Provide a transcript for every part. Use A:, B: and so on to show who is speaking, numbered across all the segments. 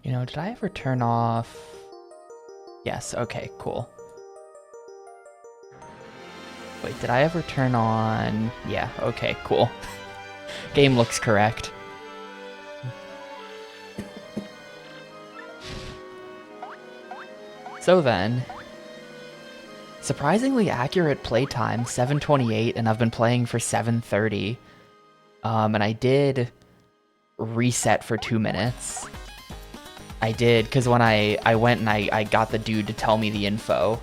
A: You know, did I ever turn off... Yes, okay, cool. Wait, did I ever turn on... Yeah, okay, cool. Game looks correct. So then... Surprisingly accurate playtime, 7:28, and I've been playing for 7:30. And I did reset for 2 minutes. I did, because when I went and I got the dude to tell me the info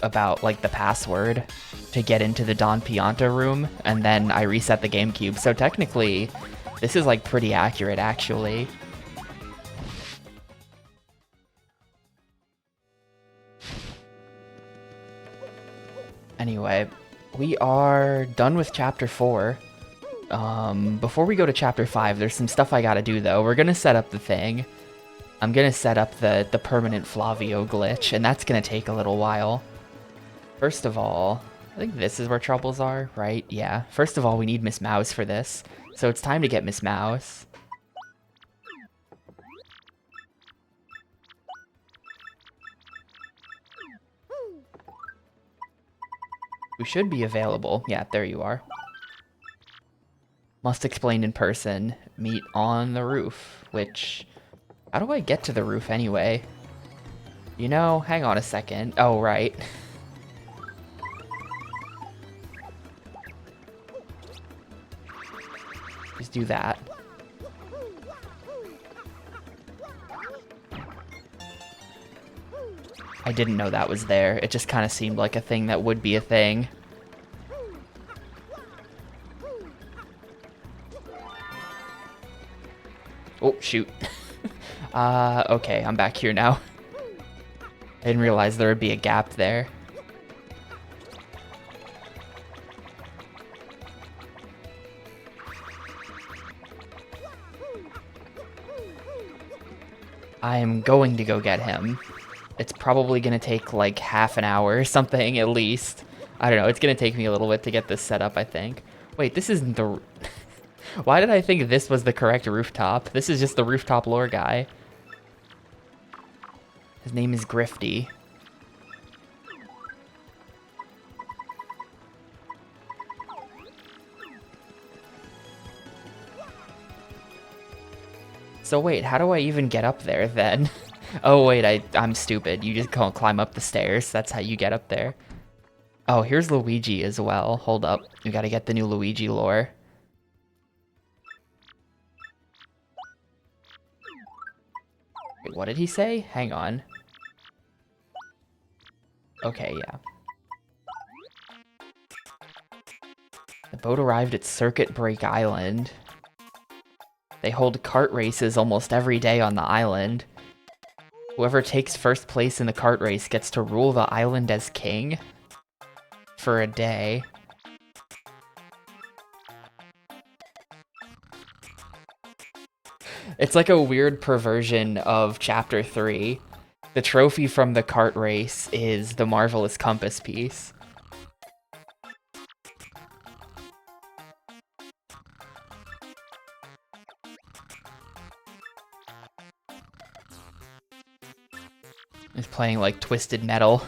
A: about, like, the password to get into the Don Pianta room, and then I reset the Gamecube. So technically, this is, like, pretty accurate, actually. Anyway, we are done with Chapter 4. Before we go to Chapter 5, there's some stuff I gotta do, though. We're gonna set up the thing. I'm gonna set up the permanent Flavio glitch, and that's gonna take a little while. First of all, I think this is where troubles are, right? Yeah. First of all, we need Miss Mouse for this. So it's time to get Miss Mouse. Who should be available. Yeah, there you are. Must explain in person. Meet on the roof, which... How do I get to the roof anyway? You know, hang on a second. Oh, right. Just do that. I didn't know that was there. It just kind of seemed like a thing that would be a thing. Oh, shoot. Okay, I'm back here now. I didn't realize there would be a gap there. I am going to go get him. It's probably going to take like half an hour or something at least. I don't know, it's going to take me a little bit to get this set up, I think. Wait, this isn't the... Why did I think this was the correct rooftop? This is just the rooftop lore guy. His name is Grifty. So wait, how do I even get up there then? Oh wait, I'm stupid. You just go climb up the stairs. That's how you get up there. Oh, here's Luigi as well. Hold up. We gotta get the new Luigi lore. Wait, what did he say? Hang on. Okay, yeah. The boat arrived at Circuit Break Island. They hold kart races almost every day on the island. Whoever takes first place in the kart race gets to rule the island as king for a day. It's like a weird perversion of Chapter 3. The trophy from the kart race is the Marvelous Compass piece. He's playing like Twisted Metal.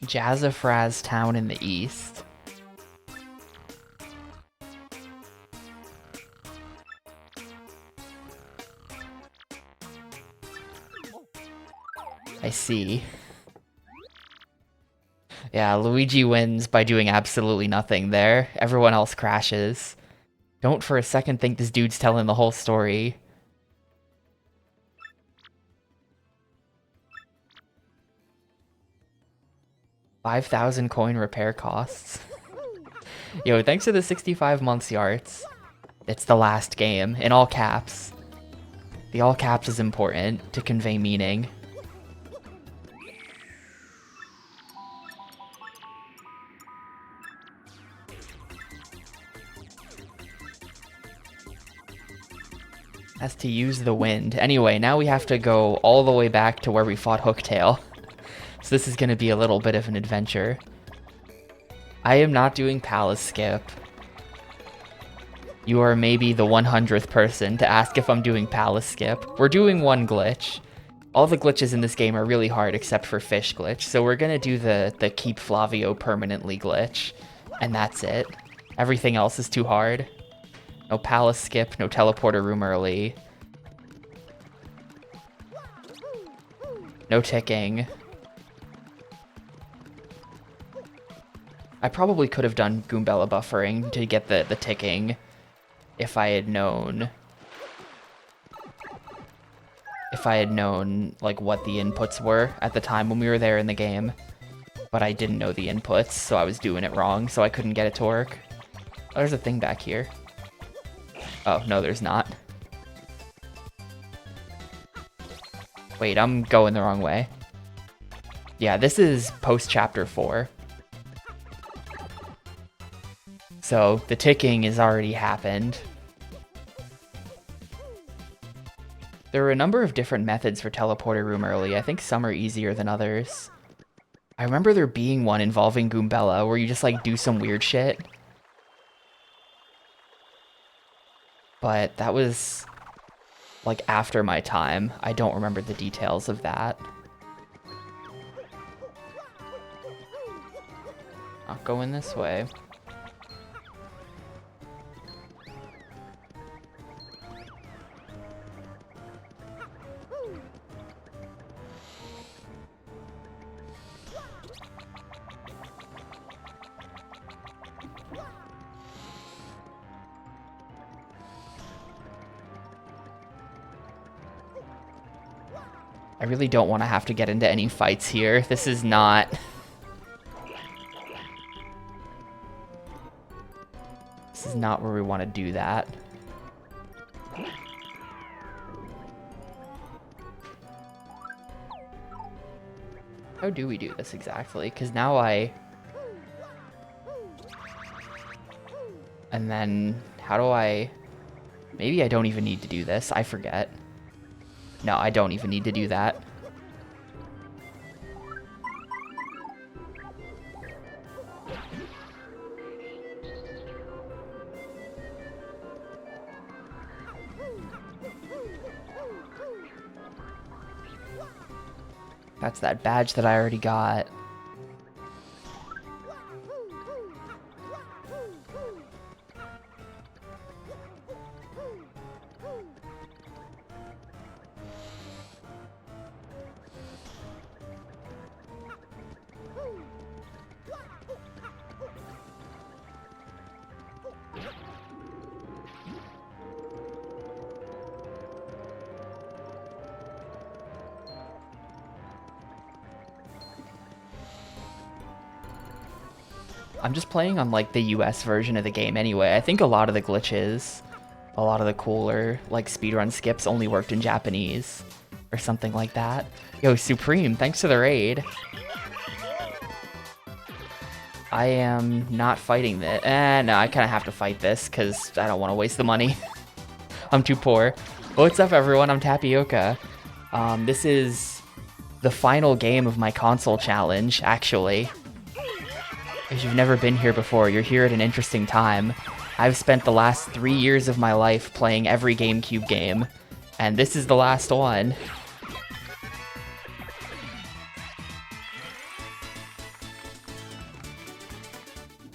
A: Jazzafraz Town in the east. I see. Yeah, Luigi wins by doing absolutely nothing there. Everyone else crashes. Don't for a second think this dude's telling the whole story. $5,000 coin repair costs. Yo, thanks to the 65 months, Yarts. It's the last game, in all caps. The all caps is important to convey meaning. Has to use the wind. Anyway, now we have to go all the way back to where we fought Hooktail. So this is going to be a little bit of an adventure. I am not doing Palace Skip. You are maybe the 100th person to ask if I'm doing Palace Skip. We're doing one glitch. All the glitches in this game are really hard except for Fish Glitch. So we're going to do the Keep Flavio permanently glitch. And that's it. Everything else is too hard. No Palace Skip, no Teleporter Room early. No ticking. I probably could have done Goombella buffering to get the ticking if I had known. If I had known, like, what the inputs were at the time when we were there in the game. But I didn't know the inputs, so I was doing it wrong, so I couldn't get it to work. Oh, there's a thing back here. Oh, no, there's not. Wait, I'm going the wrong way. Yeah, this is post-chapter 4. So, the ticking has already happened. There are a number of different methods for Teleporter Room early. I think some are easier than others. I remember there being one involving Goombella where you just, like, do some weird shit. But that was, like, after my time. I don't remember the details of that. Not going this way. I really don't want to have to get into any fights here. This is not... This is not where we want to do that. How do we do this exactly? Because now I... And then, how do I... Maybe I don't even need to do this. I forget. No, I don't even need to do that. That's that badge that I already got. I'm just playing on, like, the US version of the game anyway. I think a lot of the glitches, a lot of the cooler, like, speedrun skips only worked in Japanese. Or something like that. Yo, Supreme, thanks for the raid. I am not fighting this. No, I kind of have to fight this, because I don't want to waste the money. I'm too poor. What's up, everyone? I'm Tapioca. This is the final game of my console challenge, actually. If you've never been here before, you're here at an interesting time. I've spent the last 3 years of my life playing every GameCube game, and this is the last one.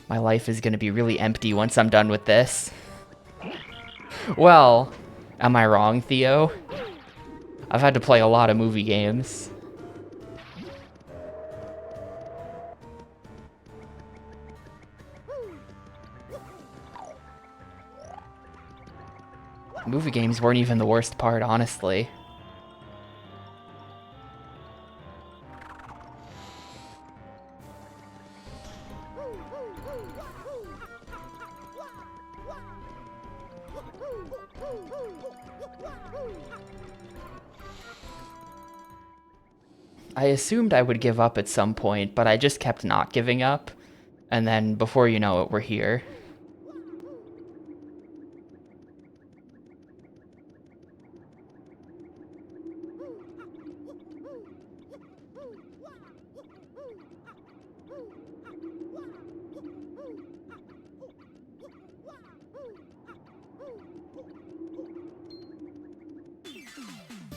A: My life is going to be really empty once I'm done with this. Well, am I wrong, Theo? I've had to play a lot of movie games. Movie games weren't even the worst part, honestly. I assumed I would give up at some point, but I just kept not giving up. And then, before you know it, we're here.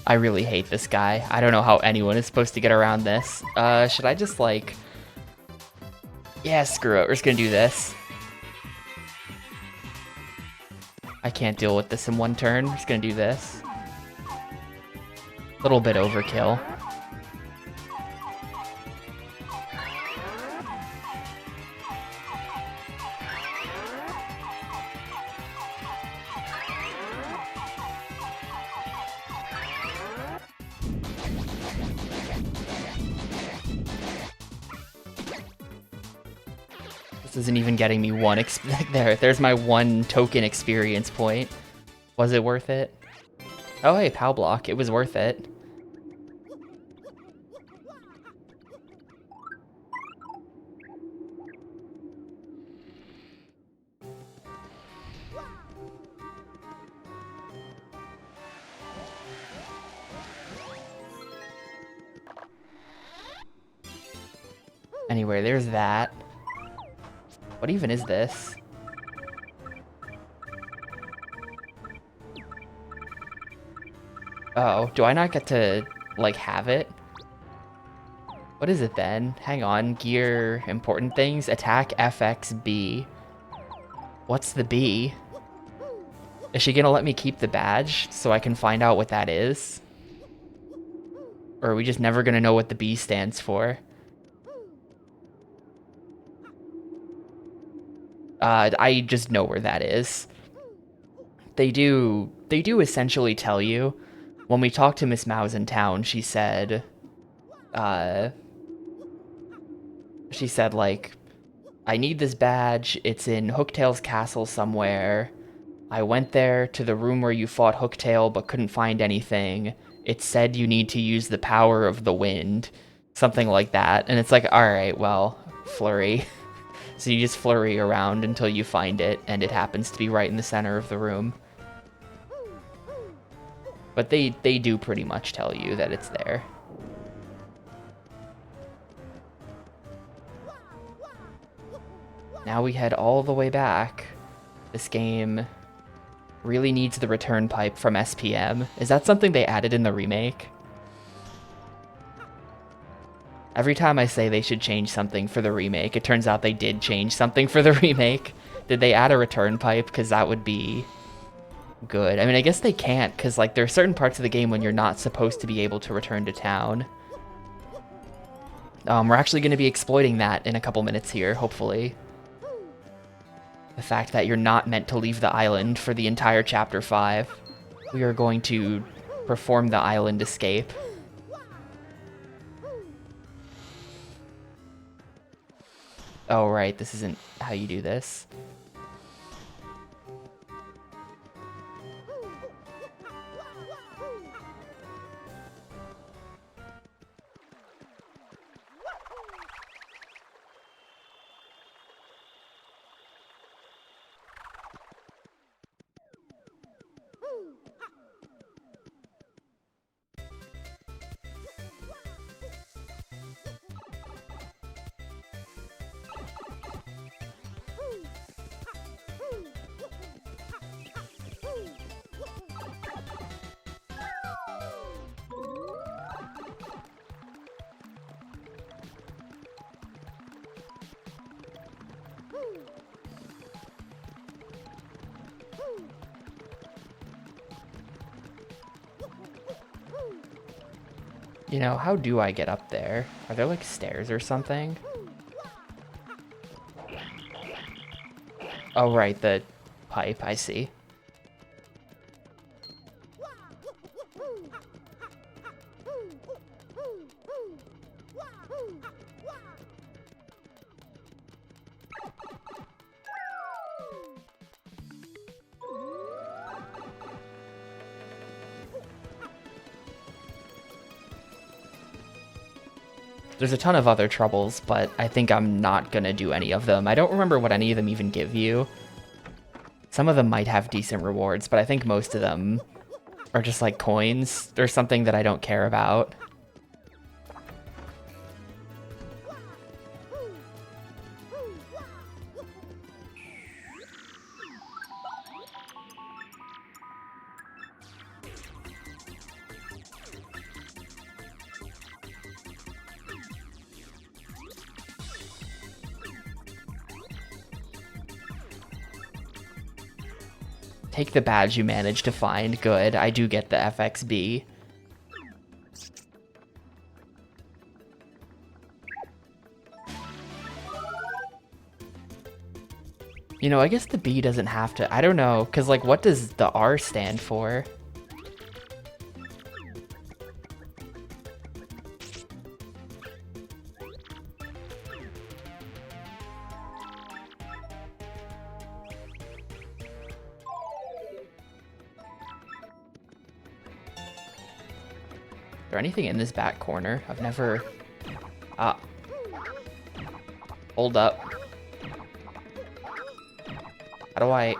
A: I really hate this guy. I don't know how anyone is supposed to get around this. Should I just, like... Yeah, screw it. We're just gonna do this. I can't deal with this in one turn. We're just gonna do this. A little bit overkill. This isn't even getting me one there's my one token experience point. Was it worth it? Oh hey, POW block. It was worth it. Anyway, there's that. What even is this? Oh, do I not get to, like, have it? What is it then? Hang on. Gear, important things. Attack FX B. What's the B? Is she gonna let me keep the badge so I can find out what that is? Or are we just never gonna know what the B stands for? I just know where that is. They do essentially tell you. When we talked to Miss Mouse in town, she said, like, I need this badge. It's in Hooktail's castle somewhere. I went there to the room where you fought Hooktail but couldn't find anything. It said you need to use the power of the wind. Something like that. And it's like, alright, well, flurry. So you just flurry around until you find it, and it happens to be right in the center of the room. But they do pretty much tell you that it's there. Now we head all the way back. This game really needs the return pipe from SPM. Is that something they added in the remake? Every time I say they should change something for the remake, it turns out they did change something for the remake. Did they add a return pipe? Because that would be good. I mean, I guess they can't, because, like, there are certain parts of the game when you're not supposed to be able to return to town. We're actually going to be exploiting that in a couple minutes here, hopefully. The fact that you're not meant to leave the island for the entire Chapter 5. We are going to perform the island escape. Oh, right, this isn't how you do this. You know, how do I get up there? Are there, like, stairs or something? Oh, right, the pipe, I see. There's a ton of other troubles, but I think I'm not gonna do any of them. I don't remember what any of them even give you. Some of them might have decent rewards, but I think most of them are just like coins or something that I don't care about. Take the badge you managed to find. Good. I do get the FXB. You know, I guess the B doesn't have to. I don't know, because, like, what does the R stand for? Is there anything in this back corner? I've never... Ah. Hold up. How do I...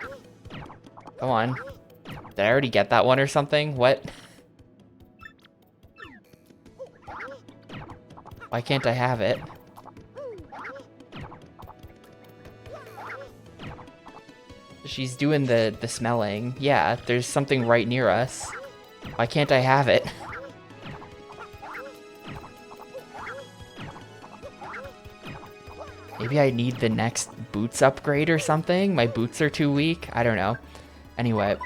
A: Come on. Did I already get that one or something? What? Why can't I have it? She's doing the smelling. Yeah, there's something right near us. Why can't I have it? Maybe I need the next boots upgrade or something? My boots are too weak? I don't know. Anyway.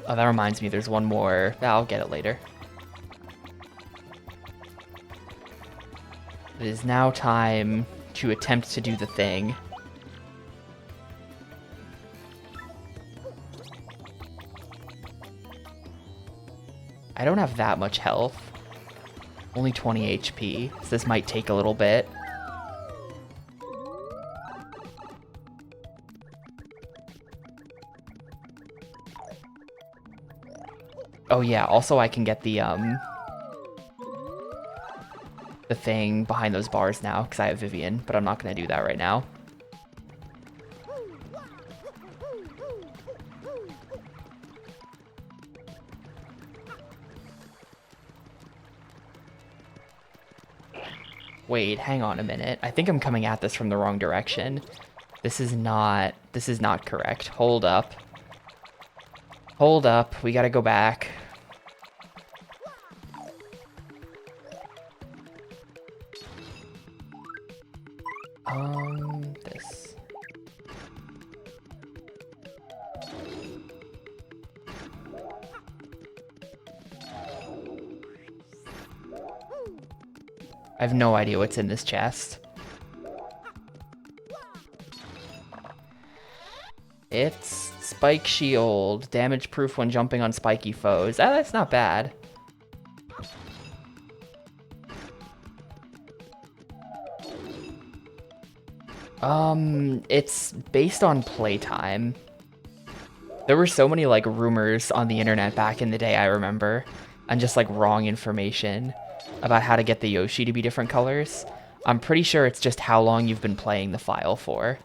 A: Oh, that reminds me, there's one more. I'll get it later. It is now time to attempt to do the thing. I don't have that much health. Only 20 HP, so this might take a little bit. Oh yeah, also I can get the thing behind those bars now, because I have Vivian, but I'm not going to do that right now. Wait, hang on a minute. I think I'm coming at this from the wrong direction. This is not correct. Hold up. Hold up, we gotta go back. This. I have no idea what's in this chest. It's Spike Shield. Damage proof when jumping on spiky foes. Ah, that's not bad. It's based on playtime. There were so many, like, rumors on the internet back in the day, I remember, and just, like, wrong information about how to get the Yoshi to be different colors. I'm pretty sure it's just how long you've been playing the file for.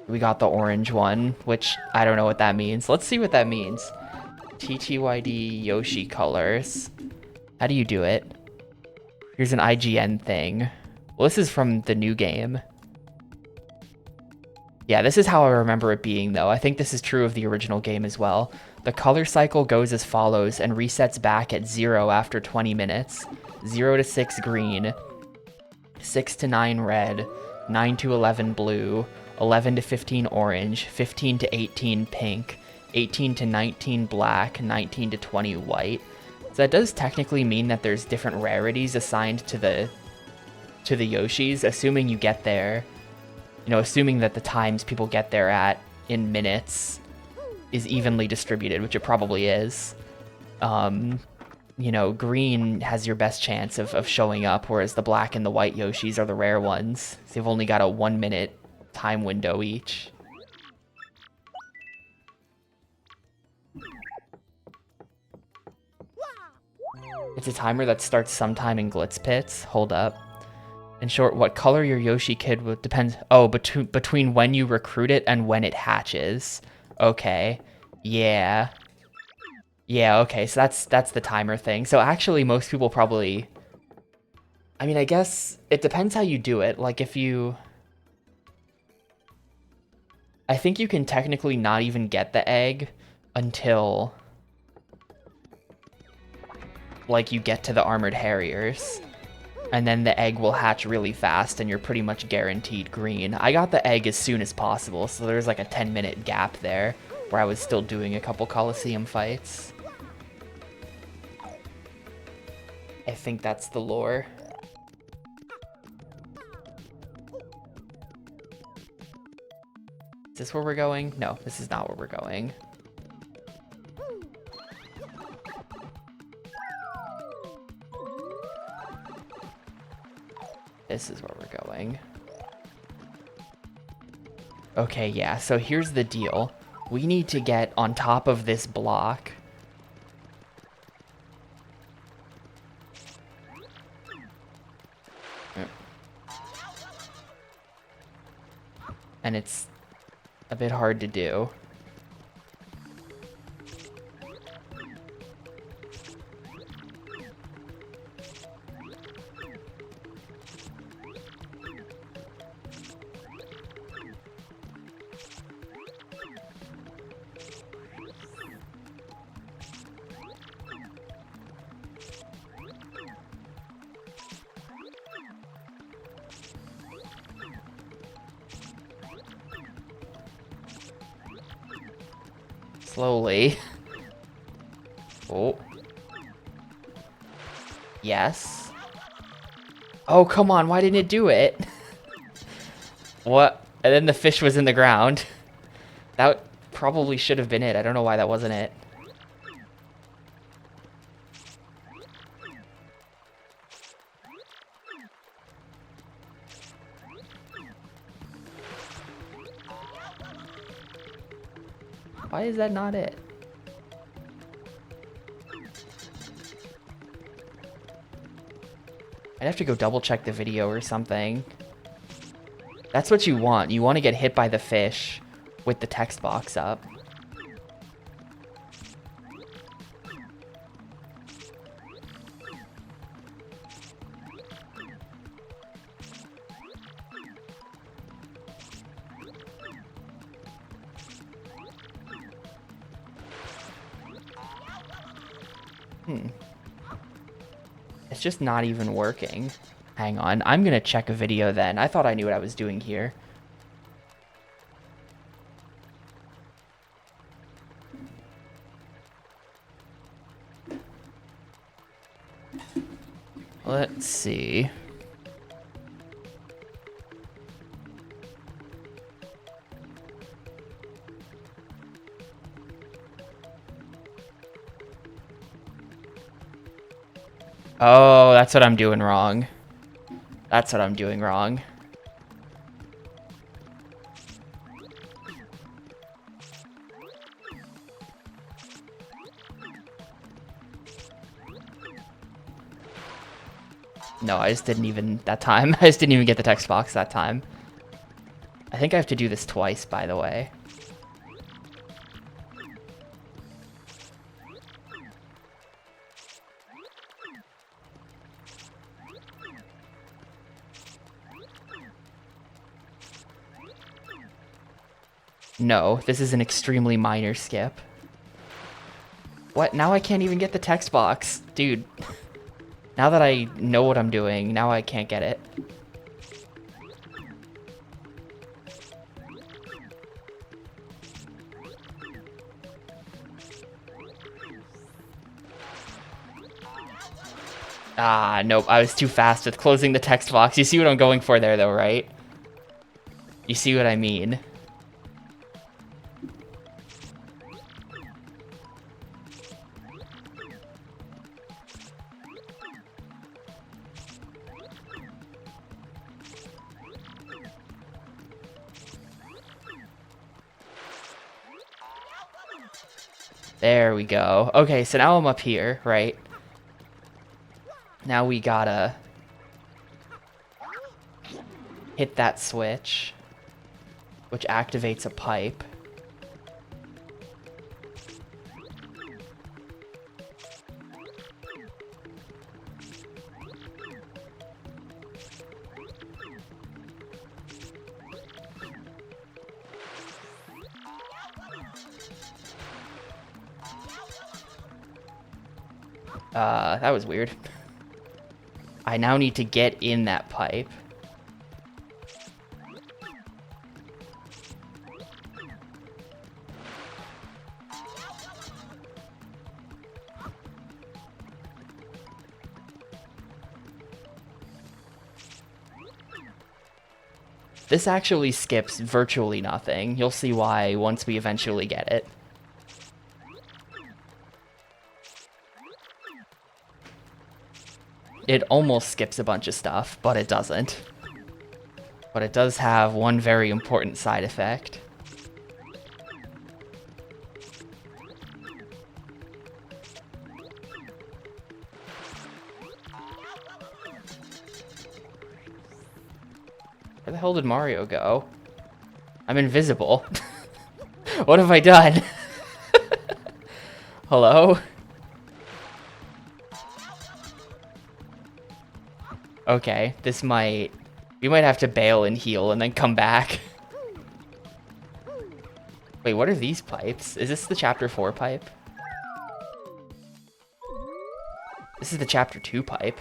A: We got the orange one, which I don't know what that means. Let's see what that means. TTYD Yoshi colors. How do you do it? Here's an IGN thing. Well, this is from the new game. Yeah, this is how I remember it being, though. I think this is true of the original game as well. The color cycle goes as follows and resets back at 0 after 20 minutes. 0 to 6 green, 6 to 9 red, 9 to 11 blue, 11 to 15 orange, 15 to 18 pink, 18 to 19 black, 19 to 20 white. So that does technically mean that there's different rarities assigned to the Yoshis, assuming you get there. You know, assuming that the times people get there at in minutes is evenly distributed, which it probably is. You know, green has your best chance of showing up, whereas the black and the white Yoshis are the rare ones. So they've only got a 1 minute time window each. It's a timer that starts sometime in Glitz Pits. Hold up. In short, what color your Yoshi kid would depend. Oh, between when you recruit it and when it hatches. Okay. Yeah. Yeah, okay, so that's the timer thing. So actually, most people probably... I mean, I guess it depends how you do it. Like, if you... I think you can technically not even get the egg until... like you get to the armored harriers. And then the egg will hatch really fast and you're pretty much guaranteed green. I got the egg as soon as possible, so there's like a 10-minute gap there where I was still doing a couple Coliseum fights. I think that's the lore. Is this where we're going? No, this is not where we're going. This is where we're going. Okay, yeah, so here's the deal. We need to get on top of this block. And it's a bit hard to do. Slowly. Oh. Yes. Oh, come on. Why didn't it do it? What? And then the fish was in the ground. That probably should have been it. I don't know why that wasn't it. Why is that not it? I'd have to go double check the video or something. That's what you want. You want to get hit by the fish with the text box up. It's just not even working. Hang on, I'm gonna check a video then. I thought I knew what I was doing here. Let's see. Oh, that's what I'm doing wrong. That's what I'm doing wrong. No, I just didn't even, that time, I just didn't even get the text box that time. I think I have to do this twice, by the way. No, this is an extremely minor skip. What? Now I can't even get the text box. Dude. Now that I know what I'm doing, now I can't get it. Ah, nope. I was too fast with closing the text box. You see what I'm going for there, though, right? You see what I mean? There we go. Okay, so now I'm up here, right? Now we gotta hit that switch, which activates a pipe. That was weird. I now need to get in that pipe. This actually skips virtually nothing. You'll see why once we eventually get it. It almost skips a bunch of stuff, but it doesn't. But it does have one very important side effect. Where the hell did Mario go? I'm invisible. What have I done? Hello? Okay, this might... We might have to bail and heal and then come back. Wait, what are these pipes? Is this the Chapter 4 pipe? This is the Chapter 2 pipe.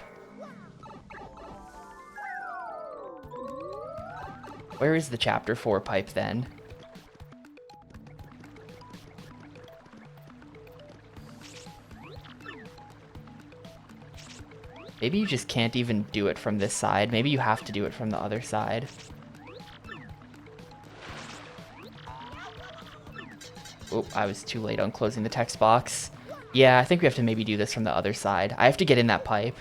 A: Where is the Chapter 4 pipe then? Maybe you just can't even do it from this side. Maybe you have to do it from the other side. Oh, I was too late on closing the text box. Yeah, I think we have to maybe do this from the other side. I have to get in that pipe.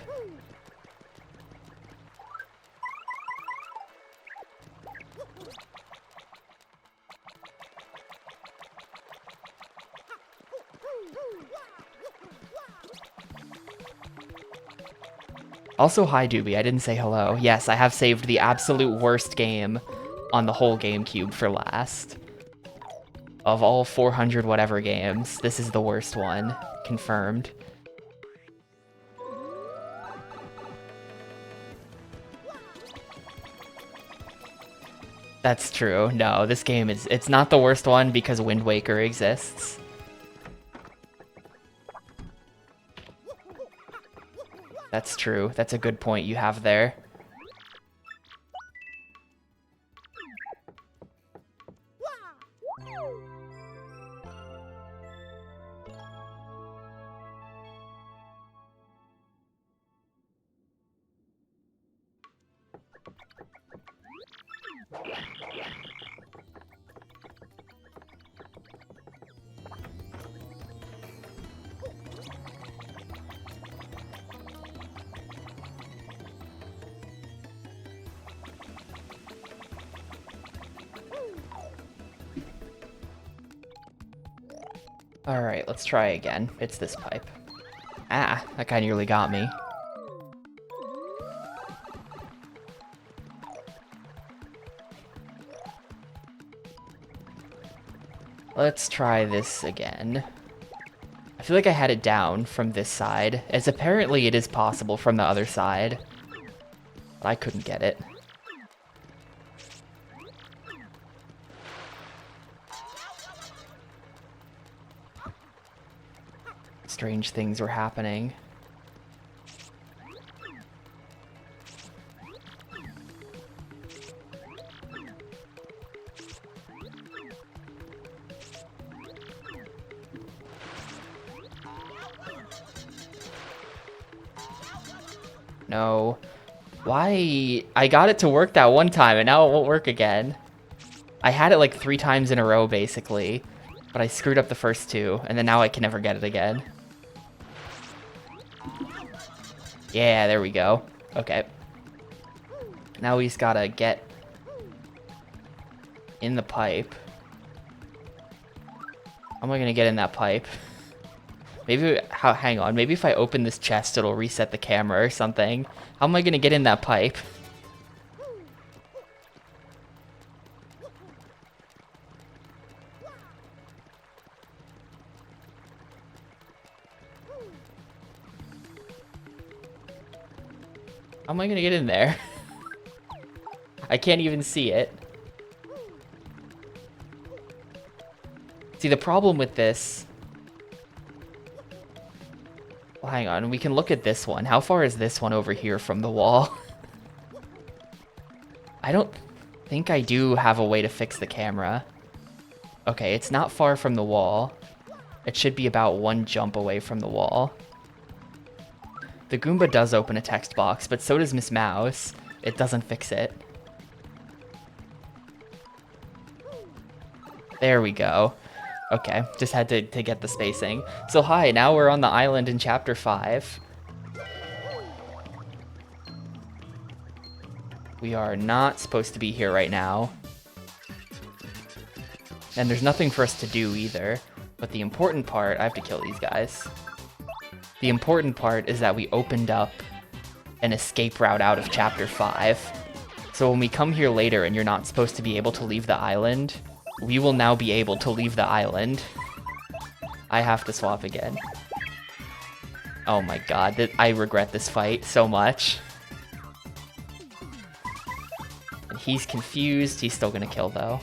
A: Also, hi, Doobie. I didn't say hello. Yes, I have saved the absolute worst game on the whole GameCube for last. Of all 400 whatever games, this is the worst one. Confirmed. That's true. No, this game is... It's not the worst one because Wind Waker exists. That's true. That's a good point you have there. Alright, let's try again. It's this pipe. Ah, that guy nearly got me. Let's try this again. I feel like I had it down from this side, as apparently it is possible from the other side. But I couldn't get it. Strange things were happening. No. Why? I got it to work that one time and now it won't work again. I had it like 3 times in a row basically, but I screwed up the first 2 and then now I can never get it again. Yeah, there we go. Okay. Now we just gotta get in the pipe. How am I gonna get in that pipe? Maybe, hang on, maybe if I open this chest it'll reset the camera or something. How am I gonna get in that pipe? How am I gonna get in there? I can't even see it. See, the problem with this... hang on, we can look at this one. How far is this one over here from the wall? I don't think I do have a way to fix the camera. Okay, it's not far from the wall. It should be about one jump away from the wall. The Goomba does open a text box, but so does Miss Mouse. It doesn't fix it. There we go. Okay, just had to get the spacing. So hi, now we're on the island in Chapter 5. We are not supposed to be here right now. And there's nothing for us to do either. But the important part, I have to kill these guys. The important part is that we opened up an escape route out of Chapter 5. So when we come here later and you're not supposed to be able to leave the island, we will now be able to leave the island. I have to swap again. Oh my god, I regret this fight so much. And he's confused. He's still gonna kill though.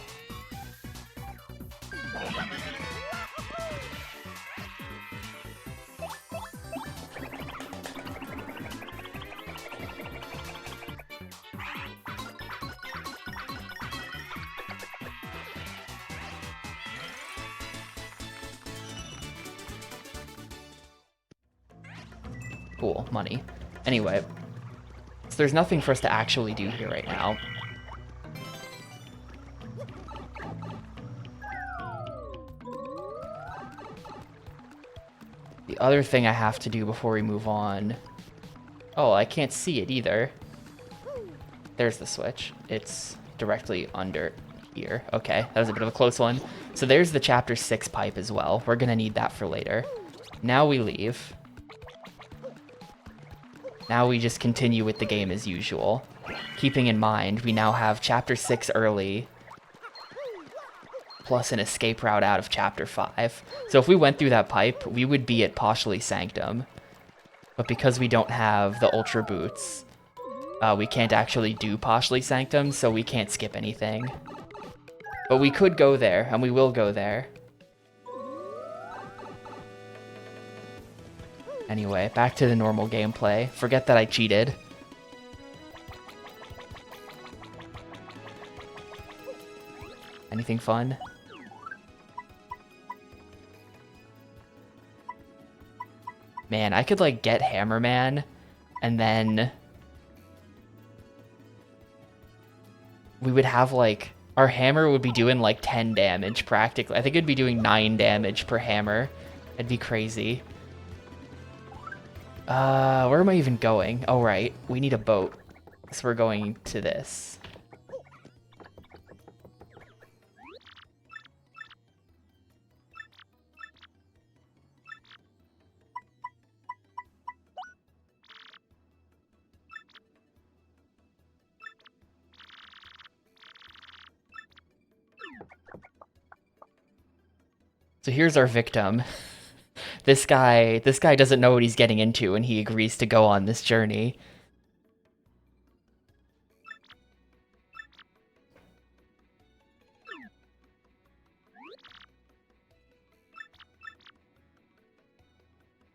A: Cool, money. Anyway, so there's nothing for us to actually do here right now. The other thing I have to do before we move on... Oh, I can't see it either. There's the switch. It's directly under here. Okay, that was a bit of a close one. So there's the Chapter 6 pipe as well. We're gonna need that for later. Now we leave. Now we just continue with the game as usual. Keeping in mind, we now have Chapter 6 early, plus an escape route out of Chapter 5. So if we went through that pipe, we would be at Partially Sanctum. But because we don't have the Ultra Boots, we can't actually do Partially Sanctum, so we can't skip anything. But we could go there, and we will go there. Anyway, back to the normal gameplay. Forget that I cheated. Anything fun? Man, I could like get Hammerman and then we would have like our hammer would be doing like 10 damage practically. I think it'd be doing 9 damage per hammer. It'd be crazy. Where am I even going? Oh, right. We need a boat. So we're going to this. So here's our victim. This guy doesn't know what he's getting into and he agrees to go on this journey.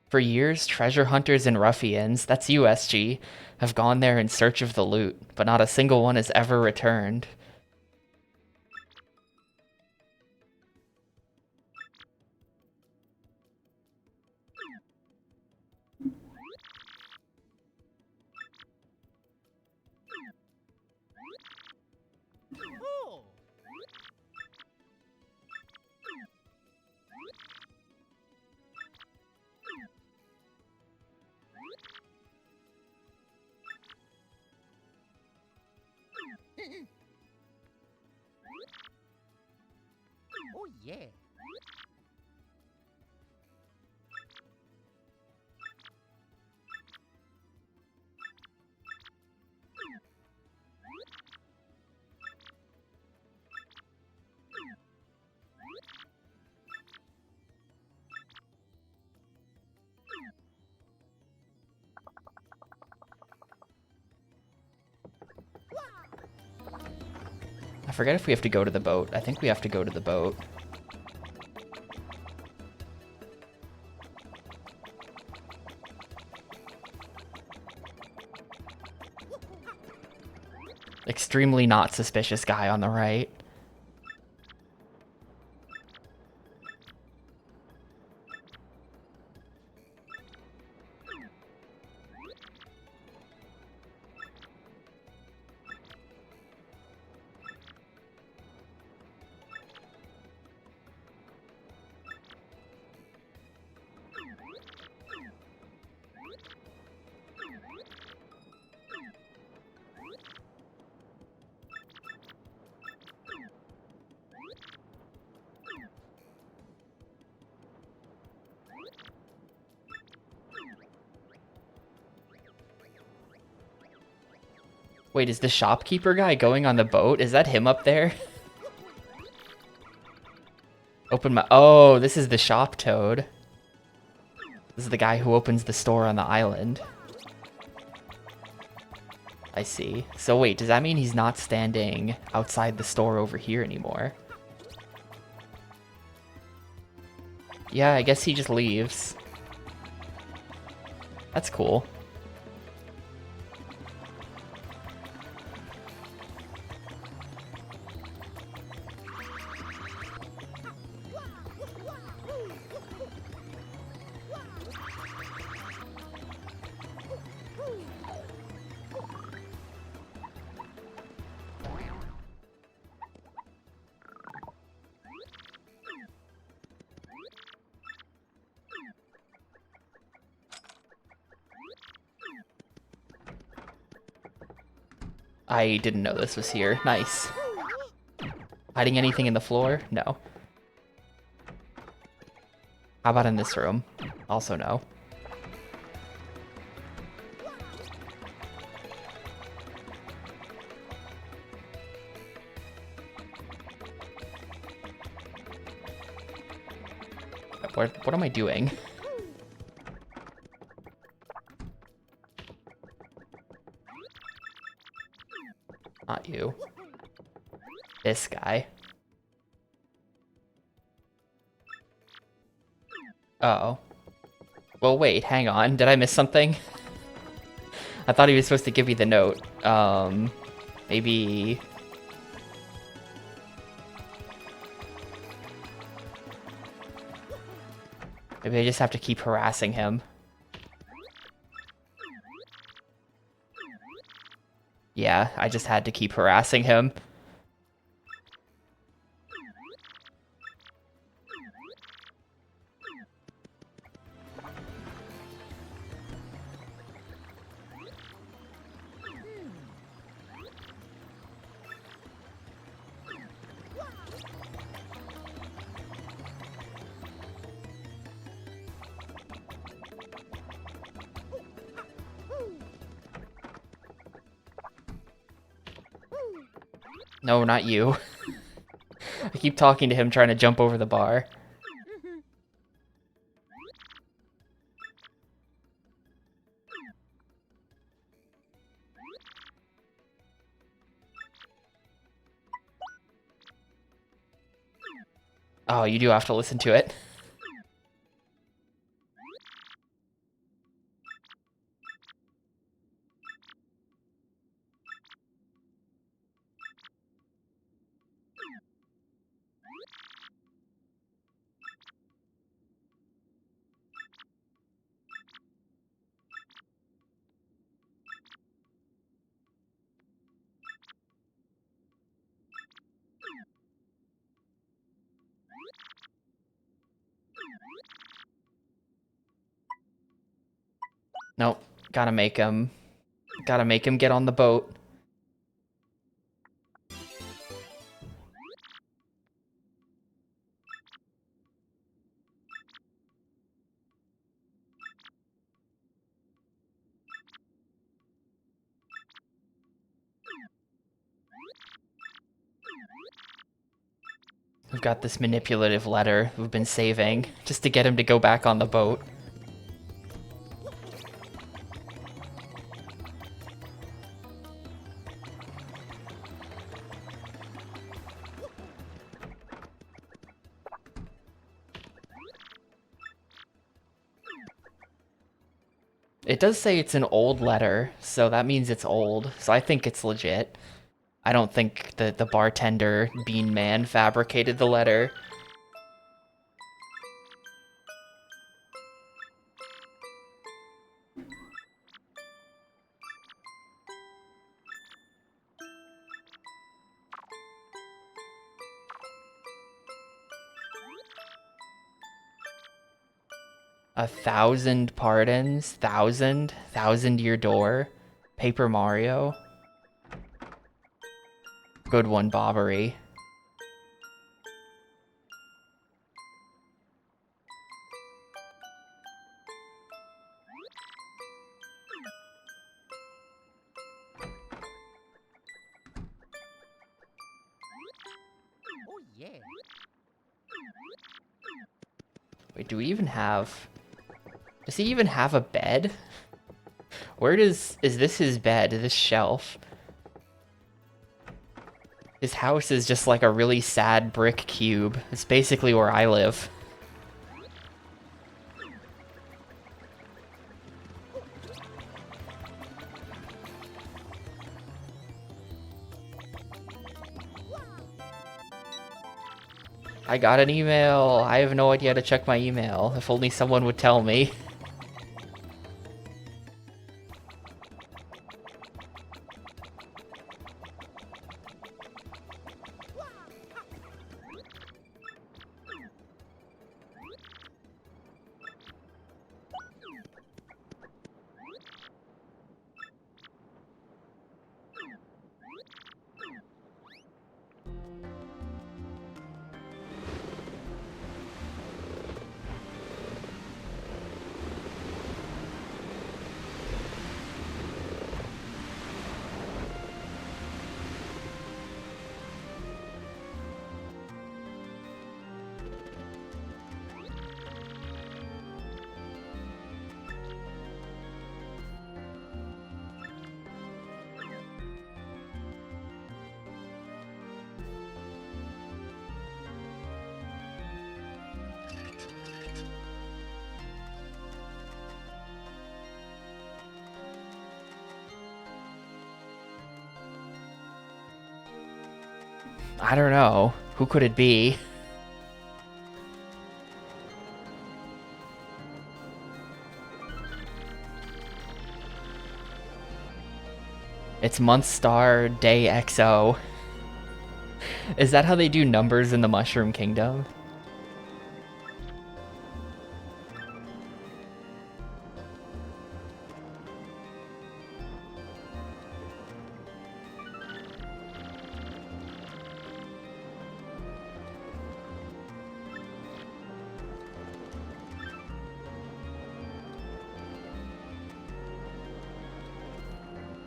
A: For years, treasure hunters and ruffians, that's USG, have gone there in search of the loot, but not a single one has ever returned.
B: Oh yeah.
A: I forget if we have to go to the boat. I think we have to go to the boat. Extremely not suspicious guy on the right. Wait, is the shopkeeper guy going on the boat? Is that him up there? Open my... Oh, this is the shop toad. This is the guy who opens the store on the island. I see. So wait, does that mean he's not standing outside the store over here anymore? Yeah, I guess he just leaves. That's cool. I didn't know this was here. Nice. Hiding anything in the floor? No. How about in this room? Also no. What am I doing? Not you. This guy. Uh-oh. Well, wait, hang on. Did I miss something? I thought he was supposed to give me the note. Maybe... Maybe I just have to keep harassing him. Yeah, I just had to keep harassing him. No, not you. I keep talking to him trying to jump over the bar. Oh, you do have to listen to it. Nope. Gotta make him get on the boat. We've got this manipulative letter we've been saving just to get him to go back on the boat. It does say it's an old letter, so that means it's old, so I think it's legit. I don't think that the bartender Bean Man fabricated the letter. A thousand pardons, thousand year door, Paper Mario. Good one, Bobbery.
B: Oh yeah.
A: Wait, do we even have... Does he even have a bed? Where does... Is this his bed? This shelf? His house is just like a really sad brick cube. It's basically where I live. I got an email. I have no idea how to check my email. If only someone would tell me. I don't know. Who could it be? It's month star day XO. Is that how they do numbers in the Mushroom Kingdom?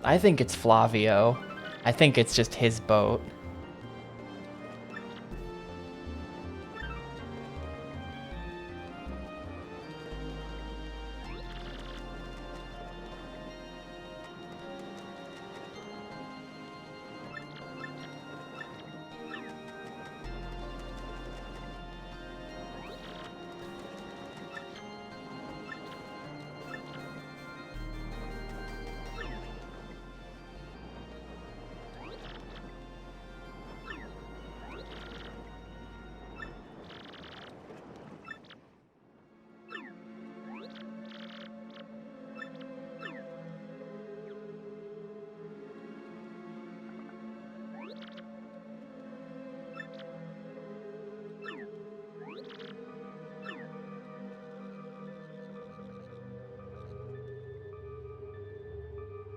A: I think it's Flavio. I think it's just his boat.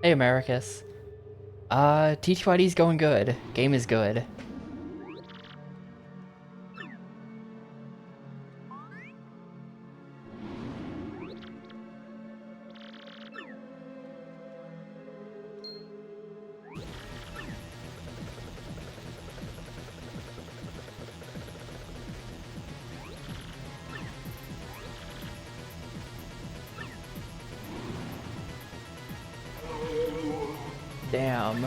A: Hey, Americus. TTYD's going good. Game is good. Damn.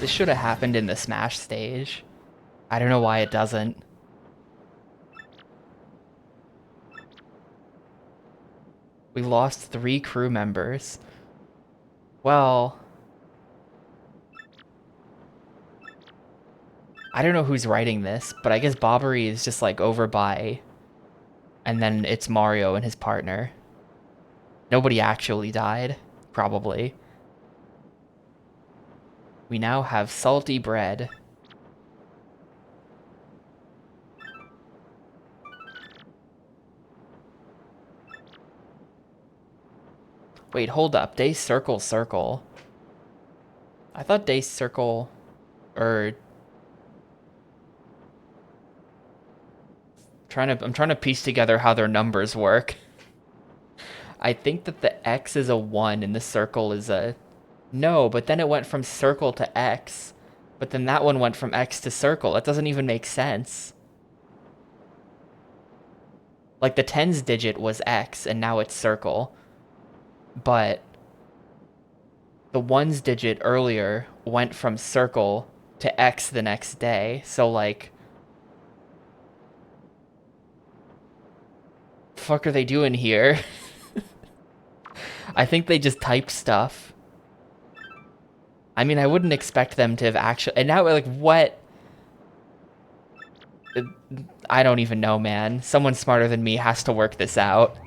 A: This should have happened in the Smash stage. I don't know why it doesn't. We lost 3 crew members. Well, I don't know who's writing this, but I guess Bobbery is just like over by, and then it's Mario and his partner. Nobody actually died, probably. We now have salty bread. Wait, hold up. Day circle circle. I thought day circle, or I'm trying to piece together how their numbers work. I think that the X is a 1 and the circle is a... No, but then it went from circle to X. But then that one went from X to circle. That doesn't even make sense. Like the tens digit was X and now it's circle. But the ones digit earlier went from circle to X the next day. So like... fuck are they doing here? I think they just typed stuff. I mean, I wouldn't expect them to have actually... And now we're like, what? I don't even know, man. Someone smarter than me has to work this out.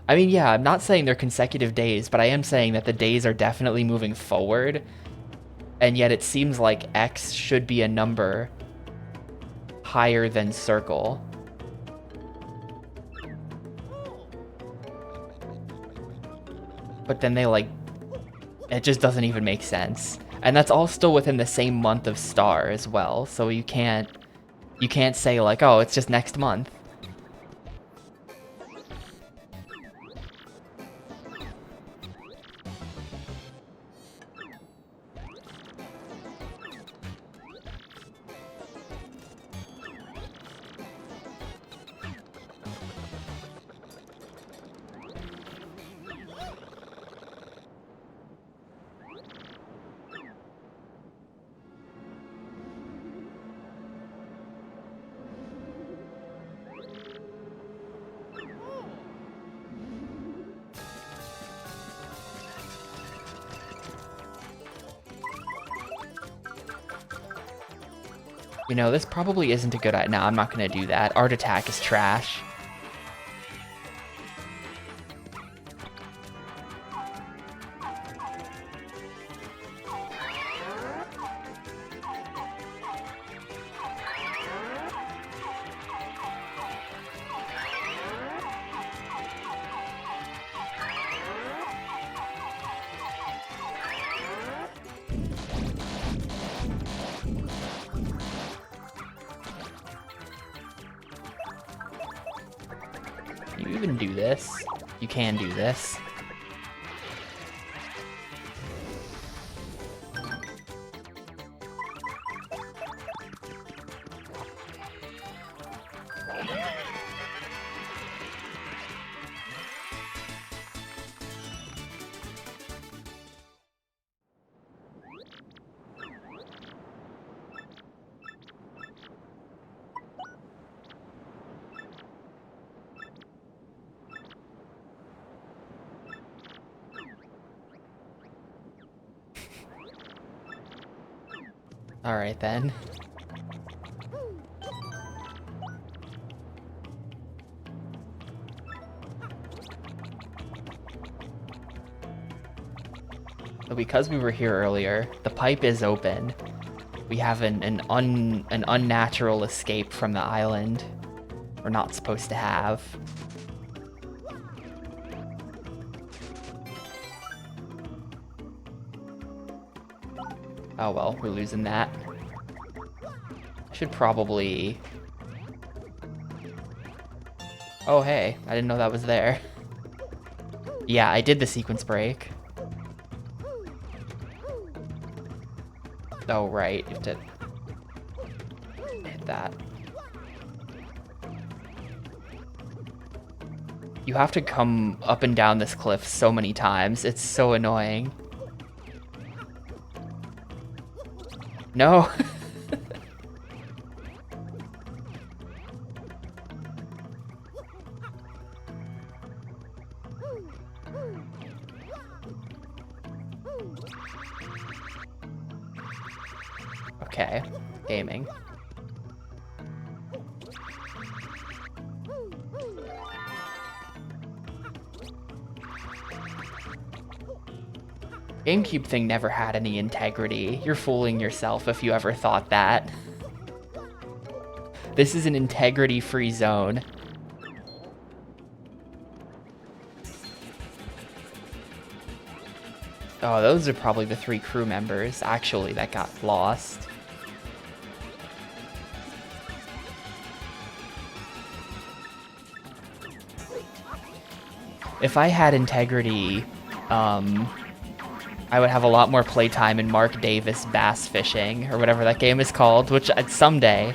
A: I mean, yeah, I'm not saying they're consecutive days, but I am saying that the days are definitely moving forward. And yet it seems like X should be a number higher than circle. But then they like... It just doesn't even make sense. And that's all still within the same month of Star as well. So you can't say like, oh, it's just next month. You know, this probably isn't a good idea. No, I'm not going to do that. Art Attack is trash. You even do this? You can do this. Alright then. So because we were here earlier, the pipe is open. We have an unnatural escape from the island we're not supposed to have. Oh well, we're losing that. Should probably... Oh hey, I didn't know that was there. Yeah, I did the sequence break. Oh right, you have to hit that. You have to come up and down this cliff so many times. It's so annoying. No. Okay, gaming. Gamecube thing never had any integrity. You're fooling yourself if you ever thought that. This is an integrity-free zone. Oh, those are probably the 3 crew members, actually, that got lost. If I had integrity, I would have a lot more playtime in Mark Davis bass fishing, or whatever that game is called, which someday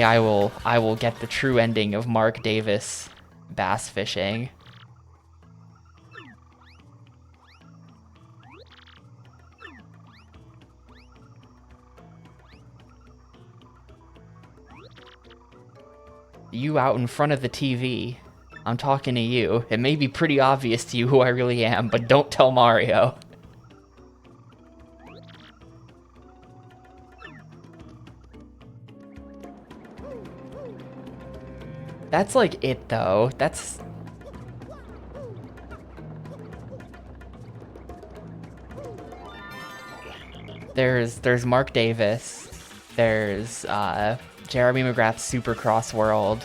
A: I will get the true ending of Mark Davis bass fishing. You out in front of the TV. I'm talking to you. It may be pretty obvious to you who I really am, but don't tell Mario. That's like it though. That's... There's Mark Davis. There's Jeremy McGrath's Supercross World.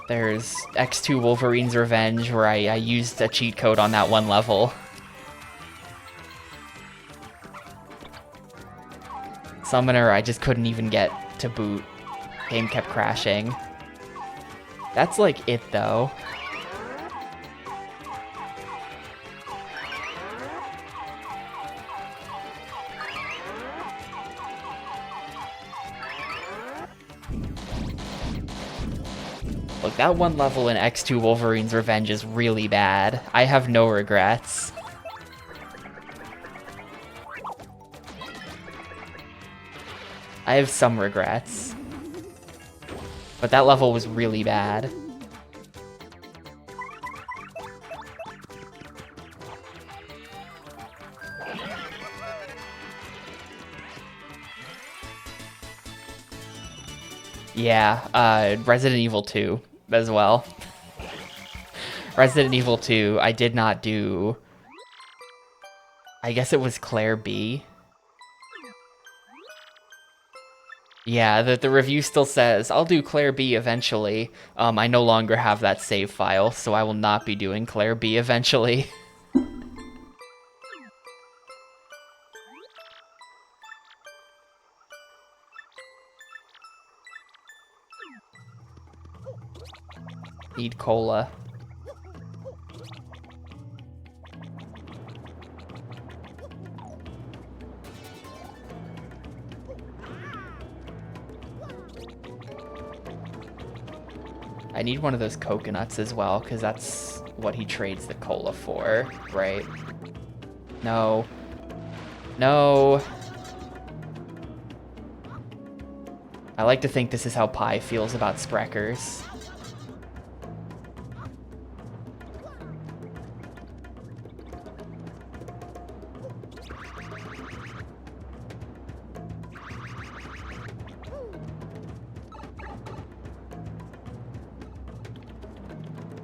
A: There's X2 Wolverine's Revenge, where I used a cheat code on that one level. Summoner, I just couldn't even get to boot. Game kept crashing. That's like it though. Look, that one level in X2 Wolverine's Revenge is really bad. I have no regrets. I have some regrets. But that level was really bad. Yeah, Resident Evil 2 as well. Resident Evil 2, I did not do... I guess it was Claire B. Yeah, the review still says, I'll do Claire B eventually. I no longer have that save file, so I will not be doing Claire B eventually. Need cola. I need one of those coconuts as well, because that's what he trades the cola for, right? No. No. I like to think this is how Pi feels about Spreckers.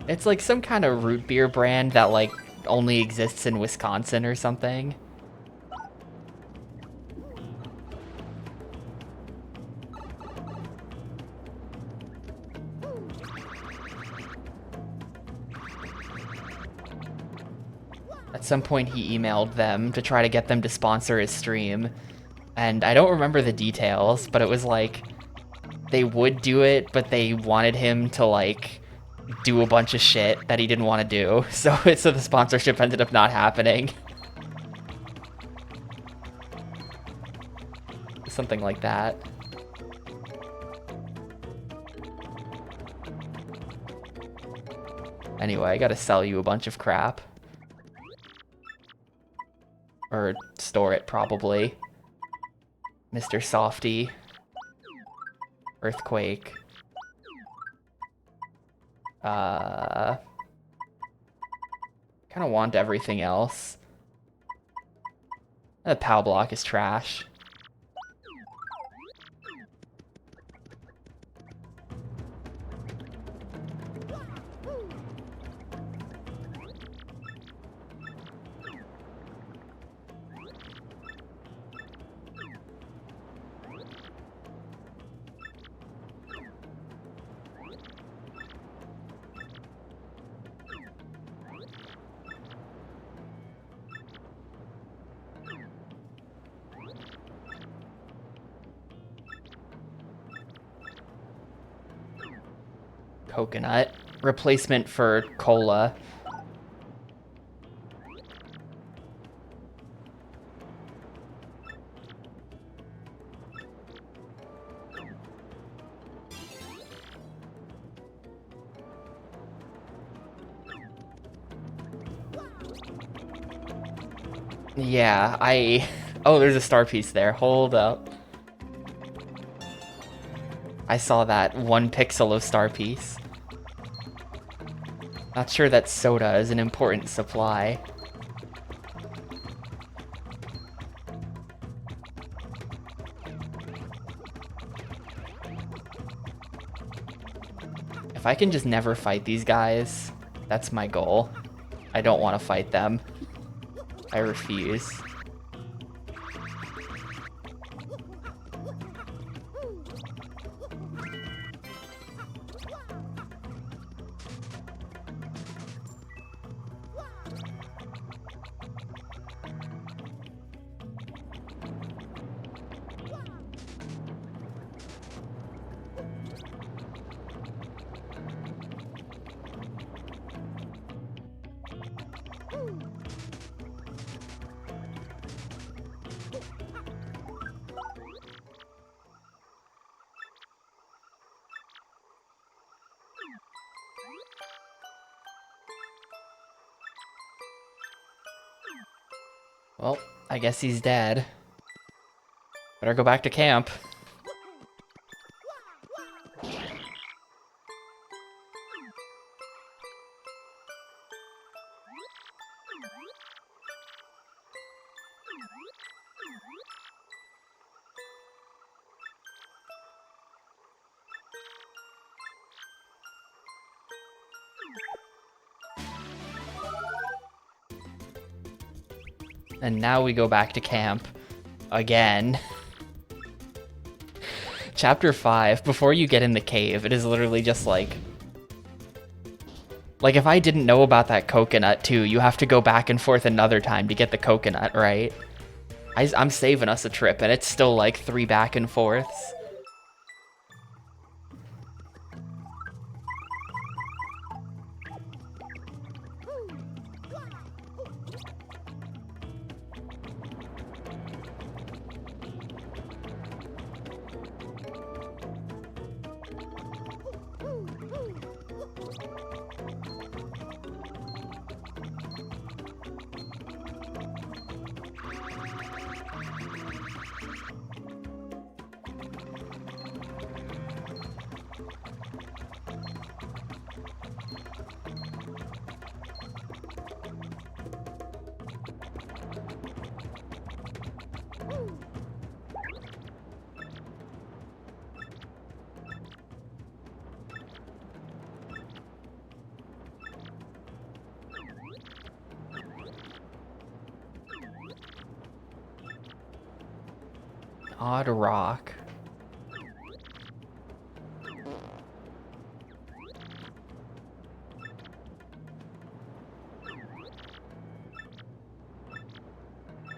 A: It's like some kind of root beer brand that like only exists in Wisconsin or something. At some point he emailed them to try to get them to sponsor his stream. And I don't remember the details, but it was like they would do it, but they wanted him to like do a bunch of shit that he didn't want to do. So the sponsorship ended up not happening. Something like that. Anyway, I gotta sell you a bunch of crap. Or store it, probably. Mr. Softy. Earthquake. Kind of want everything else. The POW block is trash. Coconut. Replacement for cola. Yeah, Oh, there's a star piece there. Hold up. I saw that 1 pixel of star piece. Not sure that soda is an important supply. If I can just never fight these guys, that's my goal. I don't want to fight them. I refuse. Well, I guess he's dead. Better go back to camp. And now we go back to camp. Again. Chapter 5, before you get in the cave, it is literally just like... Like, if I didn't know about that coconut, too, you have to go back and forth another time to get the coconut, right? I'm saving us a trip, and it's still like 3 back and forths. Odd rock.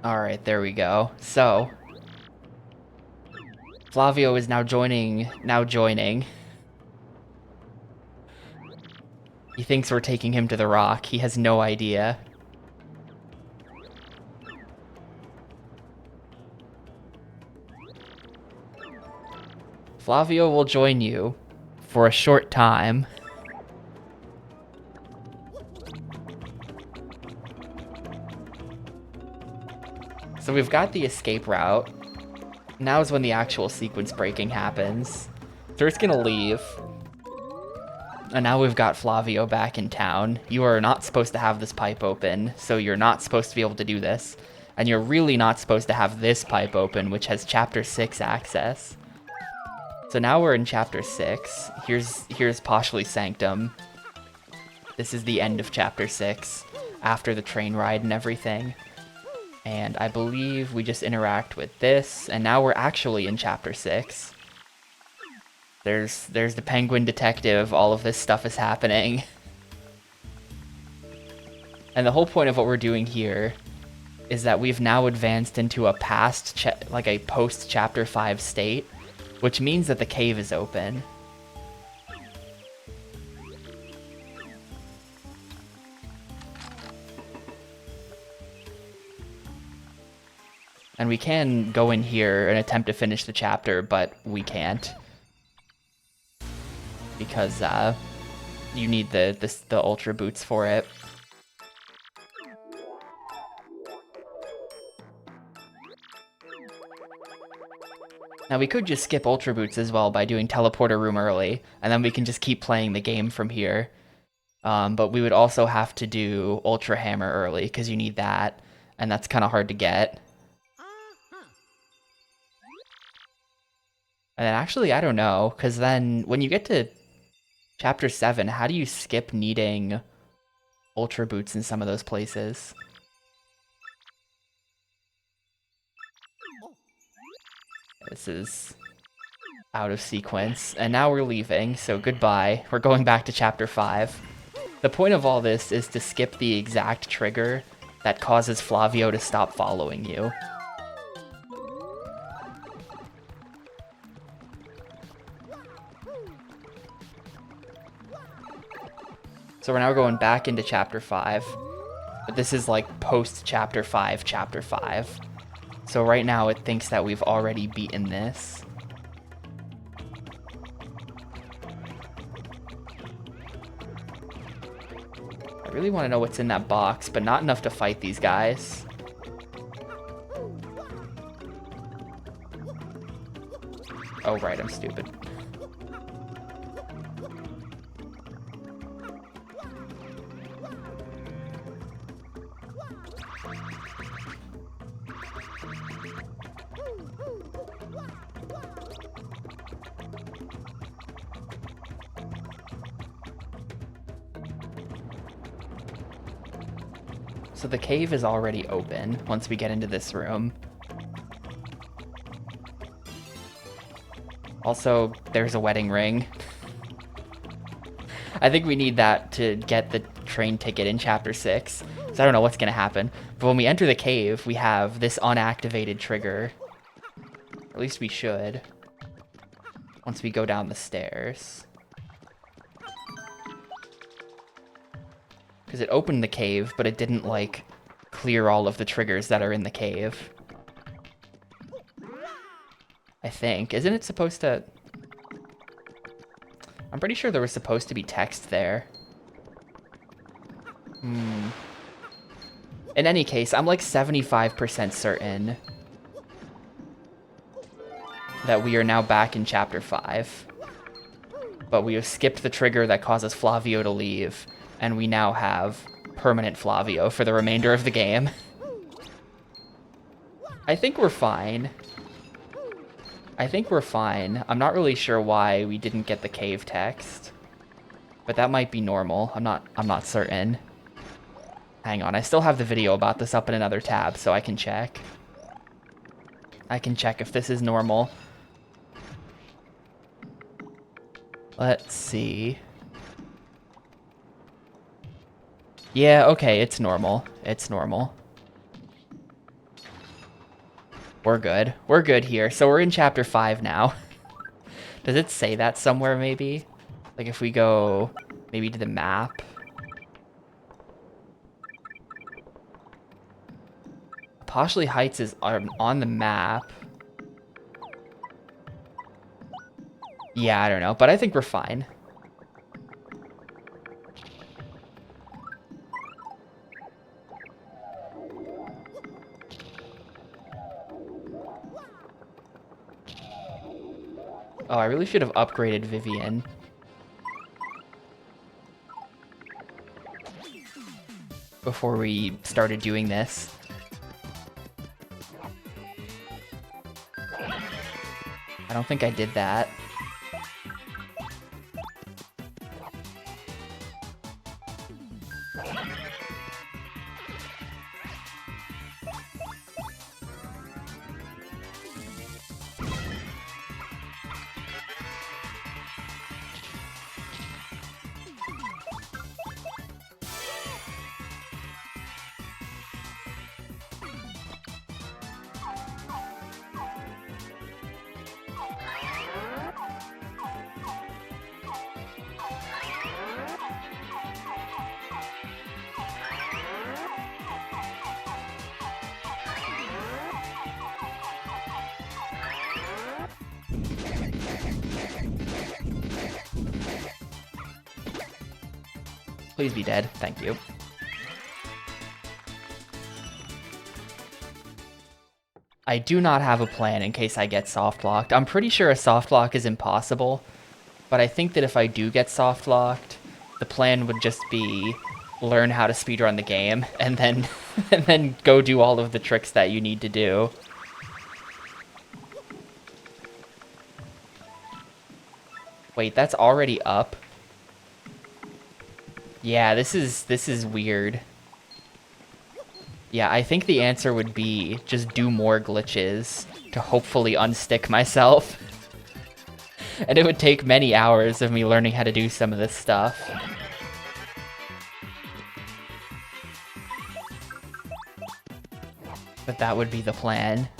A: Alright, there we go. So, Flavio is now joining. He thinks we're taking him to the rock. He has no idea. Flavio will join you for a short time. So we've got the escape route. Now is when the actual sequence breaking happens. So it's gonna leave. And now we've got Flavio back in town. You are not supposed to have this pipe open, so you're not supposed to be able to do this. And you're really not supposed to have this pipe open, which has Chapter 6 access. So now we're in Chapter 6. Here's Poshly Sanctum. This is the end of Chapter 6, after the train ride and everything. And I believe we just interact with this, and now we're actually in Chapter 6. There's the penguin detective, all of this stuff is happening. And the whole point of what we're doing here is that we've now advanced into a post Chapter 5 state, which means that the cave is open. And we can go in here and attempt to finish the chapter, but we can't. Because you need the ultra boots for it. Now we could just skip ultra boots as well by doing teleporter room early, and then we can just keep playing the game from here. But we would also have to do ultra hammer early because you need that, and that's kind of hard to get. And then actually, I don't know, because then when you get to Chapter 7, how do you skip needing ultra boots in some of those places? This is out of sequence, and now we're leaving, so goodbye. We're going back to Chapter 5. The point of all this is to skip the exact trigger that causes Flavio to stop following you. So we're now going back into Chapter 5, but this is like post-Chapter 5, Chapter 5. So right now it thinks that we've already beaten this. I really want to know what's in that box, but not enough to fight these guys. Oh right, I'm stupid. So the cave is already open once we get into this room. Also, there's a wedding ring. I think we need that to get the train ticket in Chapter 6. So I don't know what's going to happen. But when we enter the cave, we have this unactivated trigger. At least we should. Once we go down the stairs. Because it opened the cave, but it didn't, like, clear all of the triggers that are in the cave. I think. Isn't it supposed to... I'm pretty sure there was supposed to be text there. In any case, I'm like 75% certain that we are now back in Chapter 5. But we have skipped the trigger that causes Flavio to leave, and we now have permanent Flavio for the remainder of the game. I think we're fine. I think we're fine. I'm not really sure why we didn't get the cave text, but that might be normal. I'm not certain. Hang on, I still have the video about this up in another tab, so I can check. I can check if this is normal. Let's see. Yeah, okay, it's normal. It's normal. We're good. We're good here. So we're in Chapter 5 now. Does it say that somewhere, maybe? Like if we go maybe to the map. Poshly Heights is on the map. Yeah, I don't know, but I think we're fine. Oh, I really should have upgraded Vivian. Before we started doing this. I don't think I did that. Please be dead. Thank you. I do not have a plan in case I get soft locked. I'm pretty sure a soft lock is impossible, but I think that if I do get soft locked, the plan would just be learn how to speedrun the game and then and then go do all of the tricks that you need to do. Wait, that's already up? Yeah, this is weird. Yeah, I think the answer would be just do more glitches to hopefully unstick myself. And it would take many hours of me learning how to do some of this stuff. But that would be the plan.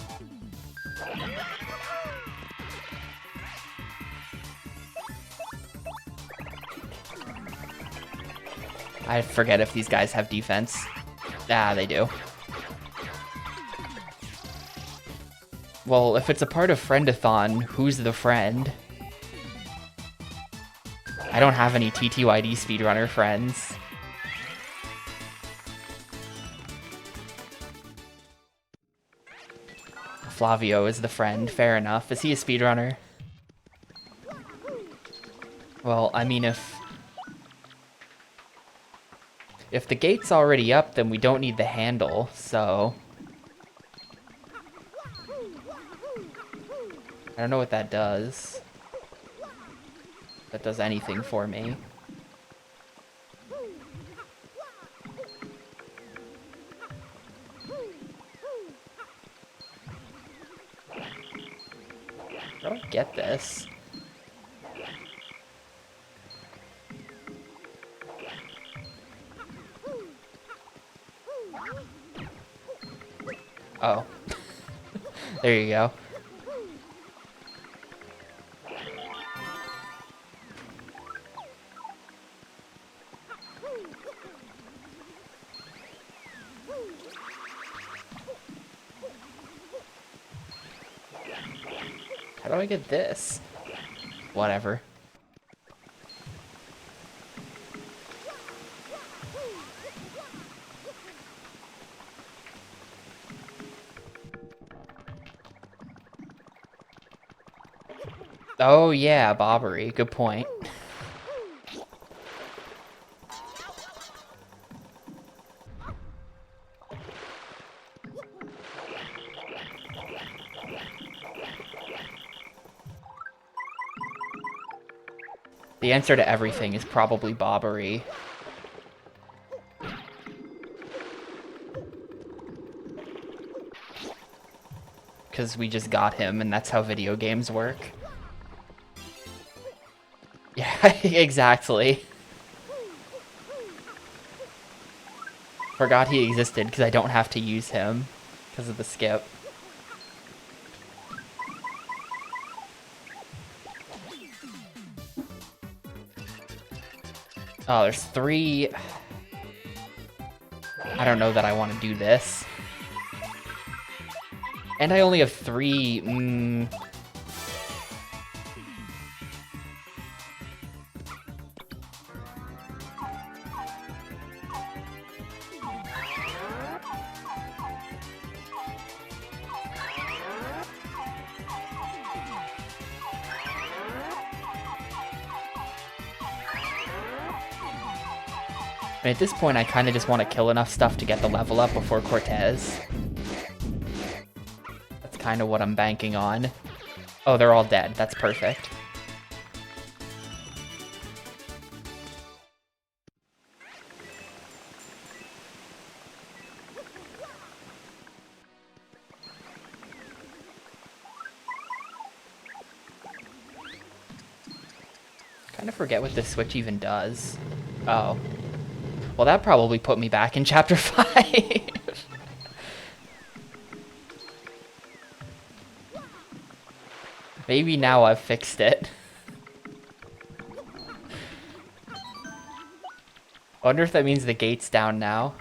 A: I forget if these guys have defense. Ah, they do. Well, if it's a part of Friendathon, who's the friend? I don't have any TTYD speedrunner friends. Flavio is the friend, fair enough. Is he a speedrunner? Well, I mean, if the gate's already up, then we don't need the handle, so... I don't know what that does. If that does anything for me. I don't get this. Oh. There you go. How do I get this? Whatever. Oh yeah, Bobbery. Good point. The answer to everything is probably Bobbery. Because we just got him, and that's how video games work. Yeah, exactly. Forgot he existed because I don't have to use him because of the skip. Oh, there's 3. I don't know that I want to do this. And I only have 3. mean, at this point, I kind of just want to kill enough stuff to get the level up before Cortez. That's kind of what I'm banking on. Oh, they're all dead. That's perfect. Kind of forget what this switch even does. Oh. Well, that probably put me back in Chapter 5. Maybe now I've fixed it. I wonder if that means the gate's down now.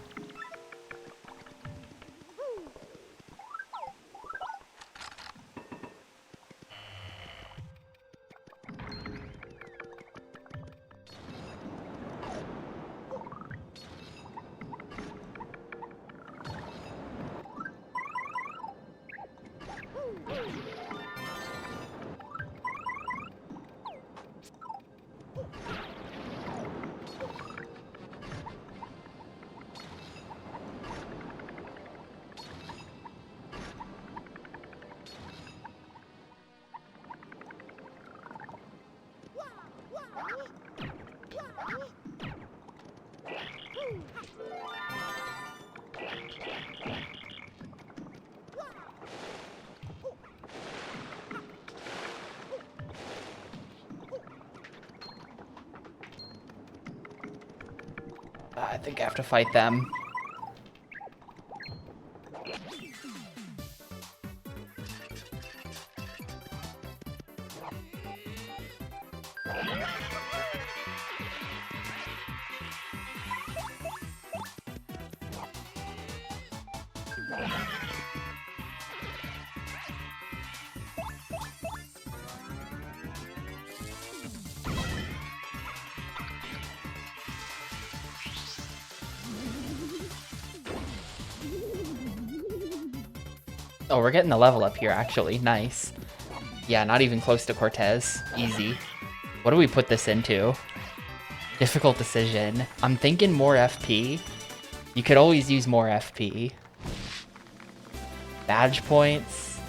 A: I think I have to fight them. Oh, we're getting the level up here, actually. Nice. Yeah, not even close to Cortez. Easy. What do we put this into? Difficult decision. I'm thinking more FP. You could always use more FP. Badge points.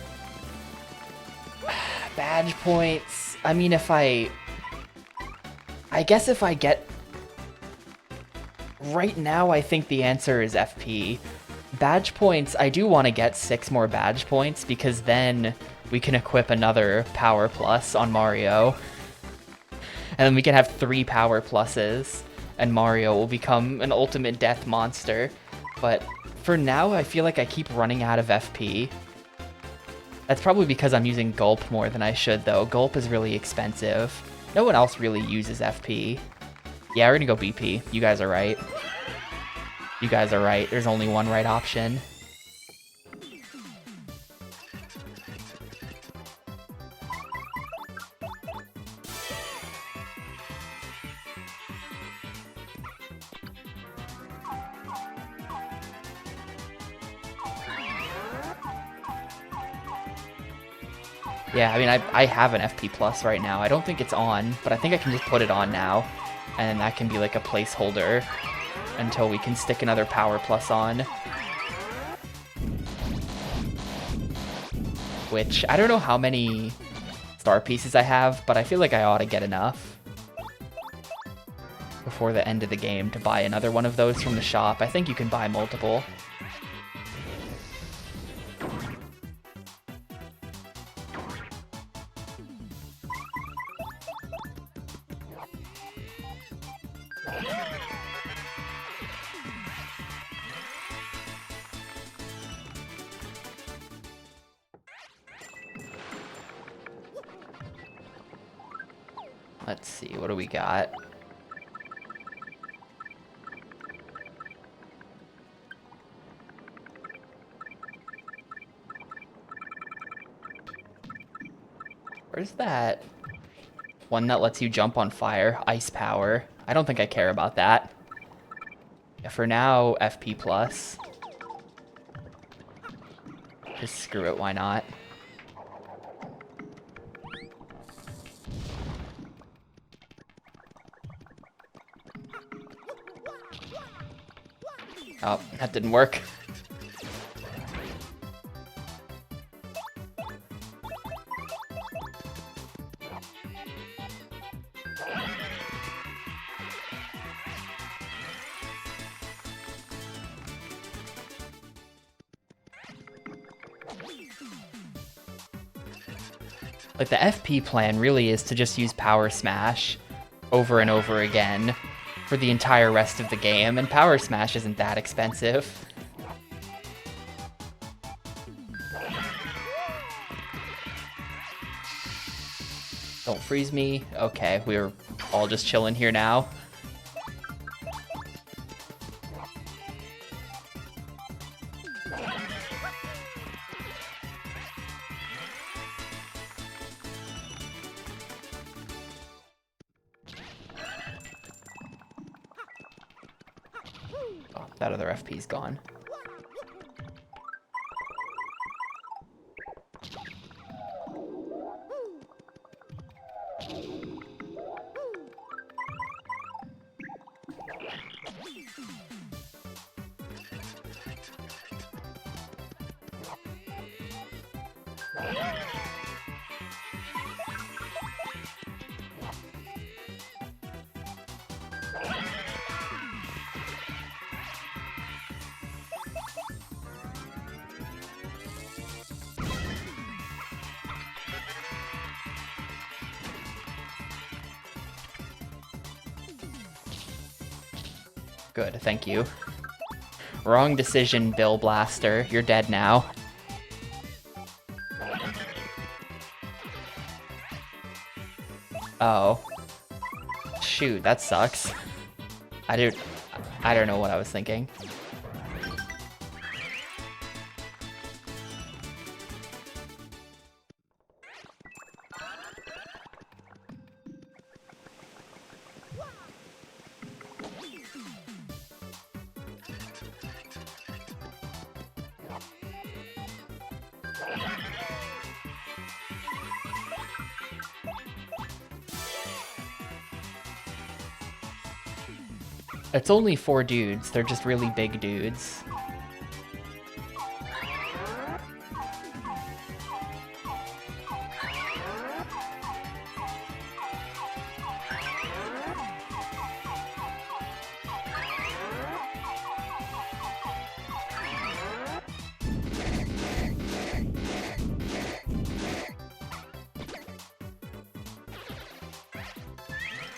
A: Badge points. I mean, if I guess if I get... Right now, I think the answer is FP. Badge points, I do want to get 6 more badge points because then we can equip another power plus on Mario. And then we can have 3 power pluses and Mario will become an ultimate death monster. But for now, I feel like I keep running out of FP. That's probably because I'm using Gulp more than I should though. Gulp is really expensive. No one else really uses FP. Yeah, we're gonna go BP. You guys are right. You guys are right. There's only one right option. Yeah, I mean, I have an FP Plus right now. I don't think it's on, but I think I can just put it on now. And that can be like a placeholder until we can stick another Power Plus on. Which, I don't know how many star pieces I have, but I feel like I ought to get enough before the end of the game to buy another one of those from the shop. I think you can buy multiple. Let's see, what do we got? Where's that one that lets you jump on fire? Ice power. I don't think I care about that. Yeah, for now, FP plus. Just screw it, why not? Oh, that didn't work. Like, the FP plan really is to just use Power Smash over and over again for the entire rest of the game, and Power Smash isn't that expensive. Don't freeze me. Okay, we're all just chilling here now. Oh, that other FP's gone. Good, thank you. Wrong decision, Bill Blaster. You're dead now. Oh. Shoot, that sucks. I don't know what I was thinking. It's only 4 dudes, they're just really big dudes.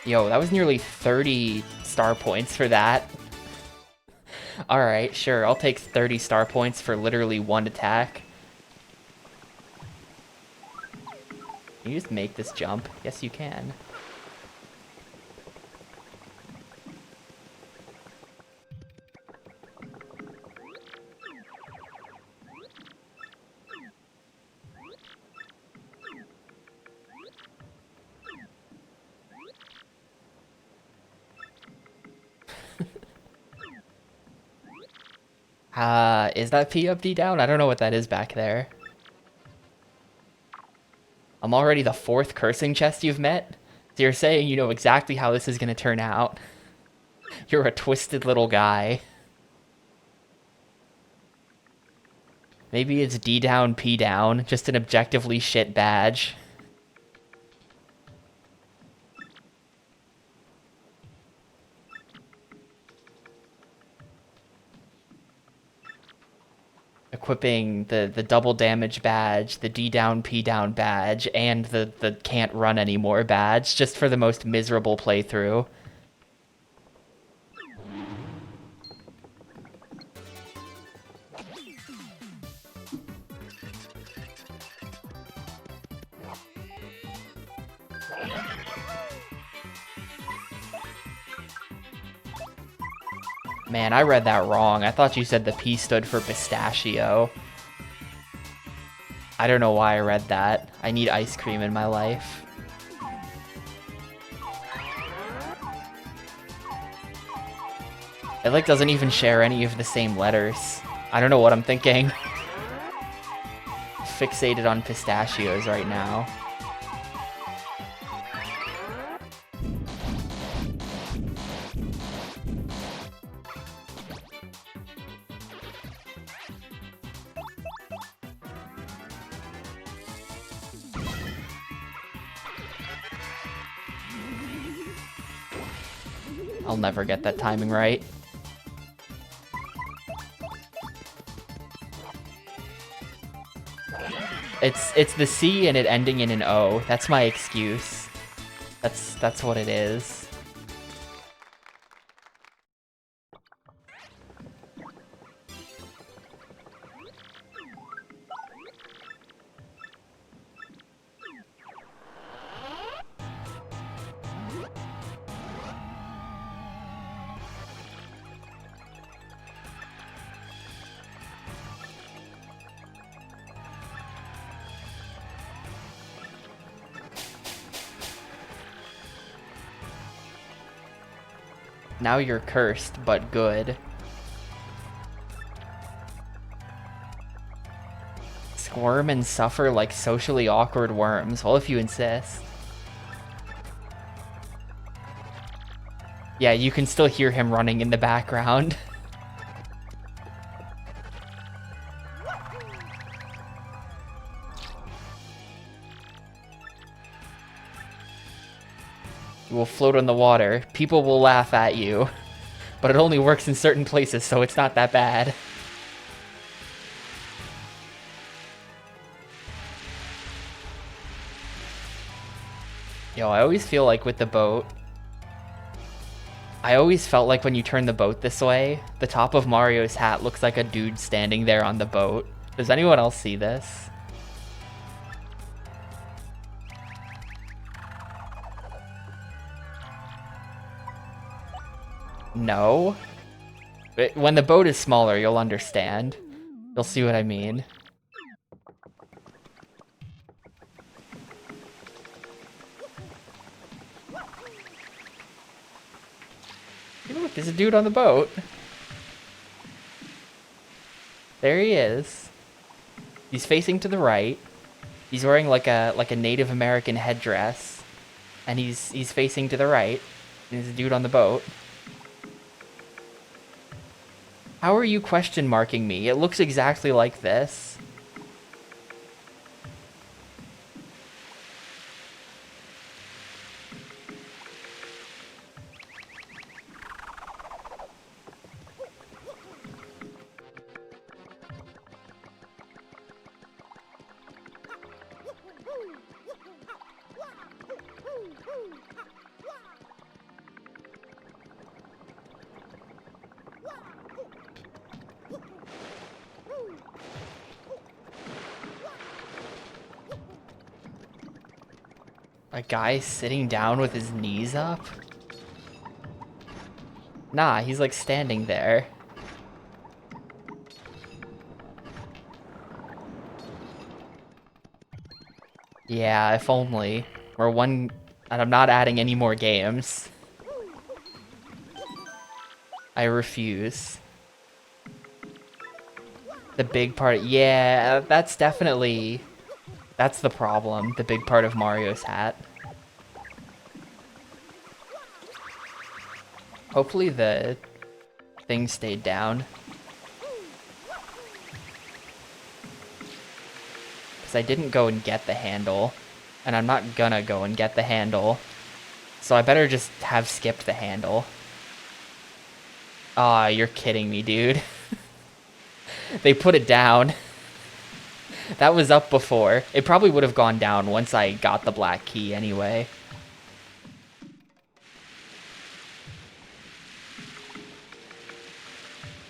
A: Yo, that was nearly 30 star points for that. Alright, sure, I'll take 30 star points for literally 1 attack. Can you just make this jump? Yes, you can. Is that P up, D down? I don't know what that is back there. I'm already the 4th cursing chest you've met? So you're saying you know exactly how this is gonna turn out. You're a twisted little guy. Maybe it's D down, P down, just an objectively shit badge. Equipping the double damage badge, the D down, P down badge, and the can't run anymore badge, just for the most miserable playthrough. Man, I read that wrong. I thought you said the P stood for pistachio. I don't know why I read that. I need ice cream in my life. It like doesn't even share any of the same letters. I don't know what I'm thinking. Fixated on pistachios right now. I'll never get that timing right. It's the C and it ending in an O. That's my excuse. That's what it is. Now you're cursed, but good. Squirm and suffer like socially awkward worms. Well, if you insist. Yeah, you can still hear him running in the background. You will float on the water. People will laugh at you. But it only works in certain places, so it's not that bad. Yo, I always feel like with the boat, I always felt like when you turn the boat this way, the top of Mario's hat looks like a dude standing there on the boat. Does anyone else see this? No? When the boat is smaller, you'll understand. You'll see what I mean. Look, there's a dude on the boat. There he is. He's facing to the right. He's wearing like a Native American headdress. And he's facing to the right. There's a dude on the boat. How are you question marking me? It looks exactly like this. A guy sitting down with his knees up? Nah, he's like standing there. Yeah, if only. Or one... And I'm not adding any more games. I refuse. The big part... Yeah, that's definitely... That's the problem. The big part of Mario's hat. Hopefully the thing stayed down. Because I didn't go and get the handle. And I'm not gonna go and get the handle. So I better just have skipped the handle. Aw, you're kidding me, dude. They put it down. That was up before. It probably would have gone down once I got the black key anyway.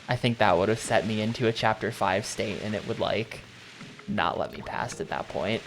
A: I think that would have set me into a chapter 5 state and it would like not let me past at that point.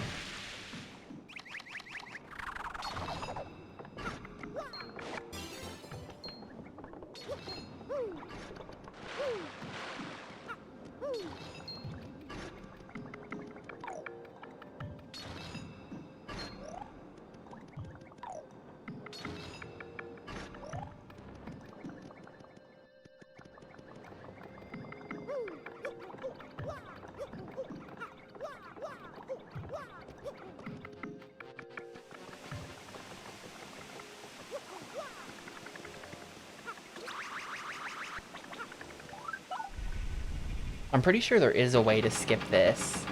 A: I'm pretty sure there is a way to skip this.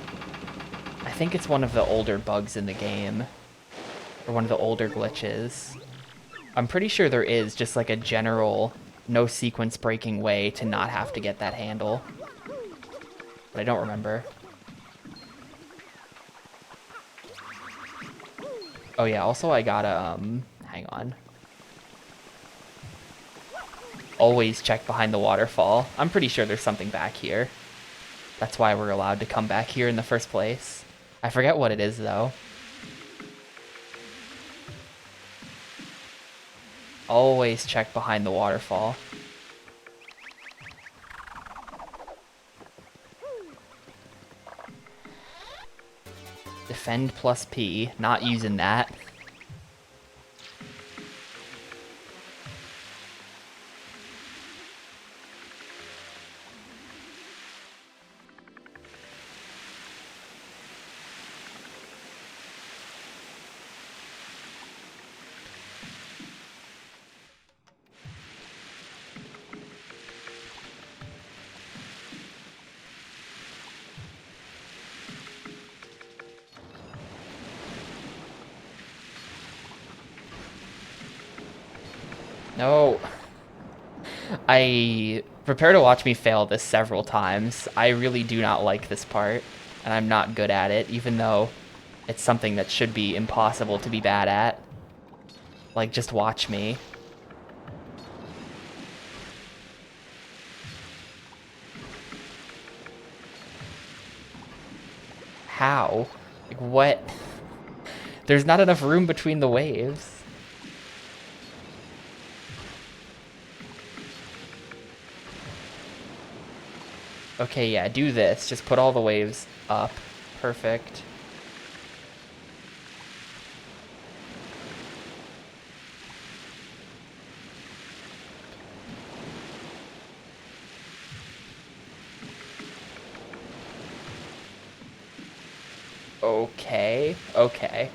A: I think it's one of the older bugs in the game. Or one of the older glitches. I'm pretty sure there is just like a general no sequence breaking way to not have to get that handle. But I don't remember. Oh yeah, also I gotta, hang on. Always check behind the waterfall. I'm pretty sure there's something back here. That's why we're allowed to come back here in the first place. I forget what it is, though. Always check behind the waterfall. Defend plus P. Not using that. No. Prepare to watch me fail this several times. I really do not like this part, and I'm not good at it, even though it's something that should be impossible to be bad at. Like, just watch me. How? Like, what? There's not enough room between the waves. Okay, yeah, do this. Just put all the waves up. Perfect. Okay, okay.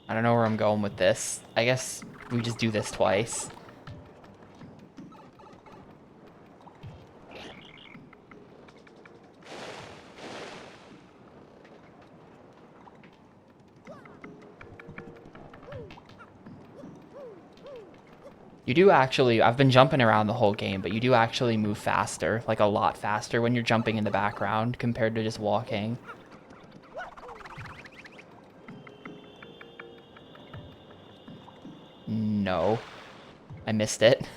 A: I don't know where I'm going with this. I guess we just do this twice. You do actually, I've been jumping around the whole game, but you do actually move faster, like a lot faster when you're jumping in the background compared to just walking. No. I missed it.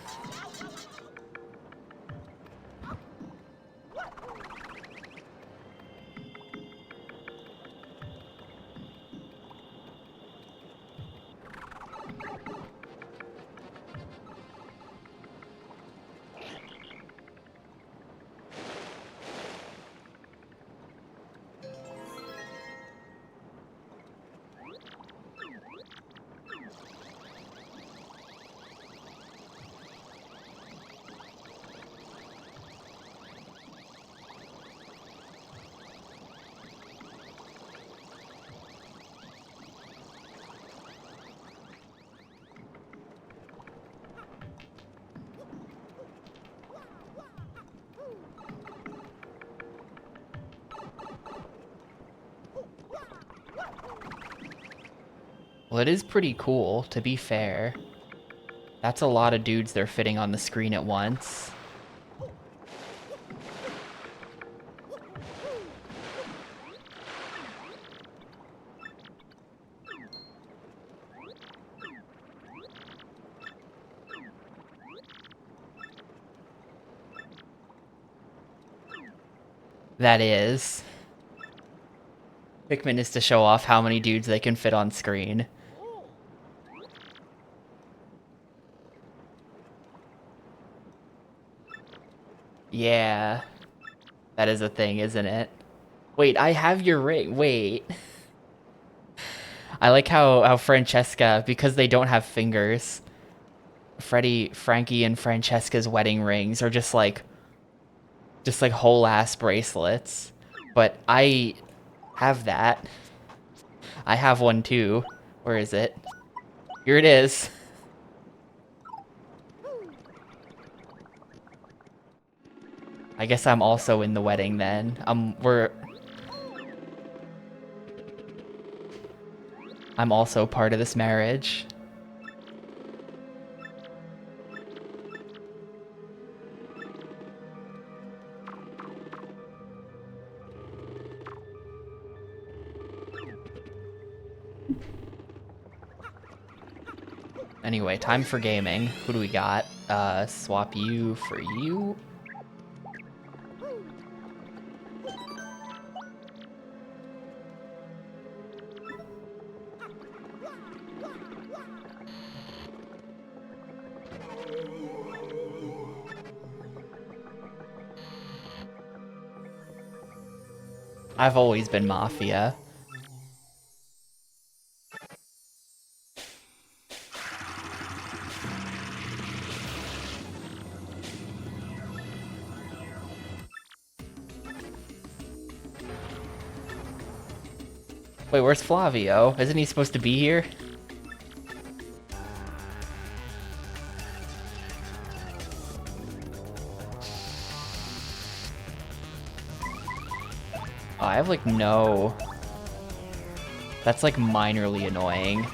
A: Well, it is pretty cool, to be fair. That's a lot of dudes they're fitting on the screen at once. That is. Pikmin is to show off how many dudes they can fit on screen. Yeah. That is a thing, isn't it? Wait, I have your ring. Wait. I like how Francesca, because they don't have fingers, Frankie and Francesca's wedding rings are just like whole ass bracelets. But I have that. I have one too. Where is it? Here it is. I guess I'm also in the wedding then. I'm also part of this marriage. Anyway, time for gaming. Who do we got? Swap you for you. I've always been Mafia. Wait, where's Flavio? Isn't he supposed to be here? Oh, I have like no... That's like minorly annoying.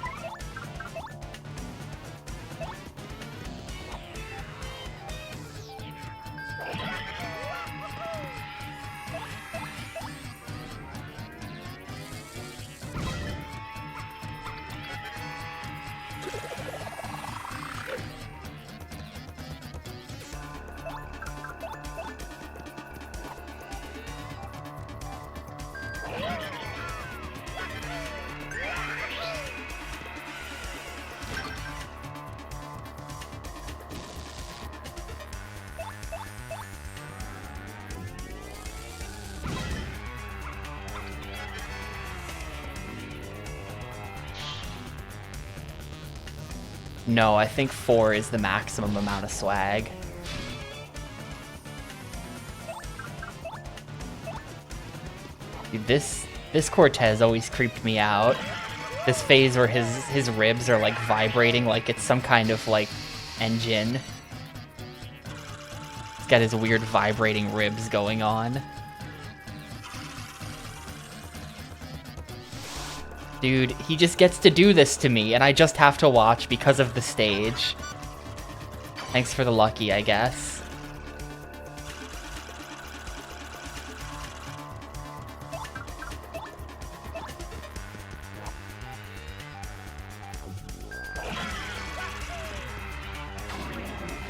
A: No, I think 4 is the maximum amount of swag. Dude, this Cortez always creeped me out. This phase where his ribs are like vibrating like it's some kind of like engine. He's got his weird vibrating ribs going on. Dude, he just gets to do this to me, and I just have to watch because of the stage. Thanks for the lucky, I guess.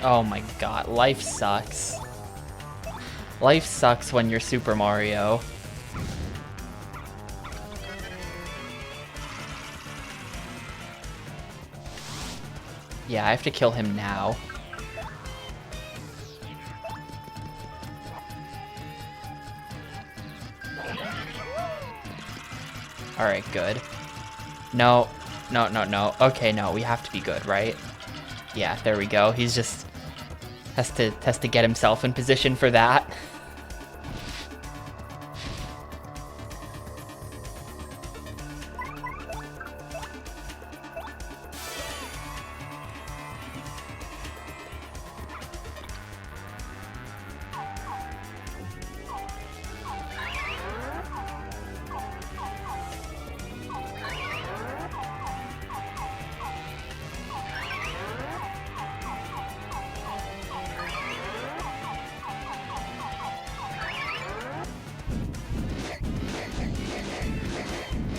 A: Oh my god, life sucks. Life sucks when you're Super Mario. Yeah, I have to kill him now. Alright, good. No. No, no, no. Okay, no, we have to be good, right? Yeah, there we go. He's just... has to get himself in position for that.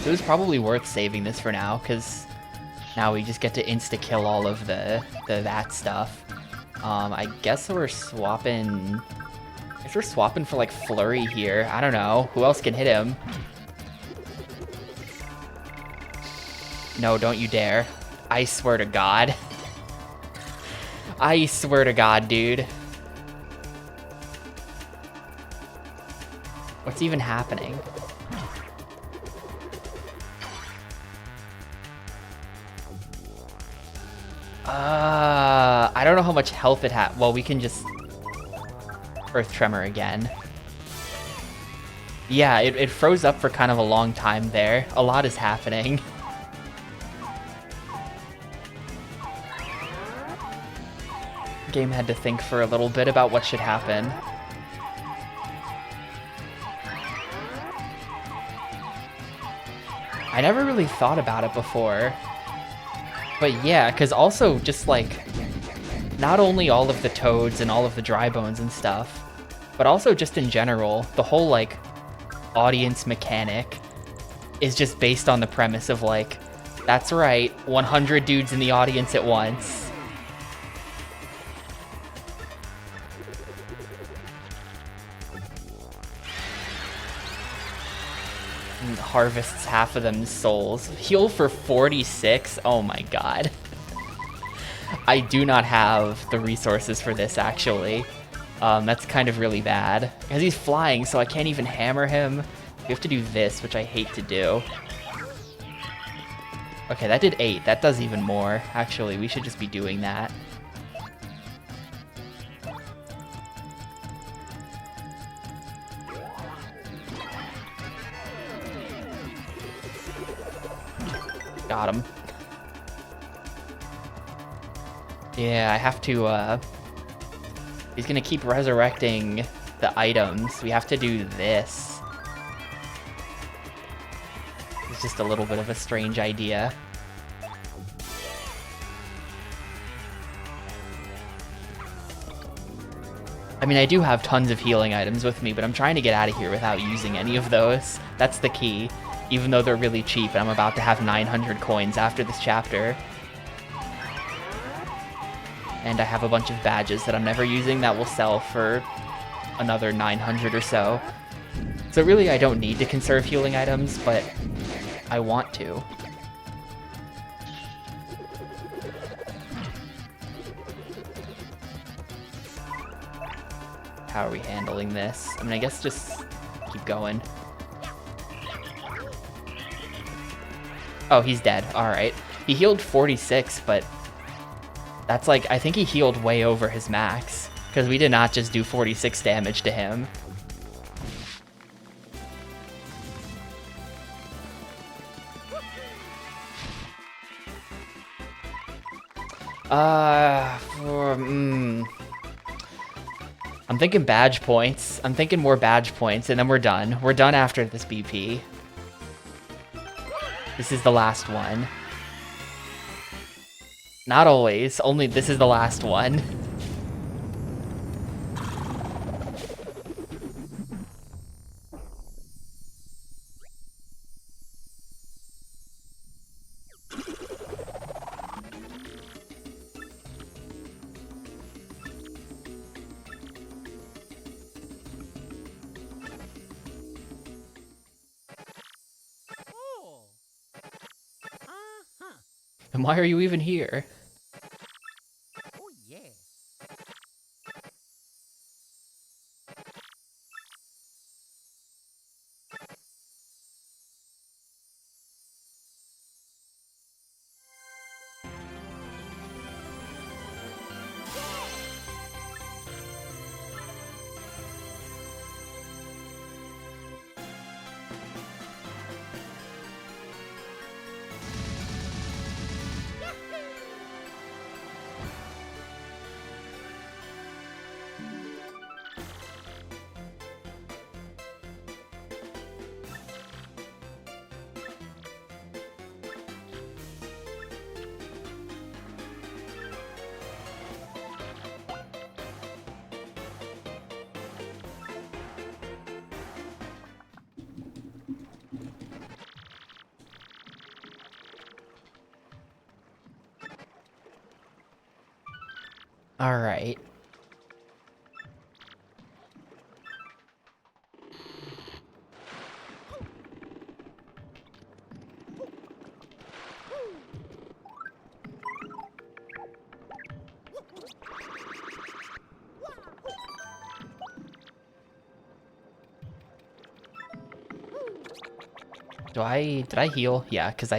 A: It was probably worth saving this for now, because now we just get to insta-kill all of the that stuff. I guess we're swapping... guess we're swapping for like Flurry here. I don't know. Who else can hit him? No, don't you dare. I swear to God. I swear to God, dude. What's even happening? I don't know how much health it had. Well, we can just Earth Tremor again. Yeah, it froze up for kind of a long time there. A lot is happening. Game had to think for a little bit about what should happen. I never really thought about it before. But yeah, because also just like, not only all of the toads and all of the dry bones and stuff, but also just in general, the whole like audience mechanic is just based on the premise of like, that's right, 100 dudes in the audience at once. And harvests half of them's souls. Heal for 46? Oh my god. I do not have the resources for this, actually. That's kind of really bad. Because he's flying, so I can't even hammer him. We have to do this, which I hate to do. Okay, that did 8. That does even more. Actually, we should just be doing that. Got him. Yeah, I have to, he's gonna keep resurrecting the items. We have to do this. It's just a little bit of a strange idea. I mean, I do have tons of healing items with me, but I'm trying to get out of here without using any of those. That's the key. Even though they're really cheap, and I'm about to have 900 coins after this chapter. And I have a bunch of badges that I'm never using that will sell for another 900 or so. So really, I don't need to conserve healing items, but I want to. How are we handling this? I mean, I guess just keep going. Oh, he's dead. Alright. He healed 46, but that's like, I think he healed way over his max, because we did not just do 46 damage to him. I'm thinking badge points. I'm thinking more badge points, and then we're done. We're done after this BP. This is the last one. Not always, only this is the last one.
B: Oh. Uh-huh.
A: And why are you even here?
B: Oh, yeah. All right.
A: Did I heal? Yeah, because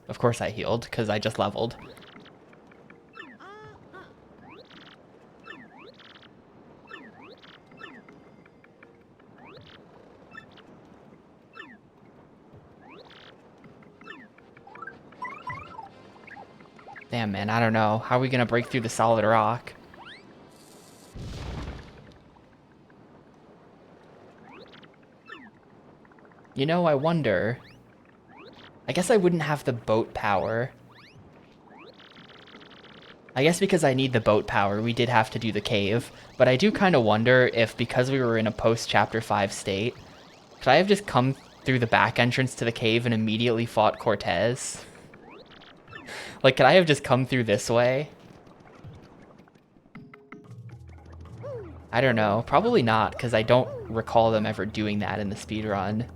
A: of course I healed, because I just leveled. Damn, man, I don't know. How are we gonna break through the solid rock? You know, I wonder... I guess I wouldn't have the boat power. I guess because I need the boat power, we did have to do the cave. But I do kind of wonder if, because we were in a post-Chapter 5 state, could I have just come through the back entrance to the cave and immediately fought Cortez? Like, could I have just come through this way? I don't know. Probably not, because I don't recall them ever doing that in the speedrun.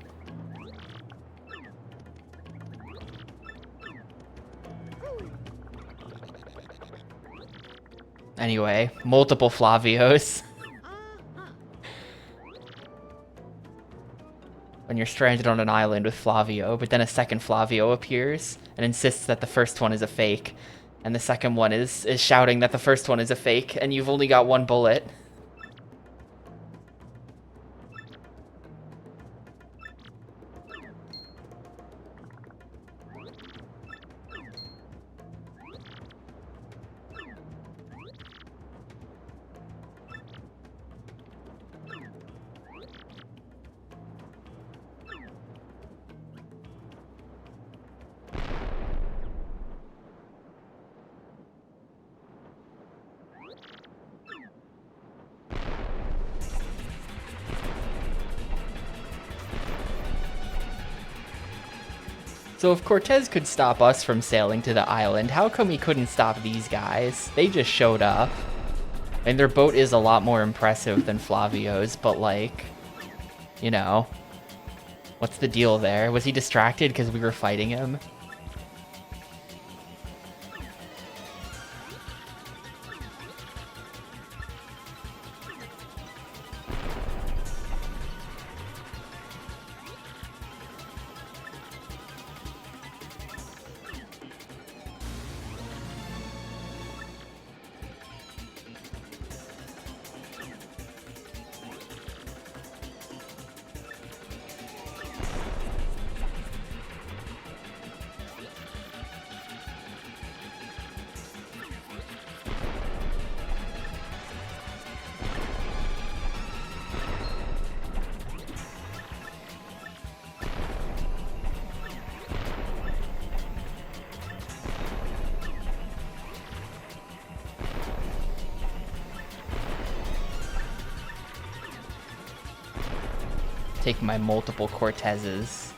A: Anyway, multiple Flavios. When you're stranded on an island with Flavio, but then a second Flavio appears and insists that the first one is a fake. And the second one is shouting that the first one is a fake, and you've only got one bullet. So if Cortez could stop us from sailing to the island, how come he couldn't stop these guys? They just showed up. And their boat is a lot more impressive than Flavio's, but like, you know, what's the deal there? Was he distracted because we were fighting him? Take my multiple Cortezes.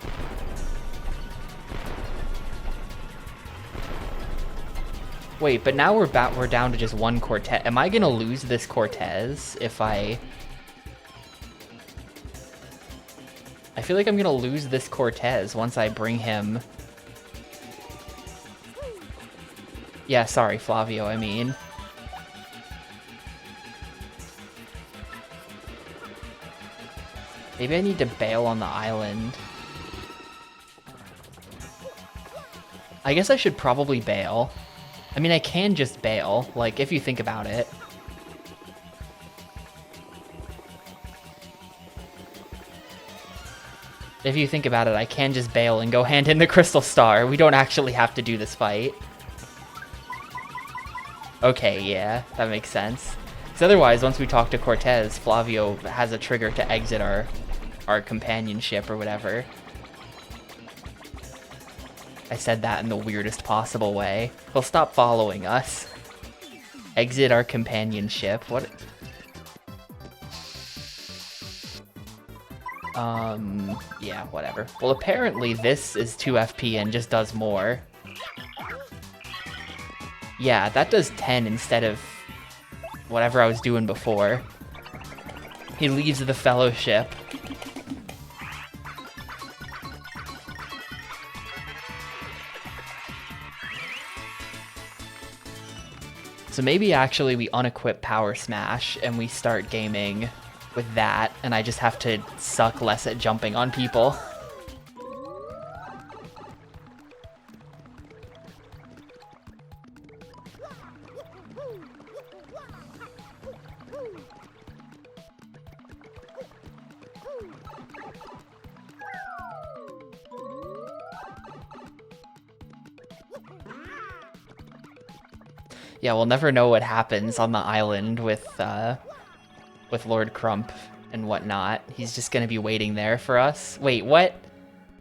A: Wait, but now we're down to just one Cortez. Am I gonna lose this Cortez if I feel like I'm gonna lose this Cortez once I bring him. Yeah, sorry, Flavio, I mean. Maybe I need to bail on the island. I guess I should probably bail. I mean, I can just bail, like, if you think about it. If you think about it, I can just bail and go hand in the Crystal Star. We don't actually have to do this fight. Okay, yeah, that makes sense. Because otherwise, once we talk to Cortez, Flavio has a trigger to exit our companionship or whatever. I said that in the weirdest possible way. He'll stop following us. Exit our companionship. What? Yeah, whatever. Well, apparently this is 2 FP and just does more. Yeah, that does 10 instead of whatever I was doing before. He leaves the fellowship. So maybe actually we unequip Power Smash and we start gaming with that, and I just have to suck less at jumping on people. Yeah, we'll never know what happens on the island with Lord Crump and whatnot. He's just gonna be waiting there for us. Wait, what?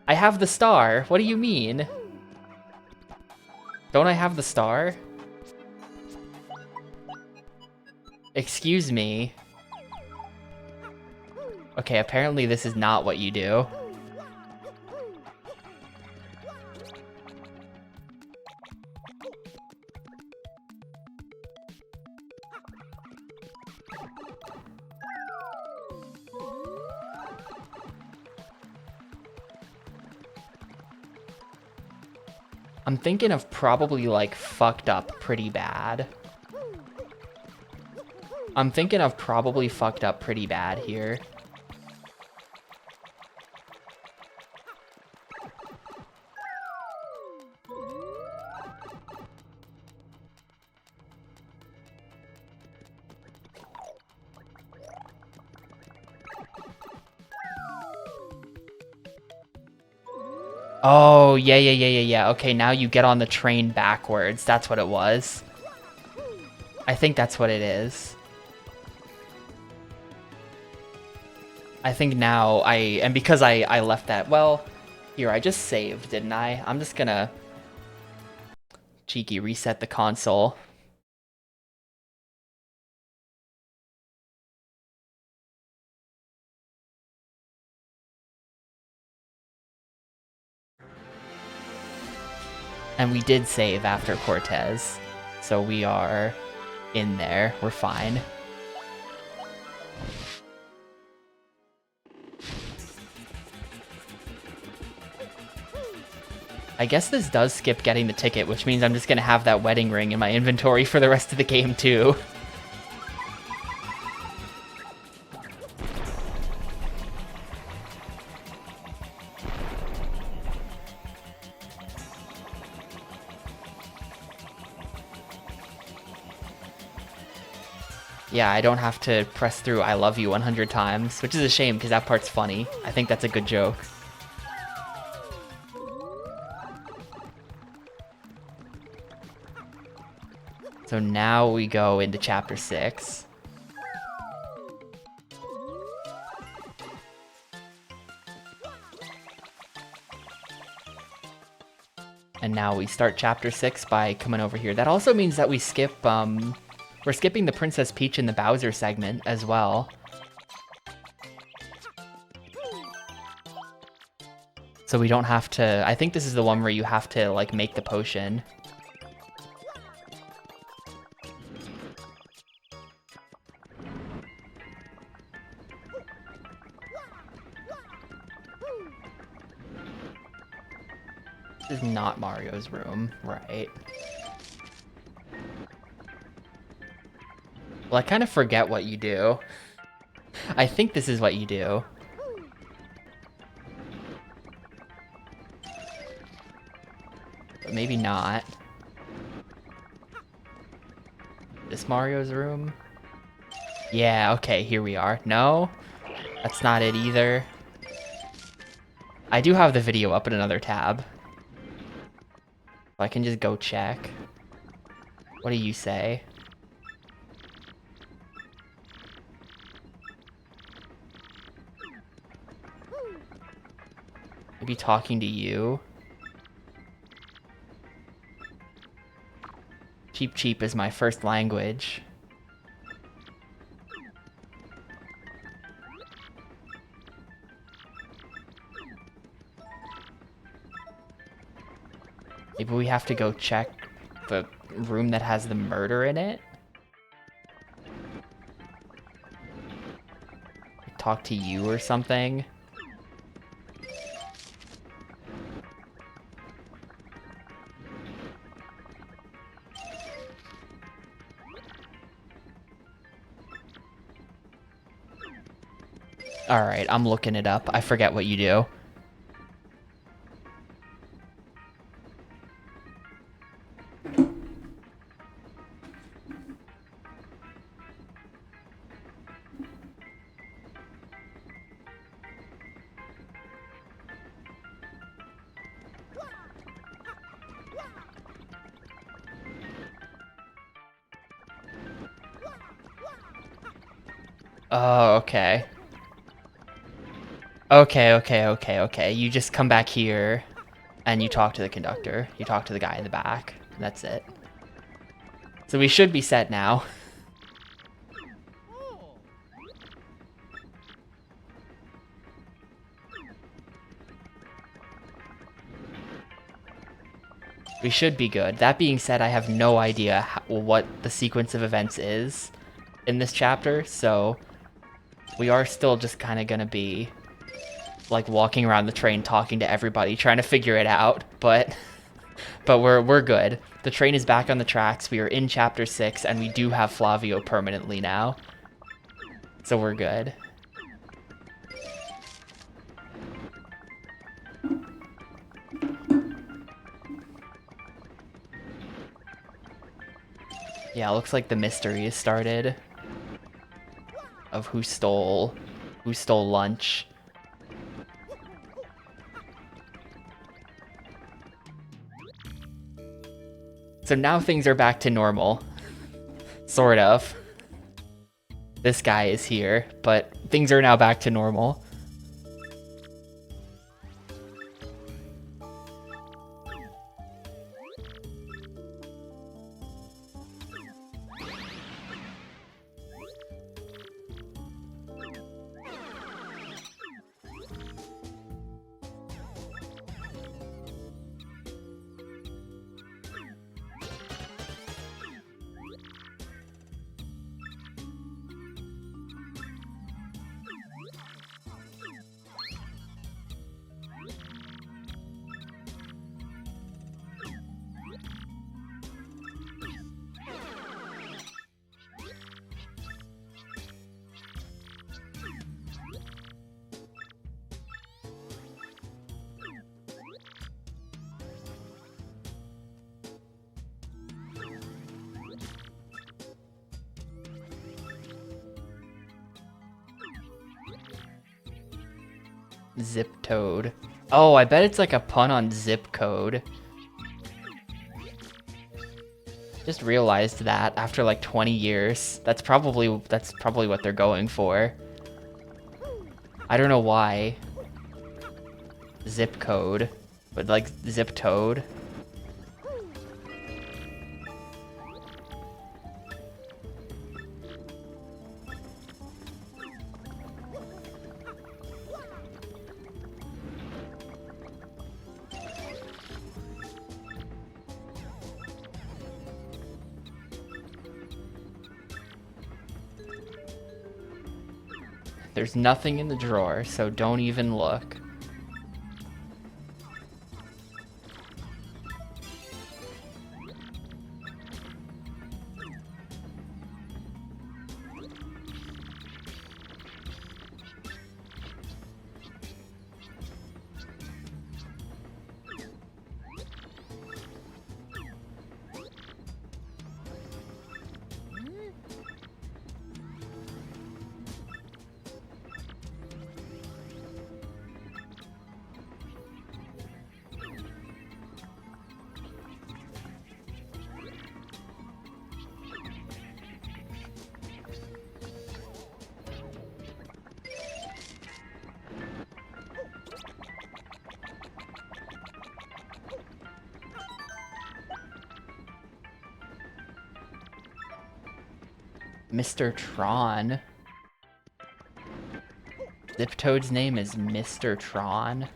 A: I have the star. What do you mean? Don't I have the star? Excuse me. Okay, apparently this is not what you do. I'm thinking of probably, like, fucked up pretty bad. I'm thinking of probably fucked up pretty bad here. Oh, yeah. Okay, now you get on the train backwards. That's what it was. I think that's what it is. I think now and because I left that, well, here, I just saved, didn't I? I'm just gonna cheeky reset the console. And we did save after Cortez, so we are in there. We're fine. I guess this does skip getting the ticket, which means I'm just gonna have that wedding ring in my inventory for the rest of the game too. Yeah, I don't have to press through I love you 100 times, which is a shame because that part's funny. I think that's a good joke. So now we go into chapter 6. And now we start chapter 6 by coming over here. That also means that we skip, we're skipping the Princess Peach and the Bowser segment as well. So we don't have to, I think this is the one where you have to, like, make the potion. This is not Mario's room, right? Well, I kind of forget what you do. I think this is what you do. But maybe not. This Mario's room? Yeah, okay, here we are. No, that's not it either. I do have the video up in another tab. I can just go check. What do you say? Maybe talking to you? Cheep Cheep is my first language. Maybe we have to go check the room that has the murder in it? Talk to you or something? Alright, I'm looking it up. I forget what you do. Oh, okay. Okay. You just come back here and you talk to the conductor. You talk to the guy in the back. That's it. So we should be set now.
B: Oh.
A: We should be good. That being said, I have no idea what the sequence of events is in this chapter, so we are still just kind of gonna be like walking around the train talking to everybody, trying to figure it out, but we're good. The train is back on the tracks. We are in chapter 6 and we do have Flavio permanently now. So we're good. Yeah, it looks like the mystery has started of who stole lunch. So now things are back to normal. Sort of. This guy is here, but things are now back to normal. Zip Toad. Oh, I bet it's like a pun on zip code. Just realized that after like 20 years. That's probably what they're going for. I don't know why. Zip code, but like zip toad. There's nothing in the drawer, so don't even look. Mr. Tron. Zip Toad's name is Mr. Tron.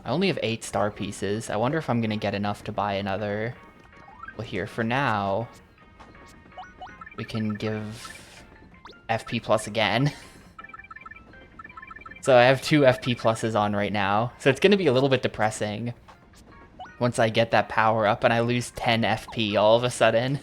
A: I only have 8 star pieces. I wonder if I'm gonna get enough to buy another. Well, here, for now, we can give FP Plus again. So I have 2 FP Pluses on right now. So it's gonna be a little bit depressing once I get that power up and I lose 10 FP all of a sudden.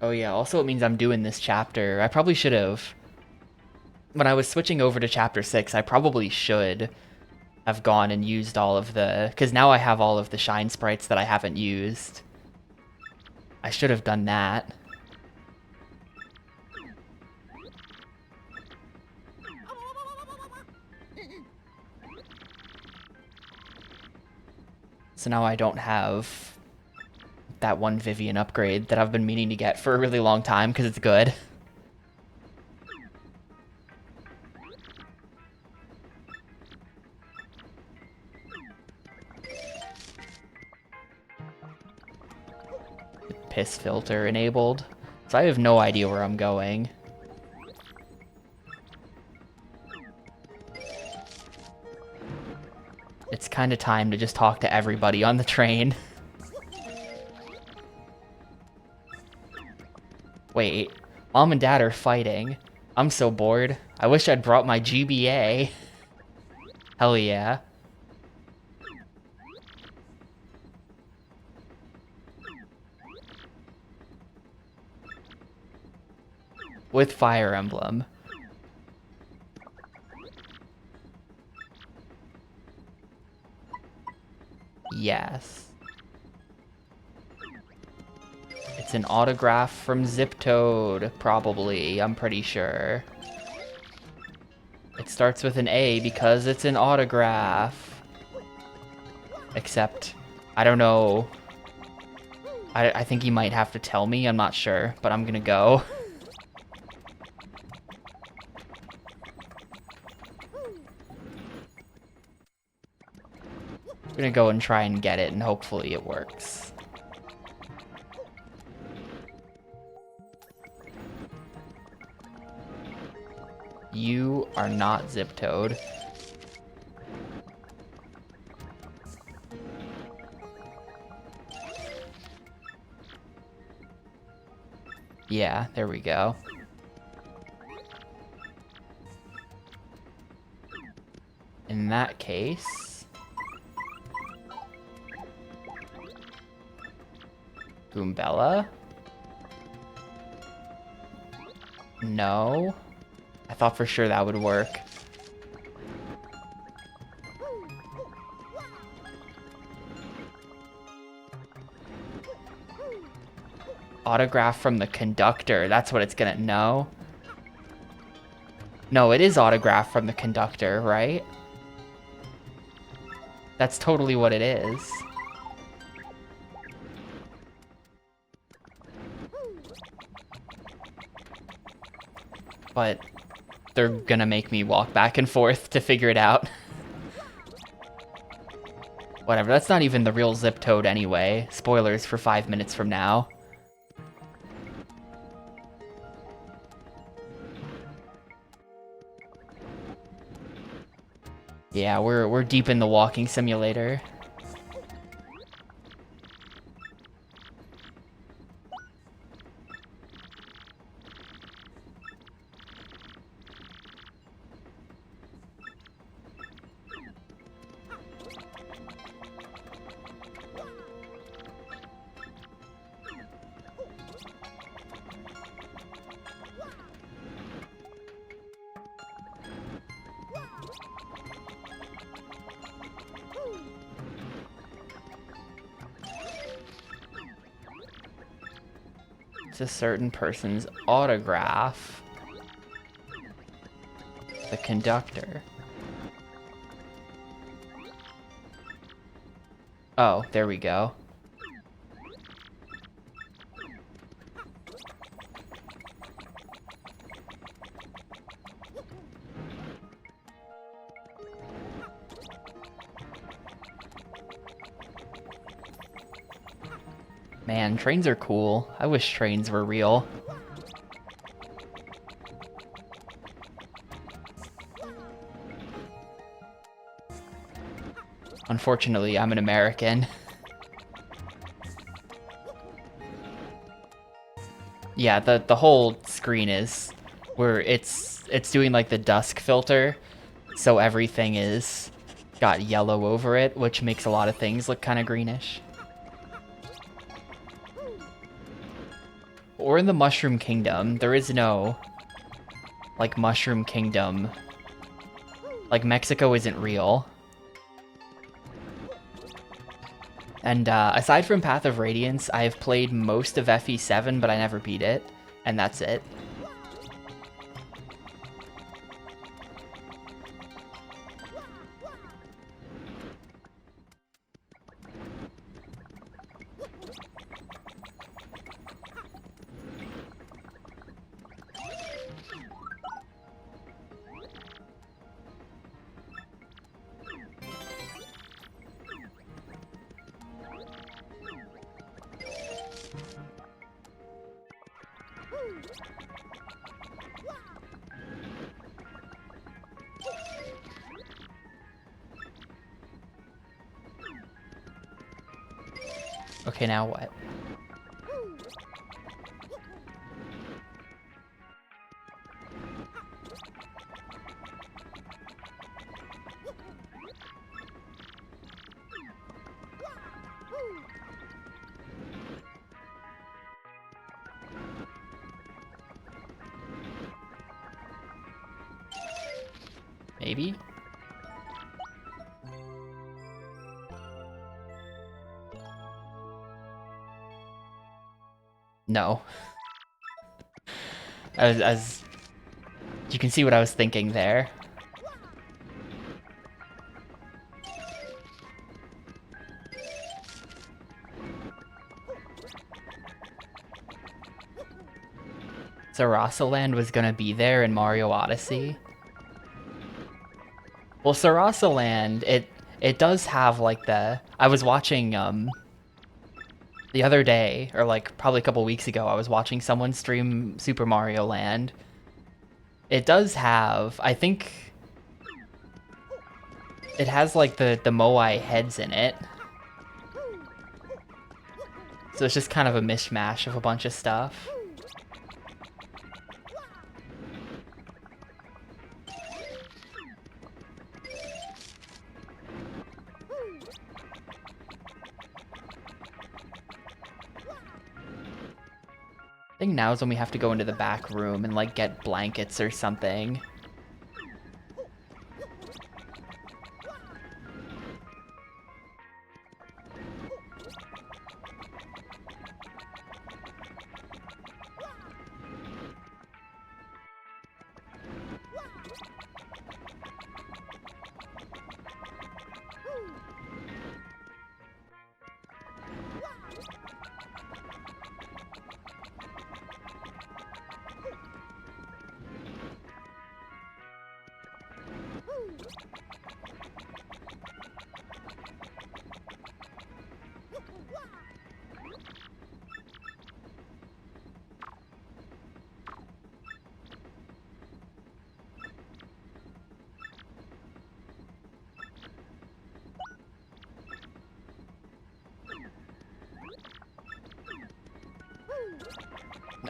A: Oh yeah, also it means I'm doing this chapter. I probably should have when I was switching over to Chapter 6, I probably should have gone and used all of the... Because now I have all of the shine sprites that I haven't used. I should have done that. So now I don't have that one Vivian upgrade that I've been meaning to get for a really long time because it's good. Piss filter enabled. So I have no idea where I'm going. It's kind of time to just talk to everybody on the train. Wait, Mom and Dad are fighting. I'm so bored. I wish I'd brought my GBA. Hell yeah. With Fire Emblem. Yes. It's an autograph from Ziptoad, probably. I'm pretty sure. It starts with an A because it's an autograph. Except, I don't know. I think he might have to tell me. I'm not sure, but I'm gonna go. I'm gonna go and try and get it, and hopefully it works. You are not Ziptoad. Yeah, there we go. In that case... Goombella? No. I thought for sure that would work. Autograph from the conductor. That's what it's gonna know. No, it is autograph from the conductor, right? That's totally what it is. But they're gonna make me walk back and forth to figure it out. Whatever, that's not even the real Ziptoad anyway. Spoilers for 5 minutes from now. Yeah, we're deep in the walking simulator. A certain person's autograph. The conductor. Oh, there we go. Man, trains are cool. I wish trains were real. Unfortunately, I'm an American. Yeah, the whole screen is where it's doing like the dusk filter, so everything is got yellow over it, which makes a lot of things look kind of greenish. Or in the Mushroom Kingdom, there is no like Mushroom Kingdom. Like, Mexico isn't real. And aside from Path of Radiance, I've played most of FE7, but I never beat it. And that's it. Okay, now what? Maybe? No. As you can see what I was thinking there. Sarasaland was gonna be there in Mario Odyssey. Well, Sarasaland, it does have like the... I was watching the other day, or like probably a couple weeks ago, I was watching someone stream Super Mario Land. It does have, I think, it has like the Moai heads in it. So it's just kind of a mishmash of a bunch of stuff. I think now is when we have to go into the back room and like get blankets or something.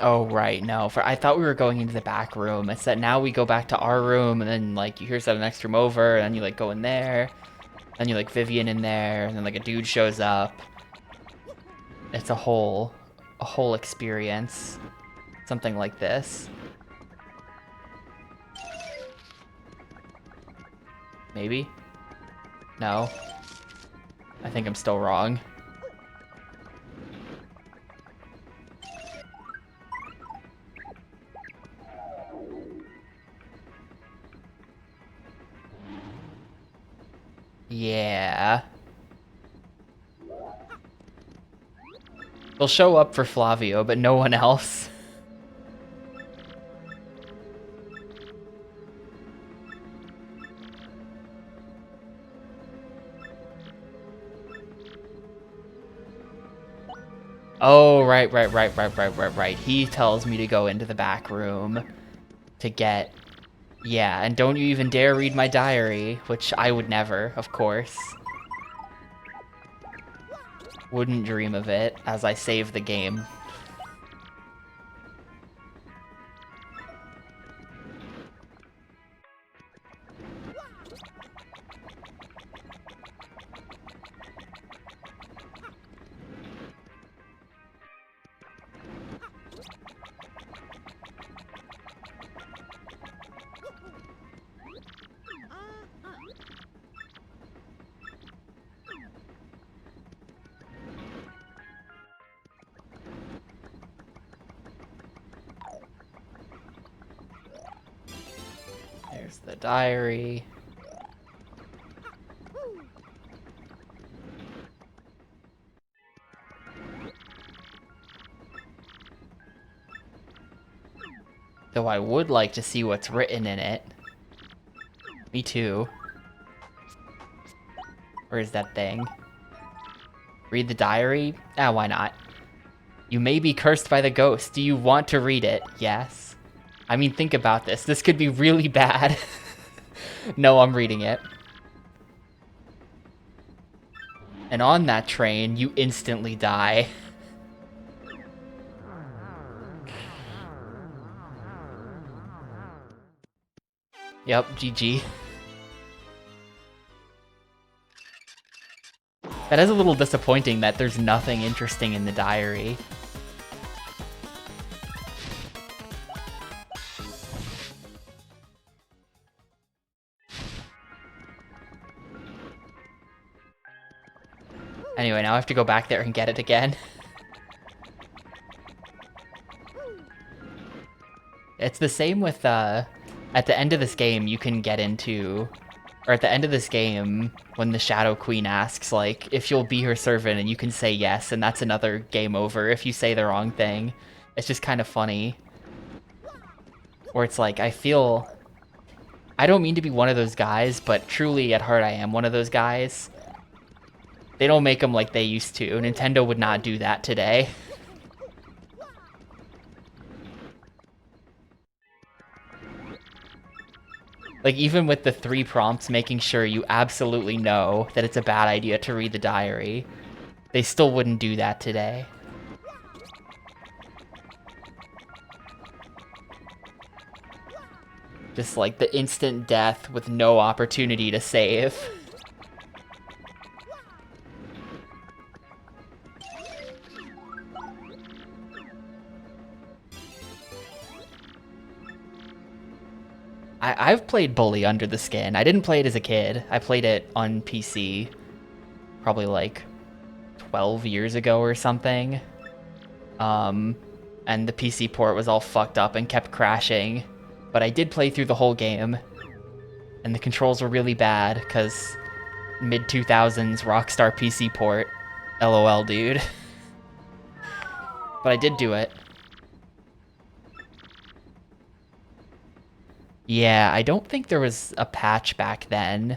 A: Oh, right, no. I thought we were going into the back room. It's that now we go back to our room, and then, like, you hear the next room over, and then you, like, go in there. Then you, like, Vivian in there, and then, like, a dude shows up. It's a whole experience. Something like this. Maybe? No. I think I'm still wrong. Yeah. They'll show up for Flavio, but no one else. Oh, right. He tells me to go into the back room to get... Yeah, and don't you even dare read my diary, which I would never, of course. Wouldn't dream of it, as I save the game. The diary. Though I would like to see what's written in it. Me too. Where is that thing? Read the diary? Ah, why not? You may be cursed by the ghost. Do you want to read it? Yes. I mean, think about this. This could be really bad. No, I'm reading it. And on that train, you instantly die. Yep, GG. That is a little disappointing that there's nothing interesting in the diary. Anyway, now I have to go back there and get it again. It's the same with, at the end of this game, you can get into... Or at the end of this game, when the Shadow Queen asks, like, if you'll be her servant, and you can say yes, and that's another game over if you say the wrong thing. It's just kind of funny. Or it's like, I feel... I don't mean to be one of those guys, but truly at heart I am one of those guys. They don't make them like they used to. Nintendo would not do that today. Like, even with the 3 prompts making sure you absolutely know that it's a bad idea to read the diary, they still wouldn't do that today. Just like the instant death with no opportunity to save. I've played Bully Under the Skin. I didn't play it as a kid. I played it on PC probably like 12 years ago or something. And the PC port was all fucked up and kept crashing. But I did play through the whole game. And the controls were really bad because mid-2000s Rockstar PC port. LOL, dude. But I did do it. Yeah, I don't think there was a patch back then.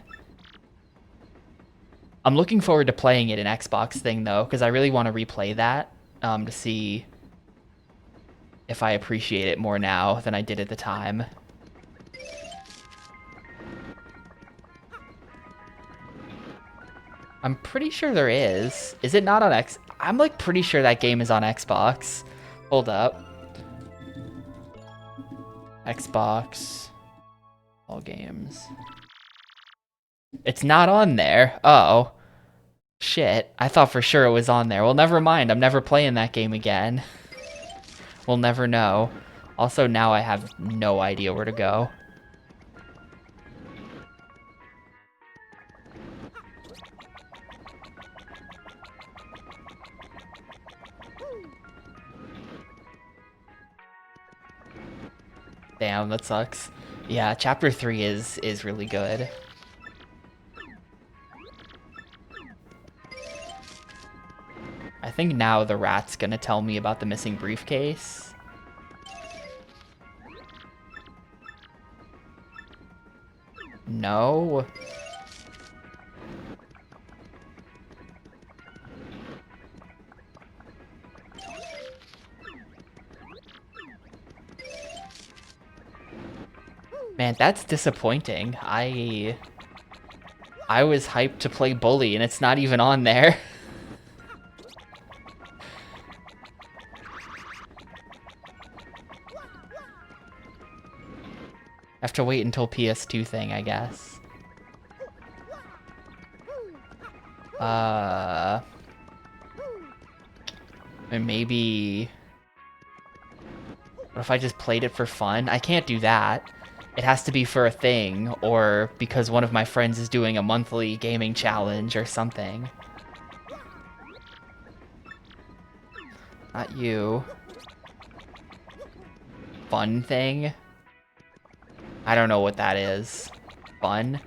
A: I'm looking forward to playing it in Xbox thing, though, because I really want to replay that to see if I appreciate it more now than I did at the time. I'm pretty sure there is. Is it not on X? I'm like pretty sure that game is on Xbox. Hold up. Xbox. All games. It's not on there. Uh-oh. Shit. I thought for sure it was on there. Well, never mind. I'm never playing that game again. We'll never know. Also, now I have no idea where to go. Damn, that sucks. Yeah, chapter 3 is really good. I think now the rat's gonna tell me about the missing briefcase. No. Man, that's disappointing. I was hyped to play Bully, and it's not even on there. Have to wait until PS2 thing, I guess. And maybe... What if I just played it for fun? I can't do that. It has to be for a thing, or because one of my friends is doing a monthly gaming challenge or something. Not you. Fun thing? I don't know what that is. Fun?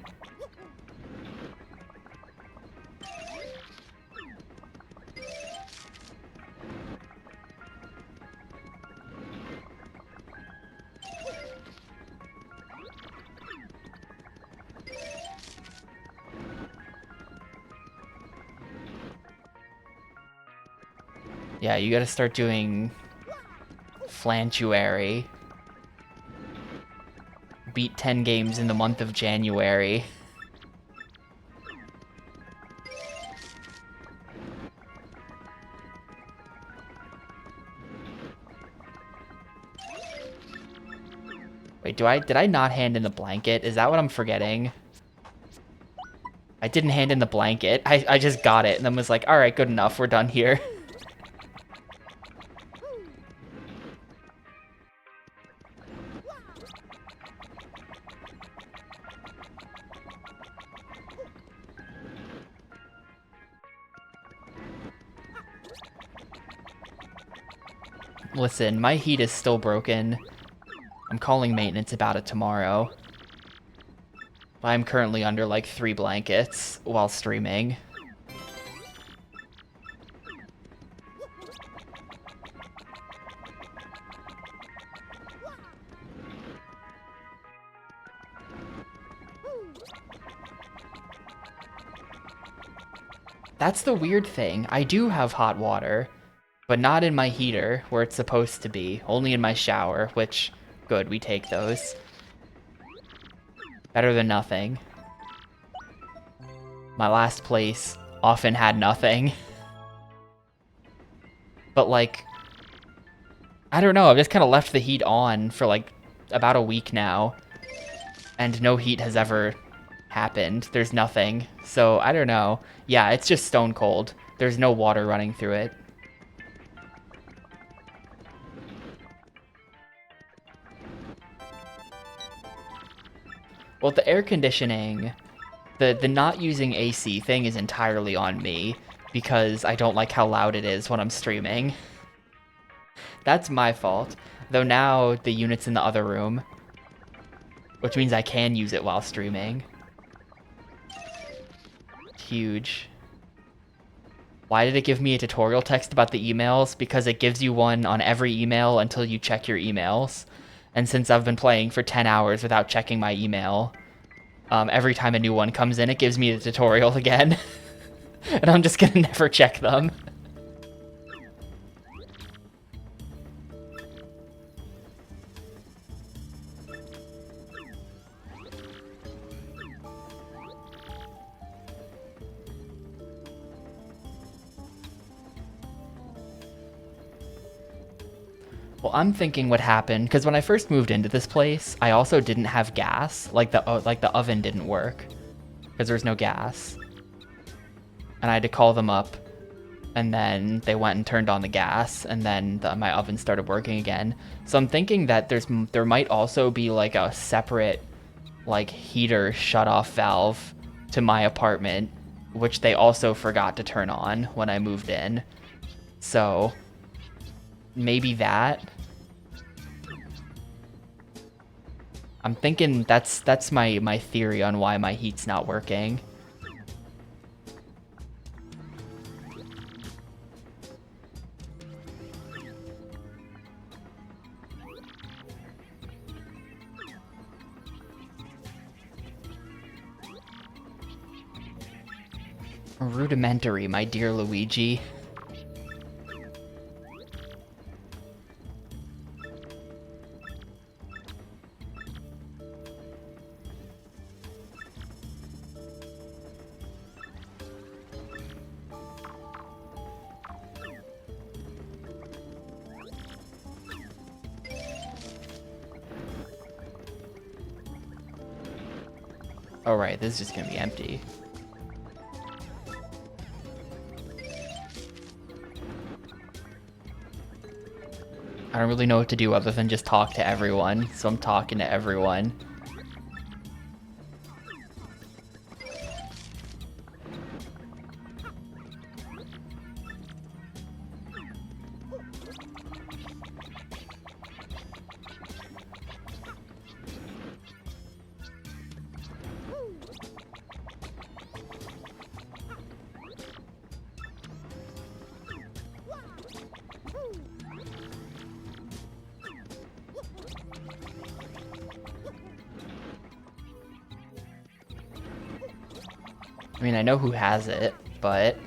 A: Yeah, you gotta start doing Flantuary. Beat 10 games in the month of January. Wait, did I not hand in the blanket? Is that what I'm forgetting? I didn't hand in the blanket. I just got it and then was like, alright, good enough, we're done here. Listen, my heat is still broken. I'm calling maintenance about it tomorrow. I'm currently under like 3 blankets while streaming. That's the weird thing. I do have hot water, but not in my heater where it's supposed to be. Only in my shower, which, good, we take those. Better than nothing. My last place often had nothing. But like, I don't know, I've just kind of left the heat on for like about a week now. And no heat has ever happened. There's nothing. So I don't know. Yeah, it's just stone cold. There's no water running through it. Well, the air conditioning, the not using AC thing is entirely on me because I don't like how loud it is when I'm streaming. That's my fault. Though now the unit's in the other room, which means I can use it while streaming. Huge. Why did it give me a tutorial text about the emails? Because it gives you one on every email until you check your emails. And since I've been playing for 10 hours without checking my email, every time a new one comes in, it gives me the tutorial again. And I'm just gonna never check them. Well, I'm thinking what happened, because when I first moved into this place, I also didn't have gas. Like the oven didn't work, because there's no gas. And I had to call them up, and then they went and turned on the gas, and then my oven started working again. So I'm thinking that there might also be like a separate like heater shut-off valve to my apartment, which they also forgot to turn on when I moved in. So maybe that. I'm thinking that's my theory on why my heat's not working. Rudimentary, my dear Luigi. Oh right, this is just gonna be empty. I don't really know what to do other than just talk to everyone, so I'm talking to everyone. I mean, I know who has it, but...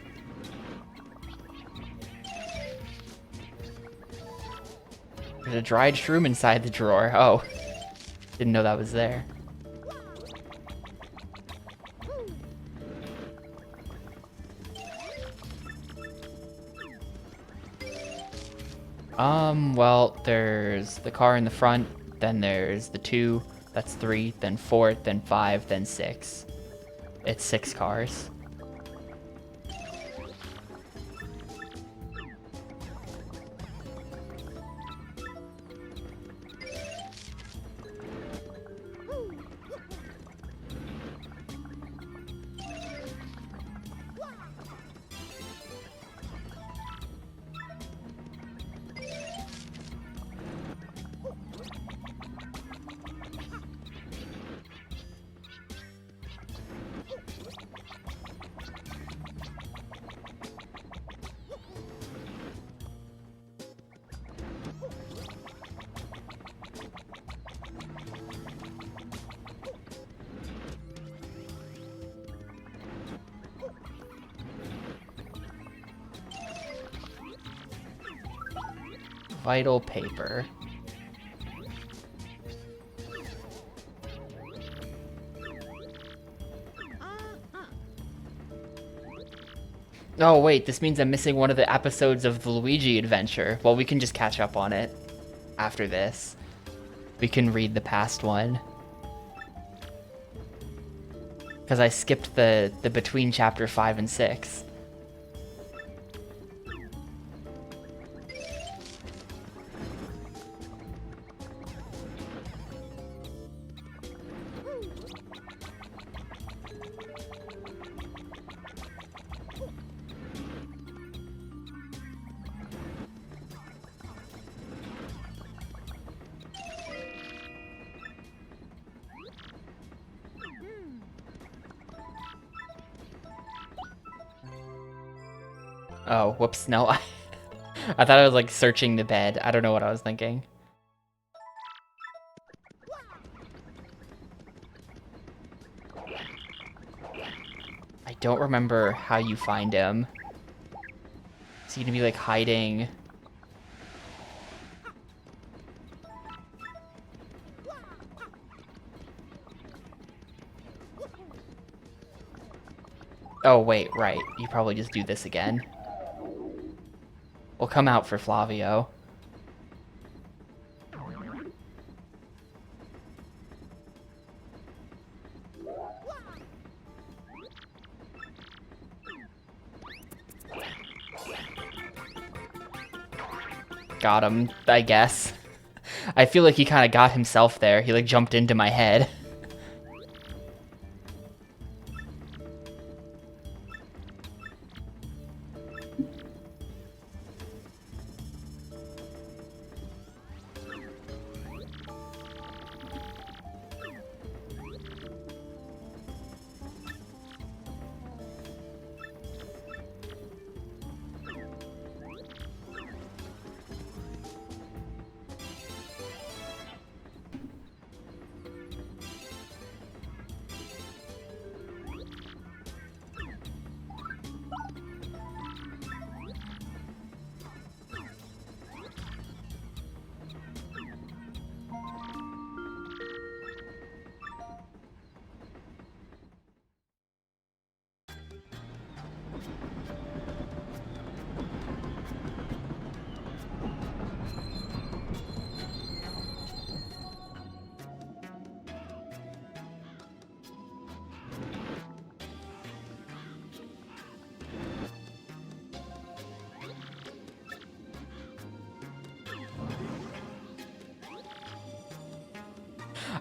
A: There's a dried shroom inside the drawer. Oh. Didn't know that was there. Well, there's the car in the front, then there's the 2, that's 3, then 4, then 5, then 6. It's 6 cars. Vital paper. Oh wait, this means I'm missing one of the episodes of the Luigi adventure. Well, we can just catch up on it after this. We can read the past one. Because I skipped the between chapter 5 and 6. Oh, whoops, no. I thought I was like searching the bed. I don't know what I was thinking. I don't remember how you find him. Is he gonna be like hiding? Oh wait, right. You probably just do this again. We'll come out for Flavio. Got him, I guess. I feel like he kind of got himself there. He like jumped into my head.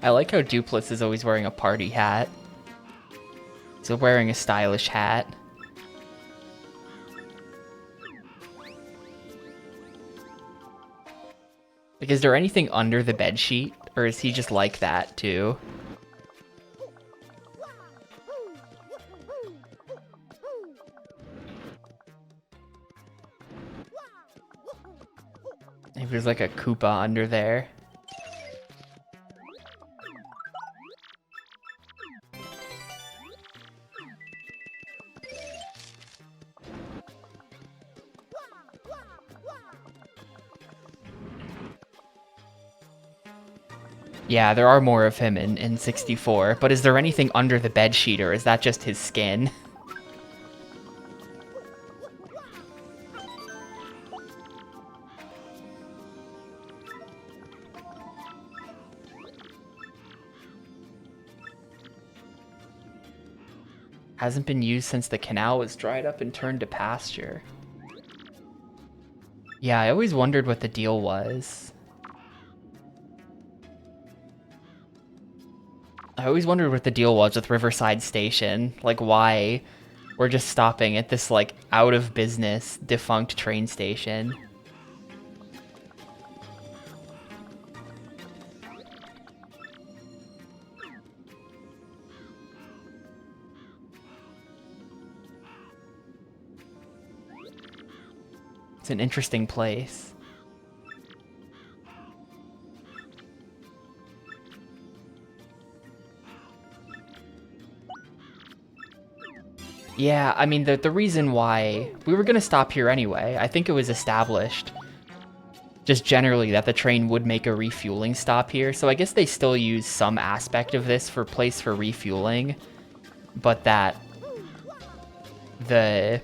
A: I like how Dupless is always wearing a party hat. He's wearing a stylish hat. Like, is there anything under the bedsheet? Or is he just like that, too? Maybe there's like a Koopa under there. Yeah, there are more of him in 64, but is there anything under the bedsheet, or is that just his skin? Hasn't been used since the canal was dried up and turned to pasture. Yeah, I always wondered what the deal was. I always wondered what the deal was with Riverside Station. Like, why we're just stopping at this, like, out-of-business, defunct train station. It's an interesting place. Yeah, I mean, the reason why we were going to stop here anyway, I think it was established just generally that the train would make a refueling stop here. So I guess they still use some aspect of this for place for refueling, but that the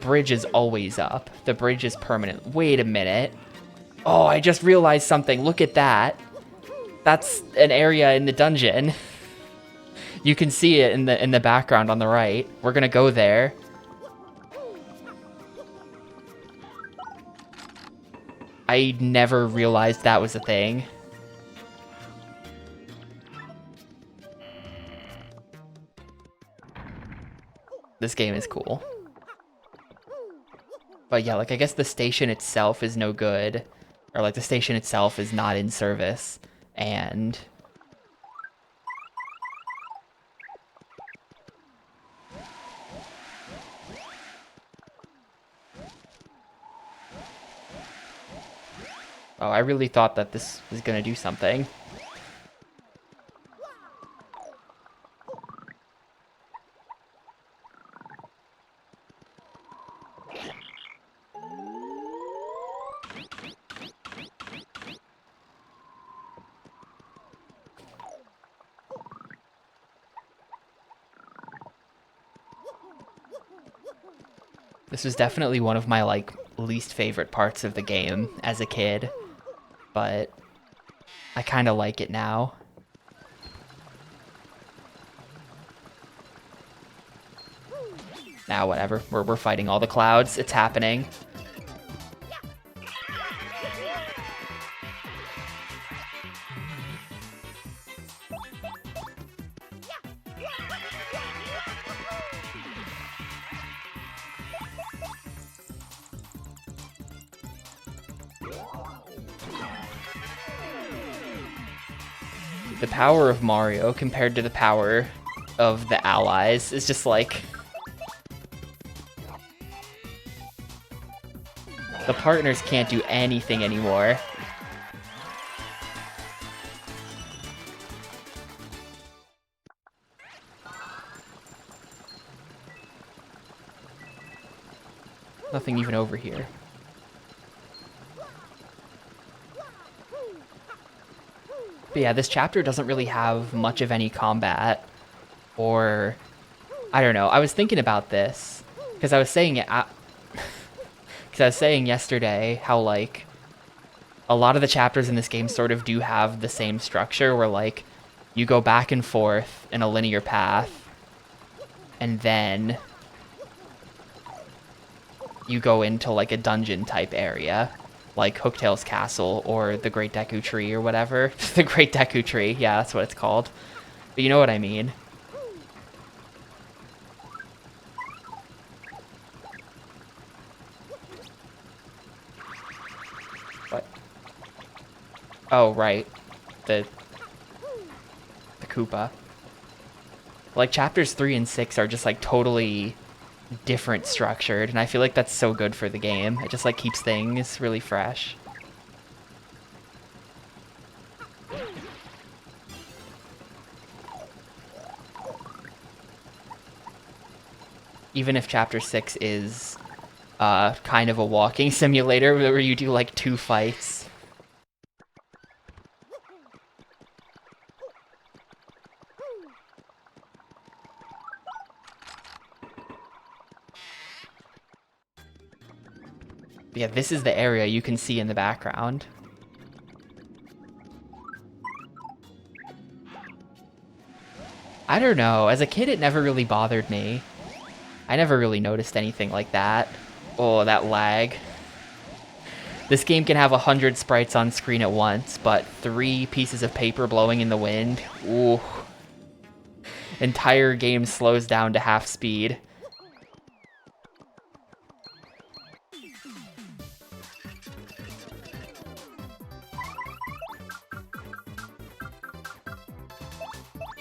A: bridge is always up. The bridge is permanent. Wait a minute. Oh, I just realized something. Look at that. That's an area in the dungeon. You can see it in the background on the right. We're gonna go there. I never realized that was a thing. This game is cool. But yeah, like, I guess the station itself is no good. Or, like, the station itself is not in service. And oh, I really thought that this was gonna do something. This was definitely one of my, like, least favorite parts of the game as a kid, but I kind of like it now. Now, whatever. We're fighting all the clouds. It's happening. The power of Mario compared to the power of the allies is just like... The partners can't do anything anymore. Nothing even over here. But yeah, this chapter doesn't really have much of any combat, or I don't know. I was thinking about this because I was saying it, because I was saying yesterday how, like, a lot of the chapters in this game sort of do have the same structure where, like, you go back and forth in a linear path, and then you go into, like, a dungeon type area, like Hooktail's Castle or the Great Deku Tree or whatever. The Great Deku Tree, yeah, that's what it's called. But you know what I mean. What? Oh, right. The Koopa. Like, chapters 3 and 6 are just, like, totally different structured, and I feel like that's so good for the game. It just, like, keeps things really fresh. Even if chapter 6 is kind of a walking simulator where you do, like, 2 fights. Yeah, this is the area you can see in the background. I don't know. As a kid, it never really bothered me. I never really noticed anything like that. Oh, that lag. This game can have 100 sprites on screen at once, but 3 pieces of paper blowing in the wind. Ooh. Entire game slows down to half speed.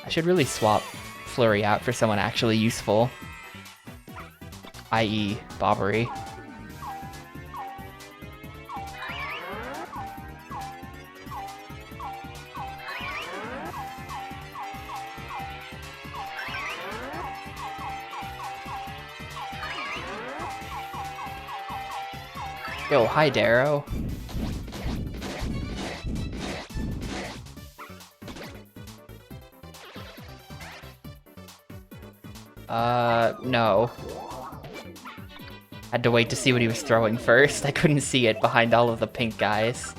A: I should really swap Flurry out for someone actually useful. I.e. Bobbery. Yo, hi Darrow. No. Had to wait to see what he was throwing first. I couldn't see it behind all of the pink guys.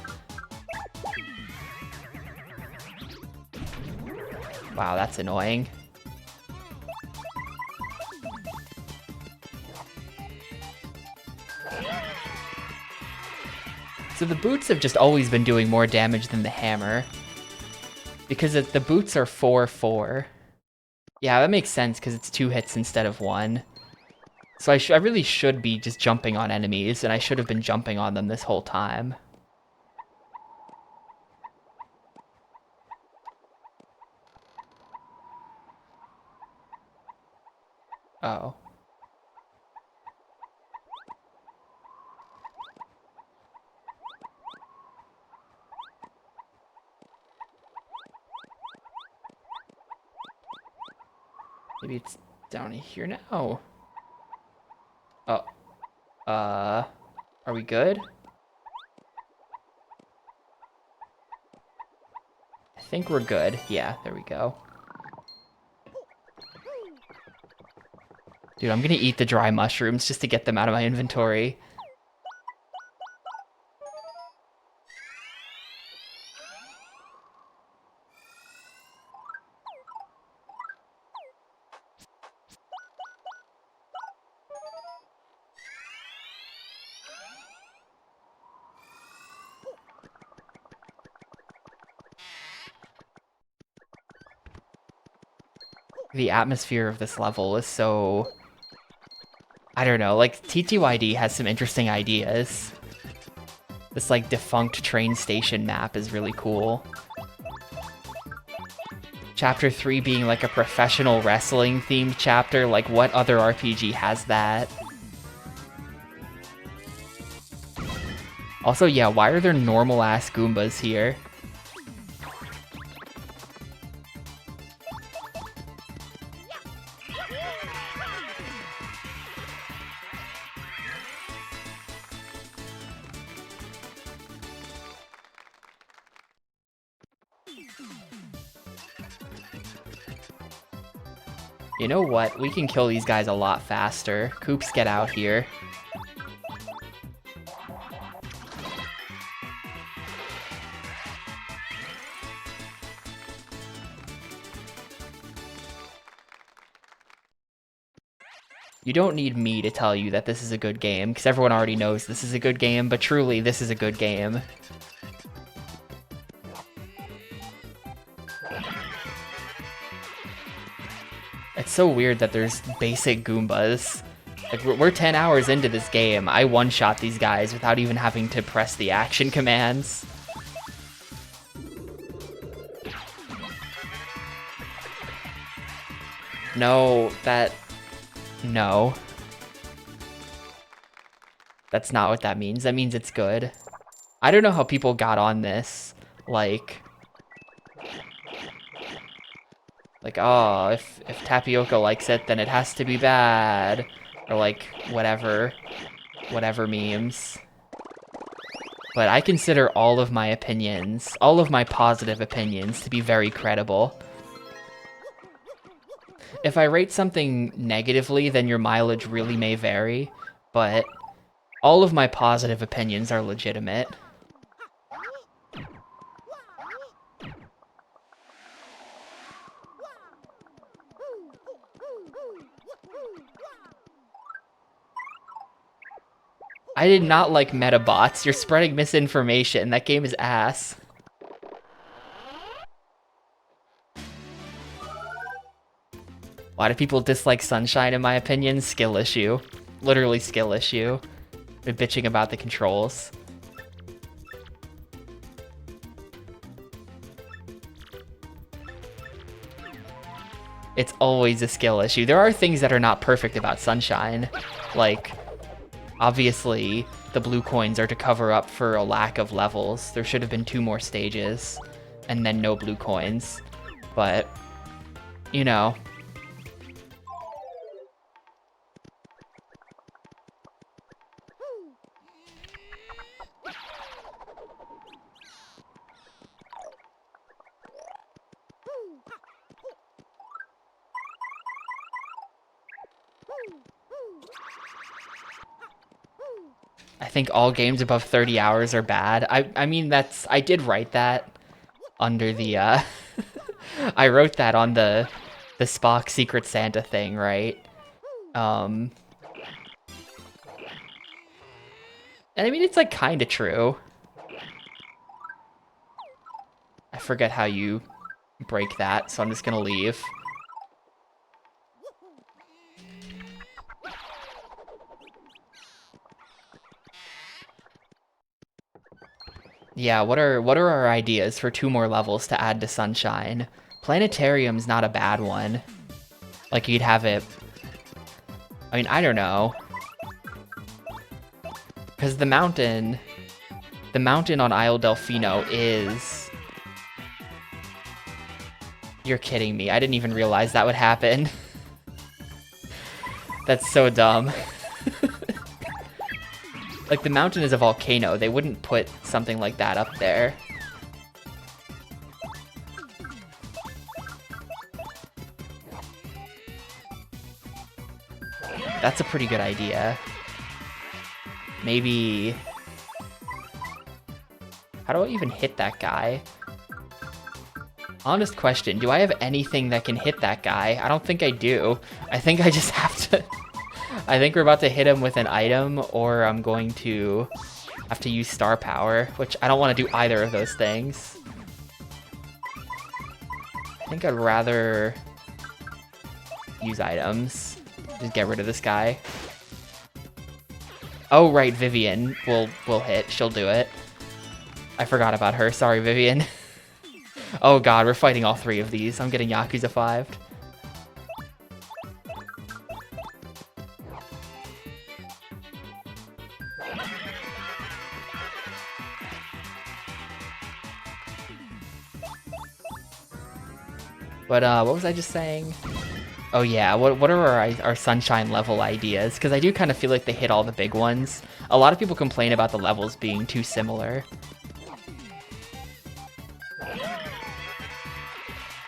A: Wow, that's annoying. So the boots have just always been doing more damage than the hammer. Because the boots are 4-4. Yeah, that makes sense because it's 2 hits instead of 1. So I really should be just jumping on enemies, and I should have been jumping on them this whole time. Oh. Maybe it's down here now. Oh. Are we good? I think we're good. Yeah, there we go. Dude, I'm gonna eat the dry mushrooms just to get them out of my inventory. The atmosphere of this level is so... I don't know, like, TTYD has some interesting ideas. This, like, defunct train station map is really cool. Chapter 3 being, like, a professional wrestling-themed chapter, like, what other RPG has that? Also, yeah, why are there normal-ass Goombas here? You know what? We can kill these guys a lot faster. Koops, get out here. You don't need me to tell you that this is a good game, because everyone already knows this is a good game, but truly, this is a good game. It's so weird that there's basic Goombas. Like, we're 10 hours into this game. I one-shot these guys without even having to press the action commands. No, no. That's not what that means. That means it's good. I don't know how people got on this. Like, oh, if Tapioca likes it, then it has to be bad. Or, like, whatever memes. But I consider all of my opinions, all of my positive opinions, to be very credible. If I rate something negatively, then your mileage really may vary, but All of my positive opinions are legitimate. I did not like Metabots. You're spreading misinformation. That game is ass. Why do people dislike Sunshine, in my opinion? Skill issue. Literally skill issue. They're bitching about the controls. It's always a skill issue. There are things that are not perfect about Sunshine. Like, obviously, the blue coins are to cover up for a lack of levels. There should have been 2 more stages, and then no blue coins. But, you know. I think all games above 30 hours are bad. I mean, I did write that under the, I wrote that on the Spock Secret Santa thing, right? And I mean, it's like kind of true. I forget how you break that, so I'm just gonna leave. Yeah, what are our ideas for 2 more levels to add to Sunshine? Planetarium's not a bad one. Like, you'd have it... I mean, I don't know. Because the mountain on Isle Delfino is... You're kidding me. I didn't even realize that would happen. That's so dumb. Like, the mountain is a volcano. They wouldn't put something like that up there. That's a pretty good idea. Maybe... How do I even hit that guy? Honest question, do I have anything that can hit that guy? I don't think I do. I think I just have to... I think we're about to hit him with an item, or I'm going to have to use star power, which I don't want to do either of those things. I think I'd rather use items. Just get rid of this guy. Oh, right, Vivian will hit. She'll do it. I forgot about her. Sorry, Vivian. Oh god, we're fighting all 3 of these. I'm getting Yakuza 5'd. But, what was I just saying? Oh yeah, what are our Sunshine level ideas? Because I do kind of feel like they hit all the big ones. A lot of people complain about the levels being too similar.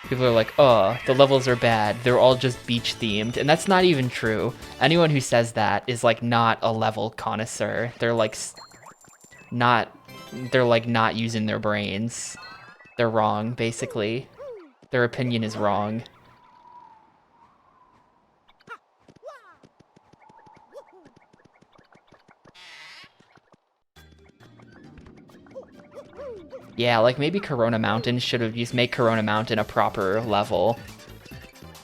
A: People are like, oh, the levels are bad. They're all just beach themed. And that's not even true. Anyone who says that is like not a level connoisseur. They're like not using their brains. They're wrong, basically. Their opinion is wrong. Yeah, like maybe Corona Mountain should have just made Corona Mountain a proper level.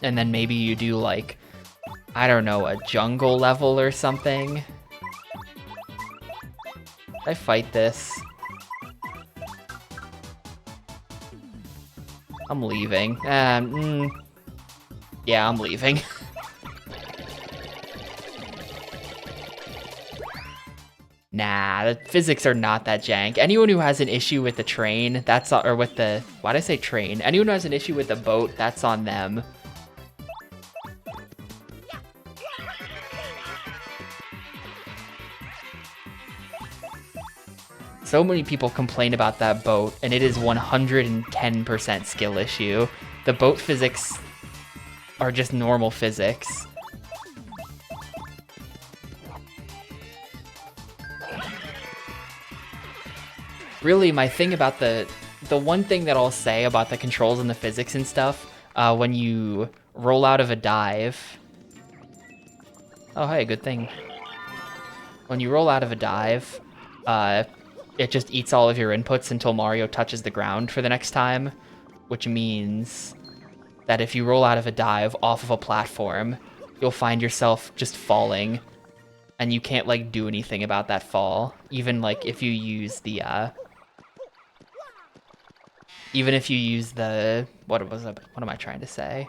A: And then maybe you do like, I don't know, a jungle level or something. I fight this. I'm leaving. Yeah, I'm leaving. Nah, the physics are not that jank. Anyone who has an issue with the train, that's or with the... Why'd I say train? Anyone who has an issue with the boat, that's on them. So many people complain about that boat, and it is 110% skill issue. The boat physics are just normal physics. Really, my thing about the one thing that I'll say about the controls and the physics and stuff, when you roll out of a dive. Oh, hey, good thing. When you roll out of a dive, it just eats all of your inputs until Mario touches the ground for the next time, which means that if you roll out of a dive off of a platform, you'll find yourself just falling, and you can't, like, do anything about that fall. Even, like, if you use the, even if you use the, what am I trying to say?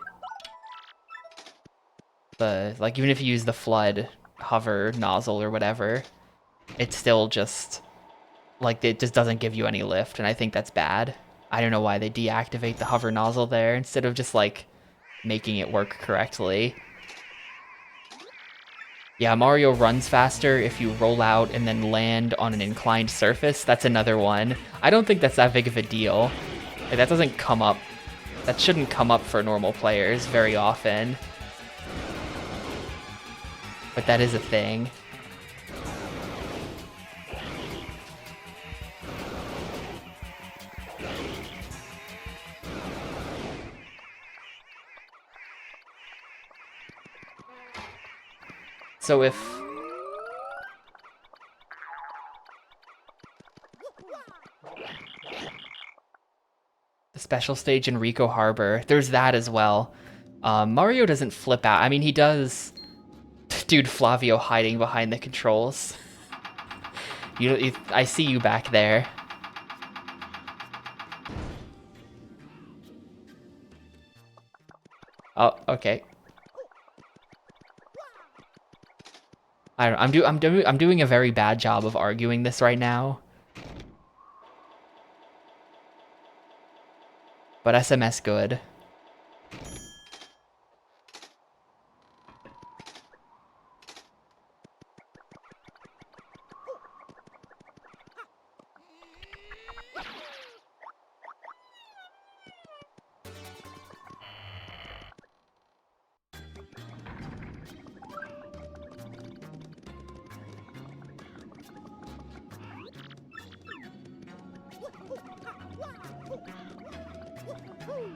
A: Even if you use the flood hover nozzle or whatever, it's still just, like, it just doesn't give you any lift, and I think that's bad. I don't know why they deactivate the hover nozzle there instead of just, like, making it work correctly. Yeah, Mario runs faster if you roll out and then land on an inclined surface. That's another one. I don't think that's that big of a deal. Like, that doesn't come up. That shouldn't come up for normal players very often. But that is a thing. So if... the special stage in Rico Harbor, there's that as well. Mario doesn't flip out. I mean, he does... Dude, Flavio hiding behind the controls. I see you back there. Oh, okay. I don't know, I'm doing a very bad job of arguing this right now. But SMS good.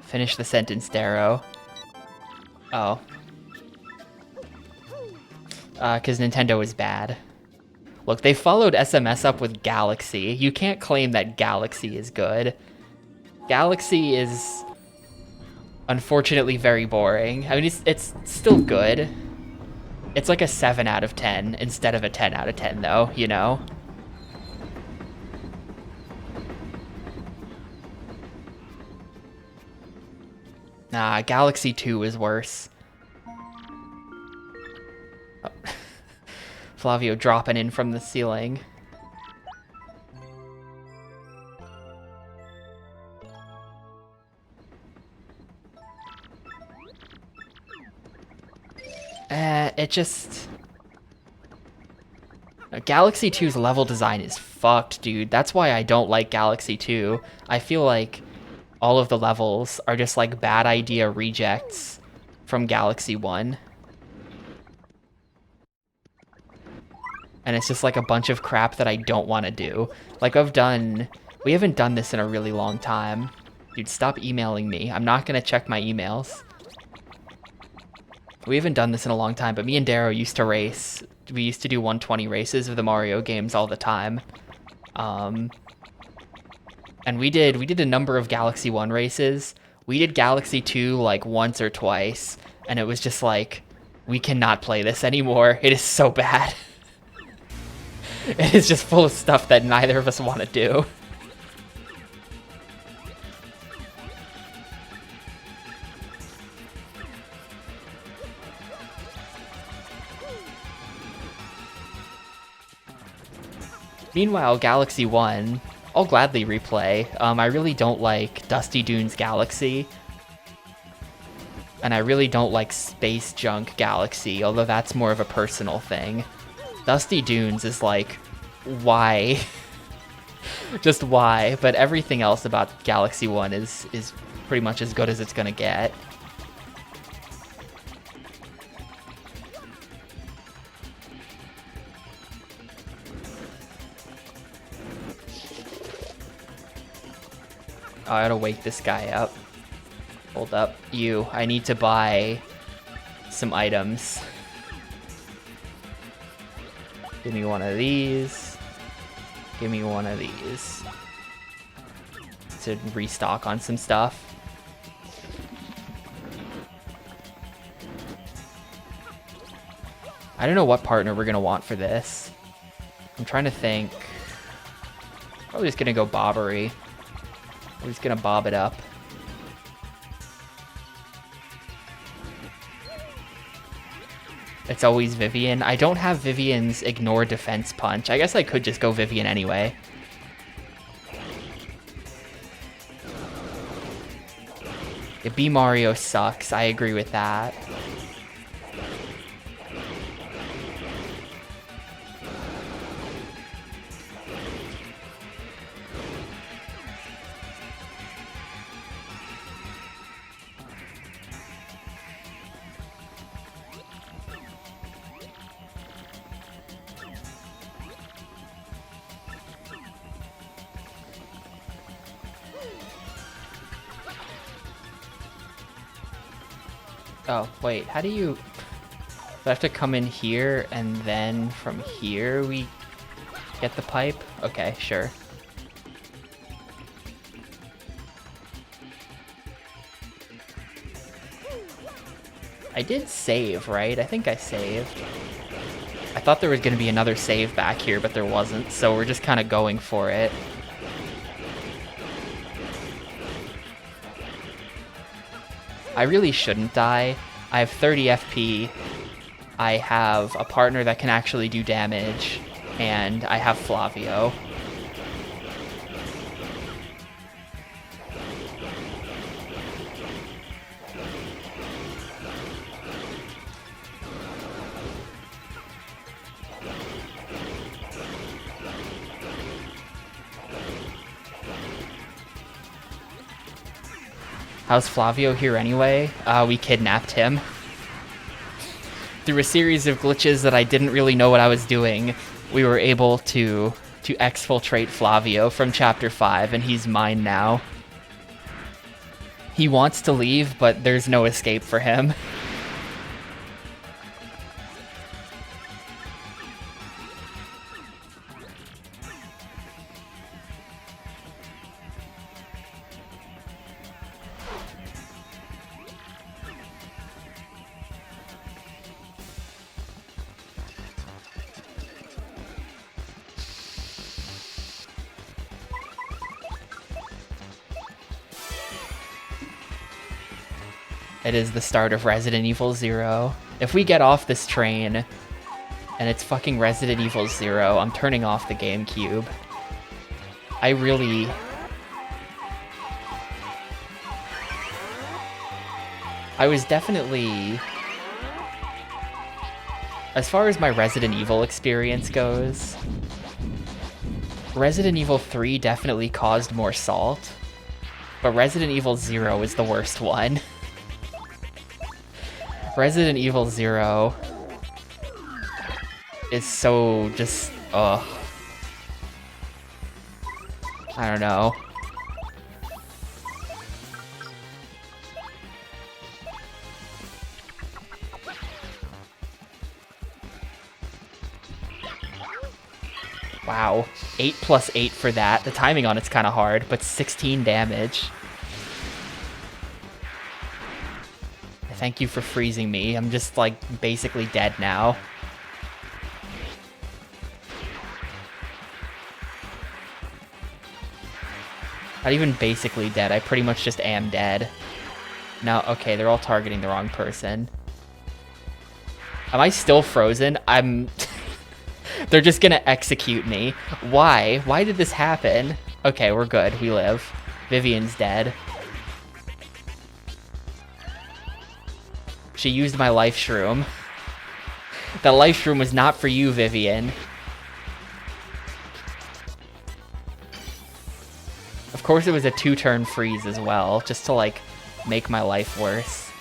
A: Finish the sentence, Darrow. Oh. Because Nintendo is bad. Look, they followed SMS up with Galaxy. You can't claim that Galaxy is good. Galaxy is unfortunately very boring. I mean, it's still good. It's like a 7 out of 10 instead of a 10 out of 10, though, you know? Nah, Galaxy 2 is worse. Oh. Flavio dropping in from the ceiling. It just... Galaxy 2's level design is fucked, dude. That's why I don't like Galaxy 2. I feel like all of the levels are just like bad idea rejects from Galaxy 1. And it's just like a bunch of crap that I don't want to do. Like we haven't done this in a really long time. Dude, stop emailing me. I'm not going to check my emails. We haven't done this in a long time, but me and Darrow used to race. We used to do 120 races of the Mario games all the time. And we did a number of Galaxy 1 races. We did Galaxy 2 like once or twice, and it was just like, we cannot play this anymore. It is so bad. It is just full of stuff that neither of us want to do. Meanwhile, Galaxy 1, I'll gladly replay. I really don't like Dusty Dunes Galaxy. And I really don't like Space Junk Galaxy, although that's more of a personal thing. Dusty Dunes is like, why? Just why? But everything else about Galaxy 1 is pretty much as good as it's gonna get. Oh, I gotta wake this guy up. Hold up. I need to buy some items. Give me one of these. Give me one of these. To restock on some stuff. I don't know what partner we're gonna want for this. I'm trying to think. Probably just gonna go bobbery. We're just gonna bob it up. It's always Vivian. I don't have Vivian's ignore defense punch. I guess I could just go Vivian anyway. Yeah, B Mario sucks. I agree with that. Oh, wait, how do you... Do I have to come in here, and then from here we get the pipe? Okay, sure. I did save, right? I think I saved. I thought there was going to be another save back here, but there wasn't, so we're just kind of going for it. I really shouldn't die. I have 30 FP. I have a partner that can actually do damage, and I have Flavio. How's Flavio here anyway? We kidnapped him. Through a series of glitches that I didn't really know what I was doing, we were able to exfiltrate Flavio from Chapter 5, and he's mine now. He wants to leave, but there's no escape for him. It is the start of Resident Evil 0. If we get off this train, and it's fucking Resident Evil 0, I'm turning off the Gamecube. I was definitely... As far as my Resident Evil experience goes, Resident Evil 3 definitely caused more salt, but Resident Evil 0 is the worst one. Resident Evil 0 is so just, ugh. I don't know. Wow, 8 plus 8 for that. The timing on it's kind of hard, but 16 damage. Thank you for freezing me. I'm just, like, basically dead now. Not even basically dead. I pretty much just am dead. No, okay, they're all targeting the wrong person. Am I still frozen? They're just gonna execute me. Why? Why did this happen? Okay, we're good. We live. Vivian's dead. She used my life shroom. The life shroom was not for you, Vivian. Of course it was a 2-turn freeze as well, just to, like, make my life worse.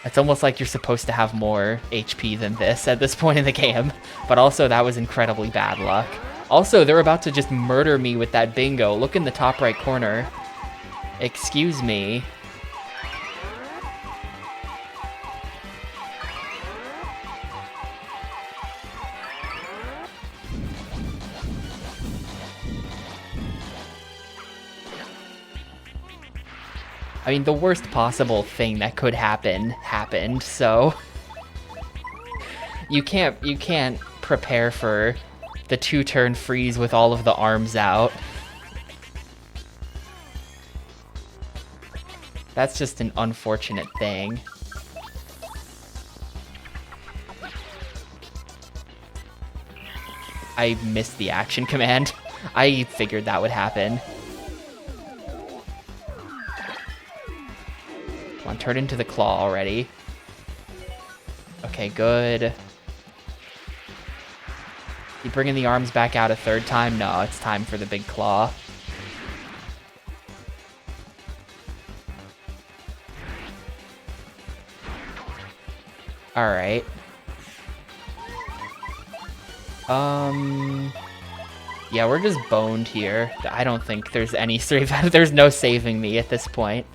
A: It's almost like you're supposed to have more HP than this at this point in the game, but also that was incredibly bad luck. Also, they're about to just murder me with that bingo. Look in the top right corner. Excuse me. I mean, the worst possible thing that could happen happened, so you can't prepare for the 2-turn freeze with all of the arms out. That's just an unfortunate thing. I missed the action command. I figured that would happen. Come on, turn into the claw already. Okay, good. You bringing the arms back out a third time? No, it's time for the big claw. Alright. Yeah, we're just boned here. I don't think there's any save. There's no saving me at this point.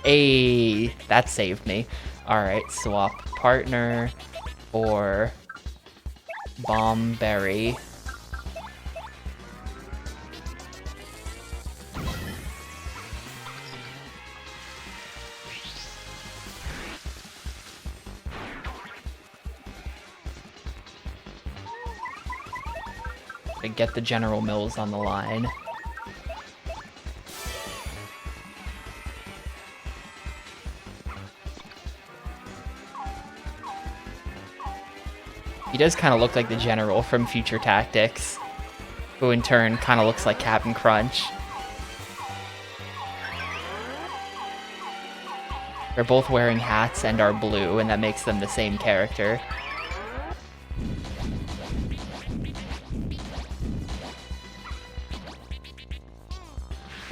A: Hey, that saved me. Alright, swap partner or bomb berry. To get the General Mills on the line. He does kind of look like the General from Future Tactics, who in turn kind of looks like Captain Crunch. They're both wearing hats and are blue, and that makes them the same character.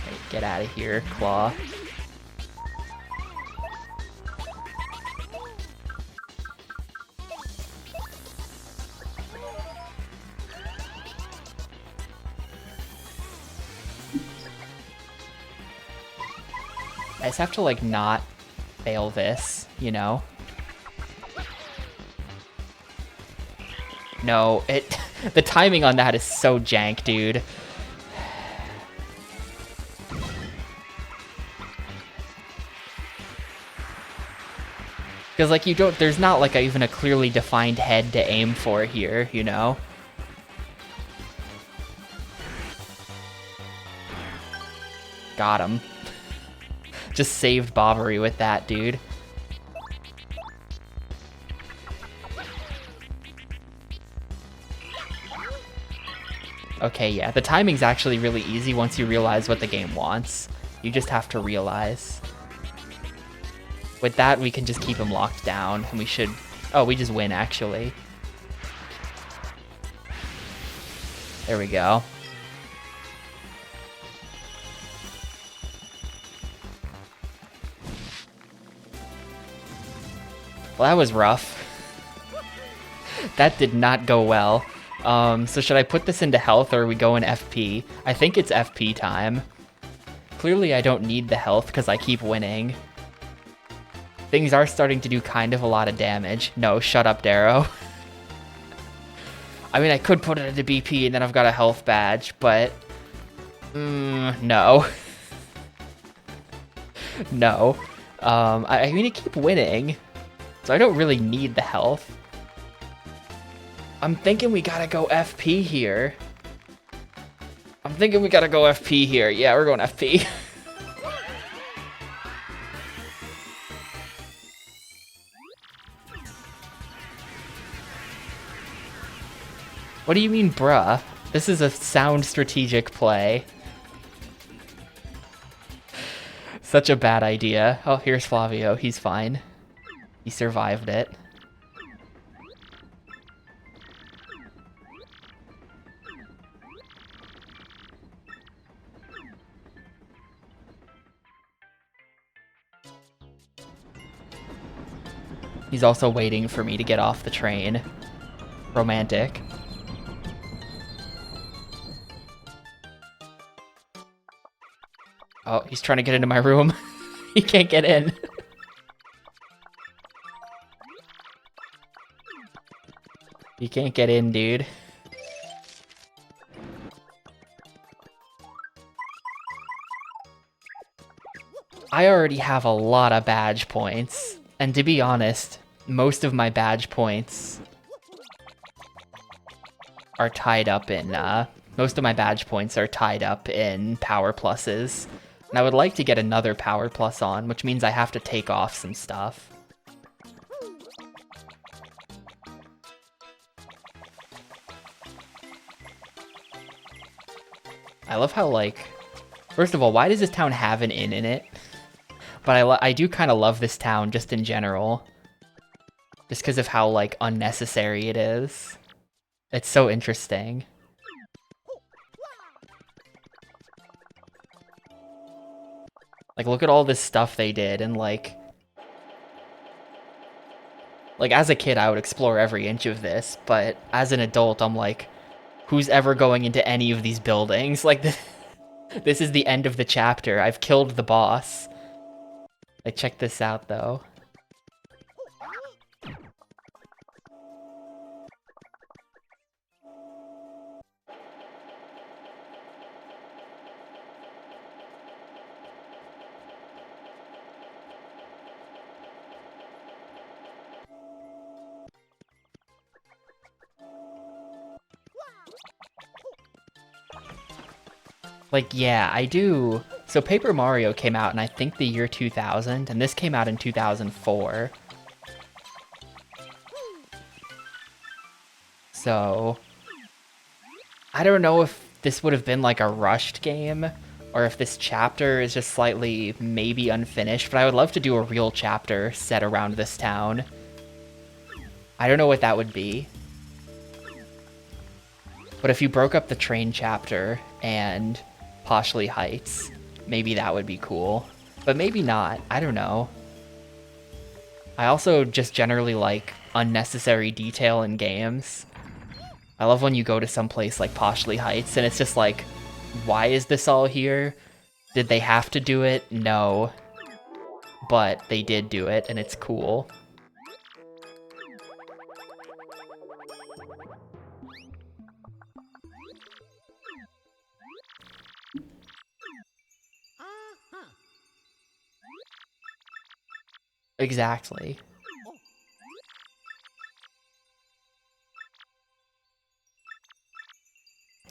A: Okay, get out of here, Claw. I just have to, like, not fail this, you know? No, the timing on that is so jank, dude. Because, like, there's not, like, even a clearly defined head to aim for here, you know? Got him. Just saved Bobbery with that, dude. Okay, yeah, the timing's actually really easy once you realize what the game wants. You just have to realize. With that, we can just keep him locked down, and we should... Oh, we just win, actually. There we go. Well, that was rough. That did not go well. So should I put this into health, or are we going FP? I think it's FP time. Clearly I don't need the health because I keep winning. Things are starting to do kind of a lot of damage. No, shut up, Darrow. I mean, I could put it into BP and then I've got a health badge, but... no. No. I mean, I keep winning. So I don't really need the health. I'm thinking we gotta go FP here. Yeah, we're going FP. What do you mean, bruh? This is a sound strategic play. Such a bad idea. Oh, here's Flavio. He's fine. He survived it. He's also waiting for me to get off the train. Romantic. Oh, he's trying to get into my room. He can't get in. You can't get in, dude. I already have a lot of badge points. And to be honest, most of my badge points are tied up in, most of my badge points are tied up in power pluses. And I would like to get another power plus on, which means I have to take off some stuff. I love how, like, first of all, why does this town have an inn in it? But I do kind of love this town just in general. Just because of how, like, unnecessary it is. It's so interesting. Like, look at all this stuff they did, and, like, as a kid, I would explore every inch of this, but as an adult, I'm like, who's ever going into any of these buildings? Like, this is the end of the chapter. I've killed the boss. Like, check this out, though. Like, yeah, I do. So Paper Mario came out in, I think, the year 2000, and this came out in 2004. So, I don't know if this would have been like a rushed game, or if this chapter is just slightly maybe unfinished, but I would love to do a real chapter set around this town. I don't know what that would be. But if you broke up the train chapter and Poshley Heights, maybe that would be cool. But maybe not, I don't know. I also just generally like unnecessary detail in games. I love when you go to some place like Poshley Heights and it's just like, why is this all here? Did they have to do it? No. But they did do it and it's cool. Exactly.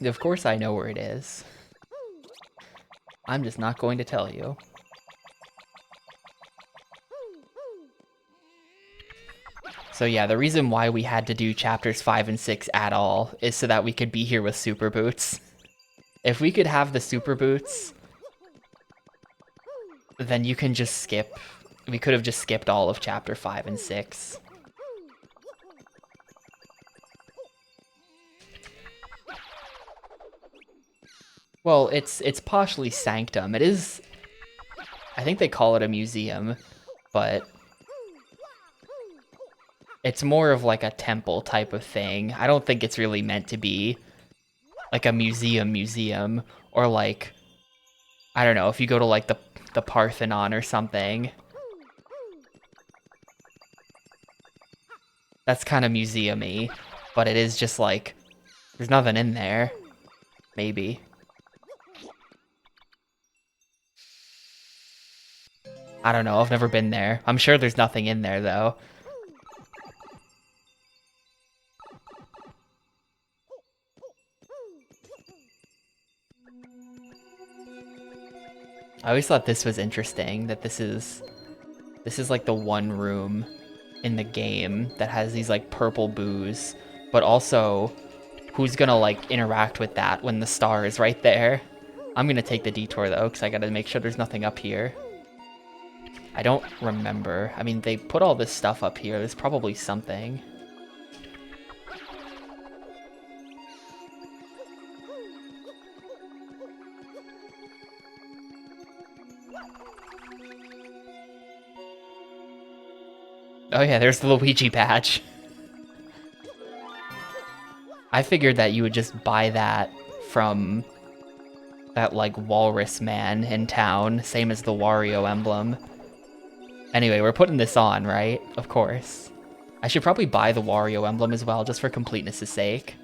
A: Of course I know where it is. I'm just not going to tell you. So yeah, the reason why we had to do chapters 5 and 6 at all is so that we could be here with Super Boots. If we could have the Super Boots, then you can just skip. We could have just skipped all of chapter 5 and 6. Well, it's Poshley Sanctum. It is, I think they call it a museum, but it's more of like a temple type of thing. I don't think it's really meant to be like a museum, or like, I don't know, if you go to like the Parthenon or something. That's kind of museum-y, but it is just like, there's nothing in there. Maybe. I don't know, I've never been there. I'm sure there's nothing in there, though. I always thought this was interesting, that this is like the one room in the game that has these like purple boos, but also who's gonna like interact with that when the star is right there? I'm gonna take the detour though, because I gotta make sure there's nothing up here. I don't remember. I mean, they put all this stuff up here. There's probably something. Oh yeah, there's the Luigi badge. I figured that you would just buy that from that, like, walrus man in town, same as the Wario emblem. Anyway, we're putting this on, right? Of course. I should probably buy the Wario emblem as well, just for completeness' sake.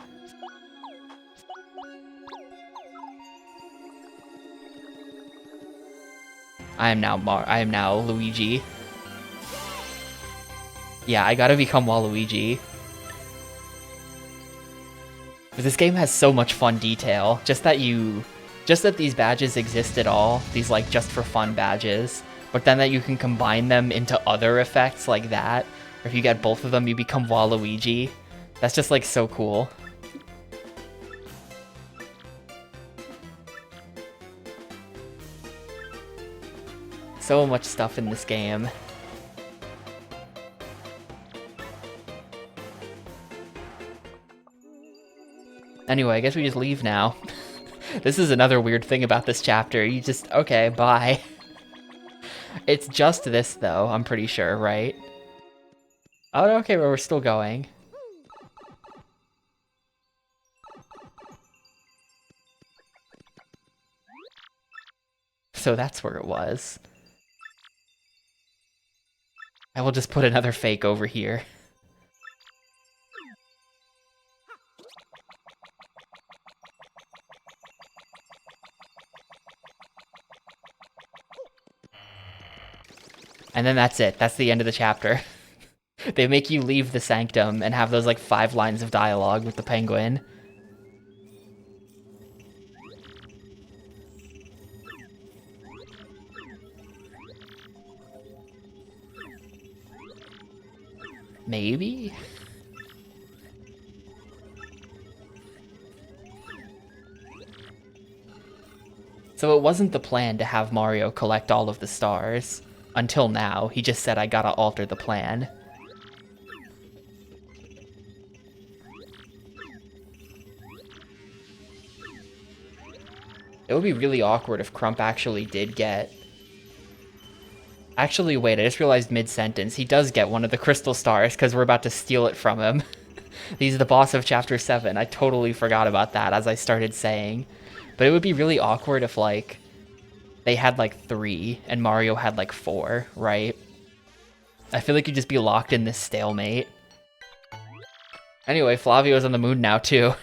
A: I am now Luigi. Yeah, I gotta become Waluigi. But this game has so much fun detail. Just that these badges exist at all. These, like, just for fun badges. But then that you can combine them into other effects like that. Or if you get both of them, you become Waluigi. That's just, like, so cool. So much stuff in this game. Anyway, I guess we just leave now. This is another weird thing about this chapter. You just, okay, bye. It's just this, though, I'm pretty sure, right? Oh, okay, well, we're still going. So that's where it was. I will just put another fake over here. And then that's it. That's the end of the chapter. They make you leave the sanctum and have those, like, 5 lines of dialogue with the penguin. Maybe? So it wasn't the plan to have Mario collect all of the stars. Until now, he just said I gotta alter the plan. It would be really awkward if Crump actually did get... Actually, wait, I just realized mid-sentence, he does get one of the crystal stars because we're about to steal it from him. He's the boss of Chapter 7. I totally forgot about that as I started saying. But it would be really awkward if, like, they had, like, 3 and Mario had, like, 4, right? I feel like you'd just be locked in this stalemate. Anyway, Flavio's on the moon now, too.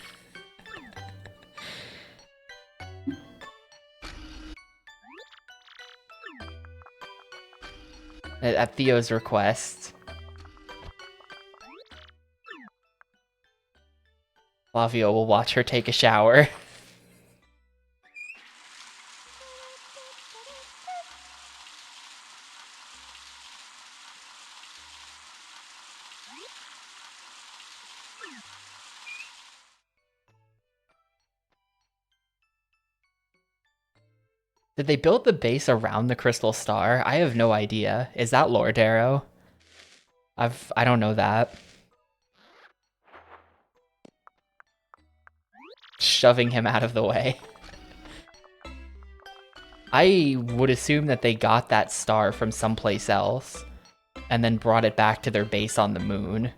A: At Theo's request. Flavio will watch her take a shower. Did they build the base around the crystal star? I have no idea. Is that Lord Arrow? I don't know that. Shoving him out of the way. I would assume that they got that star from someplace else and then brought it back to their base on the moon.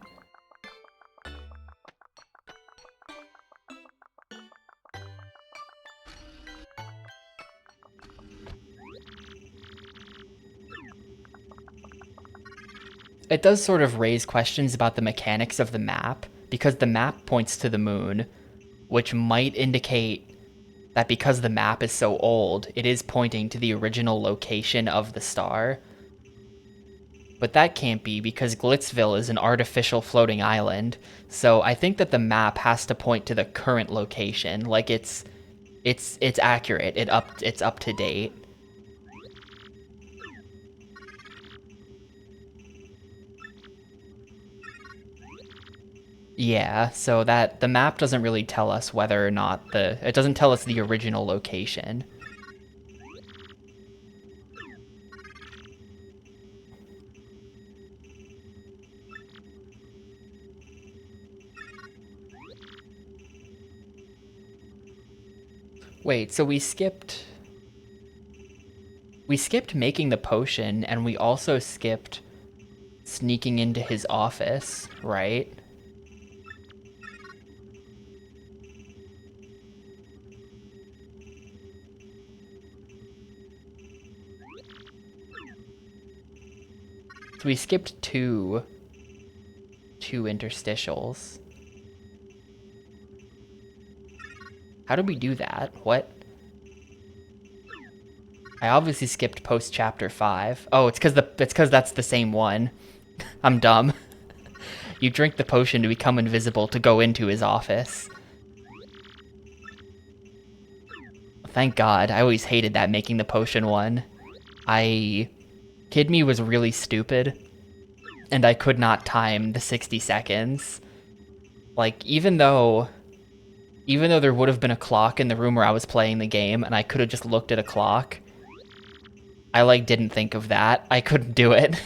A: It does sort of raise questions about the mechanics of the map, because the map points to the moon, which might indicate that because the map is so old, it is pointing to the original location of the star. But that can't be, because Glitzville is an artificial floating island, so I think that the map has to point to the current location, like it's accurate, it's up to date. Yeah, so that the map doesn't really tell us whether or not it doesn't tell us the original location. Wait, so we skipped making the potion, and we also skipped sneaking into his office, right? So we skipped two interstitials. How did we do that? What? I obviously skipped post chapter 5. Oh, it's because that's the same one. I'm dumb. You drink the potion to become invisible to go into his office. Thank God. I always hated that making the potion one. Kid Me was really stupid, and I could not time the 60 seconds. Like, even though there would have been a clock in the room where I was playing the game, and I could have just looked at a clock, I, like, didn't think of that. I couldn't do it.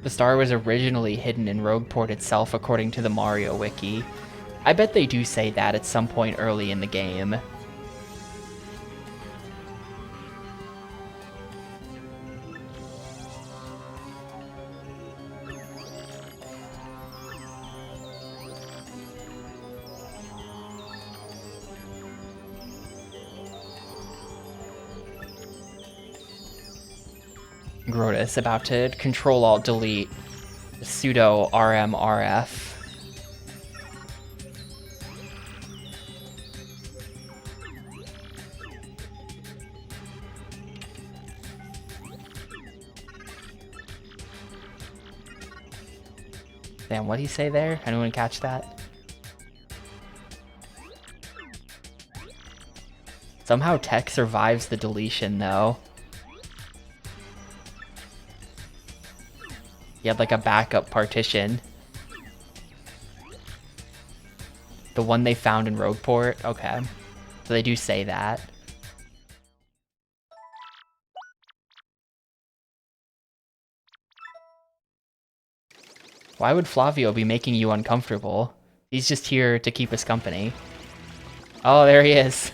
A: The star was originally hidden in Rogueport itself, according to the Mario Wiki. I bet they do say that at some point early in the game. Grotus about to Control-Alt-Delete sudo rmrf. Damn, what'd he say there? Anyone catch that? Somehow Tech survives the deletion, though. He had like a backup partition. The one they found in Rogueport? Okay. So they do say that. Why would Flavio be making you uncomfortable? He's just here to keep us company. Oh, there he is.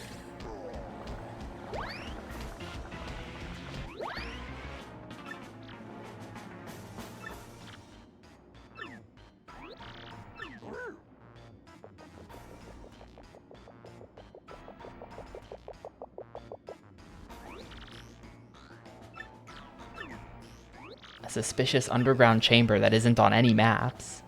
A: A suspicious underground chamber that isn't on any maps.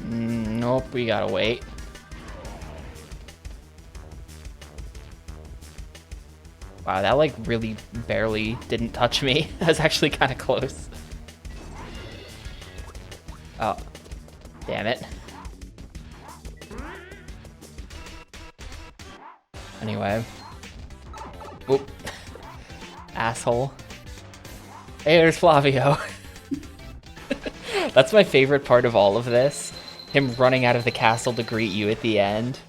A: Nope, we gotta wait. Wow, that like really barely didn't touch me. That was actually kind of close. Oh, damn it. Anyway. Oop. Asshole. Hey, there's Flavio. That's my favorite part of all of this. Him running out of the castle to greet you at the end.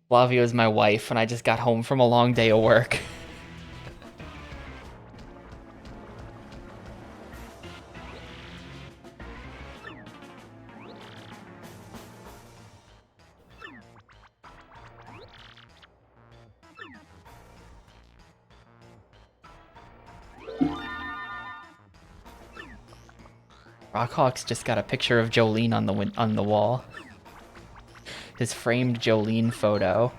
A: Flavio is my wife, and I just got home from a long day of work. Rockhawk's just got a picture of Jolene on the wall. His framed Jolene photo.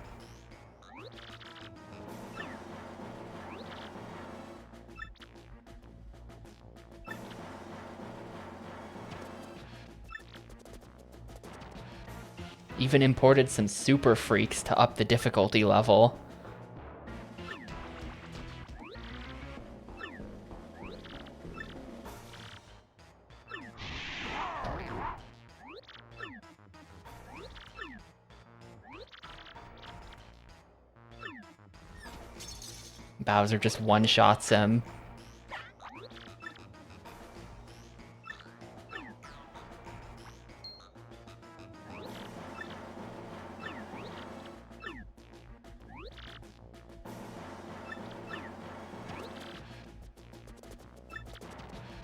A: Even imported some super freaks to up the difficulty level. Bowser just one-shots him.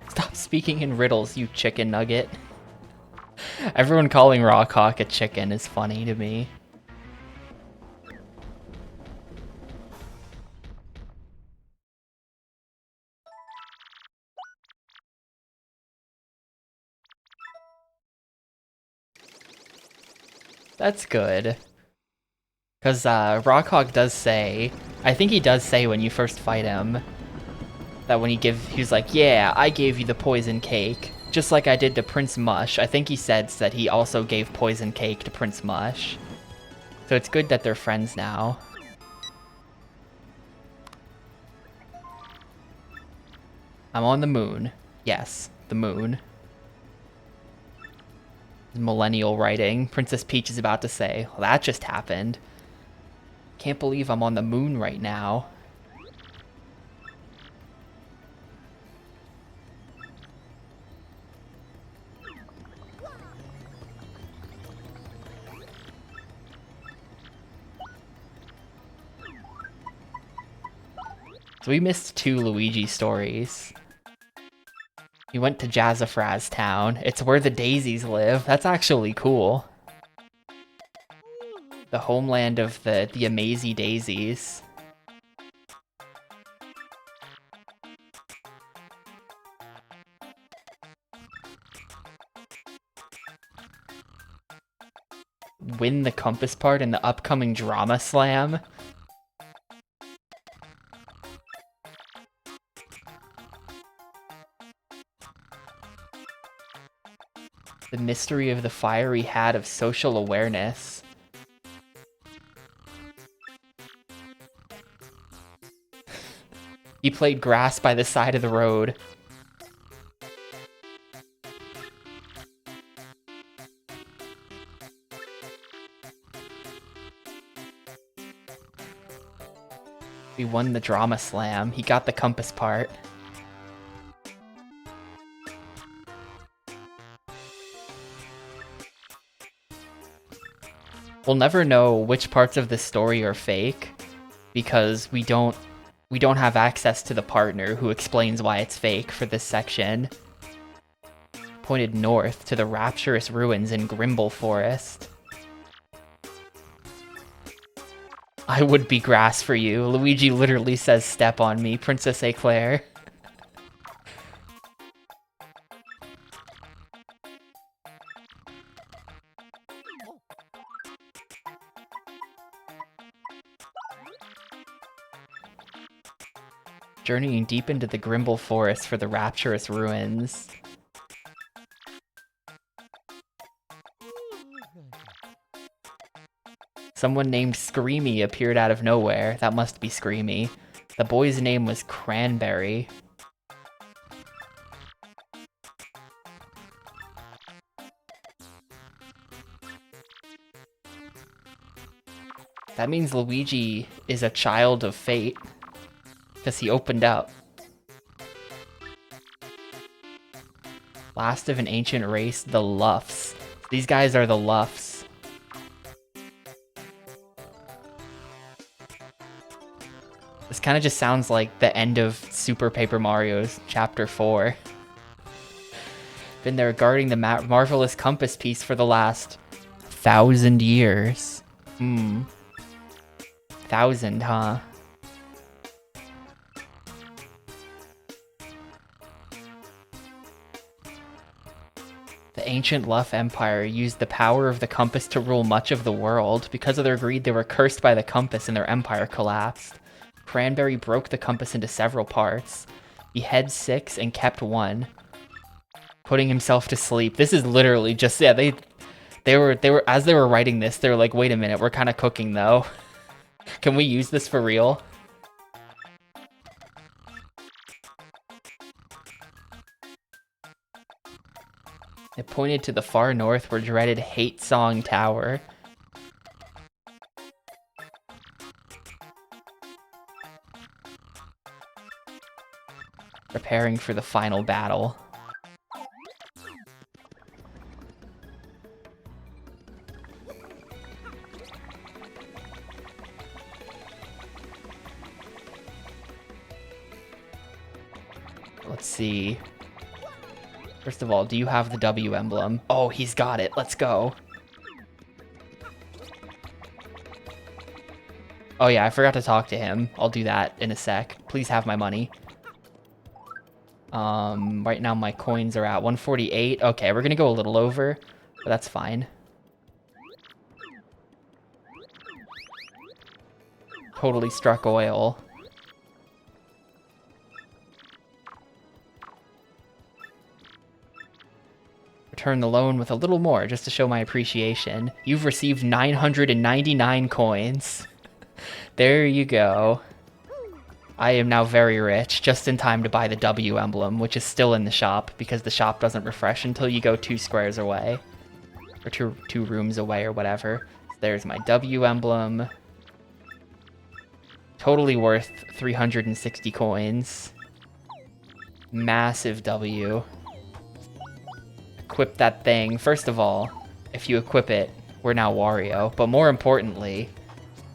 A: Stop speaking in riddles, you chicken nugget. Everyone calling Rockhawk a chicken is funny to me. That's good. Because Rockhawk does say, I think he does say when you first fight him, that when he's like, yeah, I gave you the poison cake, just like I did to Prince Mush. I think he said that he also gave poison cake to Prince Mush. So it's good that they're friends now. I'm on the moon. Yes, the moon. Millennial writing. Princess Peach is about to say, well, that just happened. Can't believe I'm on the moon right now. So we missed 2 Luigi stories. He went to Jazzafraz Town. It's where the daisies live. That's actually cool. The homeland of the Amazy Daisies. Win the compass part in the upcoming Drama Slam. The mystery of the fiery hat of social awareness. He played grass by the side of the road. He won the Drama Slam. He got the compass part. We'll never know which parts of the story are fake because we don't have access to the partner who explains why it's fake for this section. Pointed north to the rapturous ruins in Grimble Forest. I would be grass for you. Luigi literally says step on me, Princess Eclair. Journeying deep into the Grimble Forest for the rapturous ruins. Someone named Screamy appeared out of nowhere. That must be Screamy. The boy's name was Cranberry. That means Luigi is a child of fate. Because he opened up. Last of an ancient race, the Luffs. These guys are the Luffs. This kind of just sounds like the end of Super Paper Mario's Chapter 4. Been there guarding the marvelous compass piece for the last 1,000 years. 1,000, huh? The ancient Luff Empire used the power of the compass to rule much of the world. Because of their greed, they were cursed by the compass and their empire collapsed. Cranberry broke the compass into several parts. He had 6 and kept 1, putting himself to sleep. This is literally just, yeah, as they were writing this, they were like, wait a minute, we're kind of cooking though. Can we use this for real? It pointed to the far north where dreaded Hate Song Tower. Preparing for the final battle. Let's see. First of all, do you have the W emblem? Oh, he's got it. Let's go. Oh yeah, I forgot to talk to him. I'll do that in a sec. Please have my money. Right now my coins are at 148. Okay, we're gonna go a little over, but that's fine. Totally struck oil. Return the loan with a little more just to show my appreciation. You've received 999 coins. There you go. I am now very rich, just in time to buy the W emblem, which is still in the shop because the shop doesn't refresh until you go 2 squares away. Or two rooms away or whatever. So there's my W emblem. Totally worth 360 coins. Massive W. Equip that thing. First of all, if you equip it, we're now Wario. But more importantly,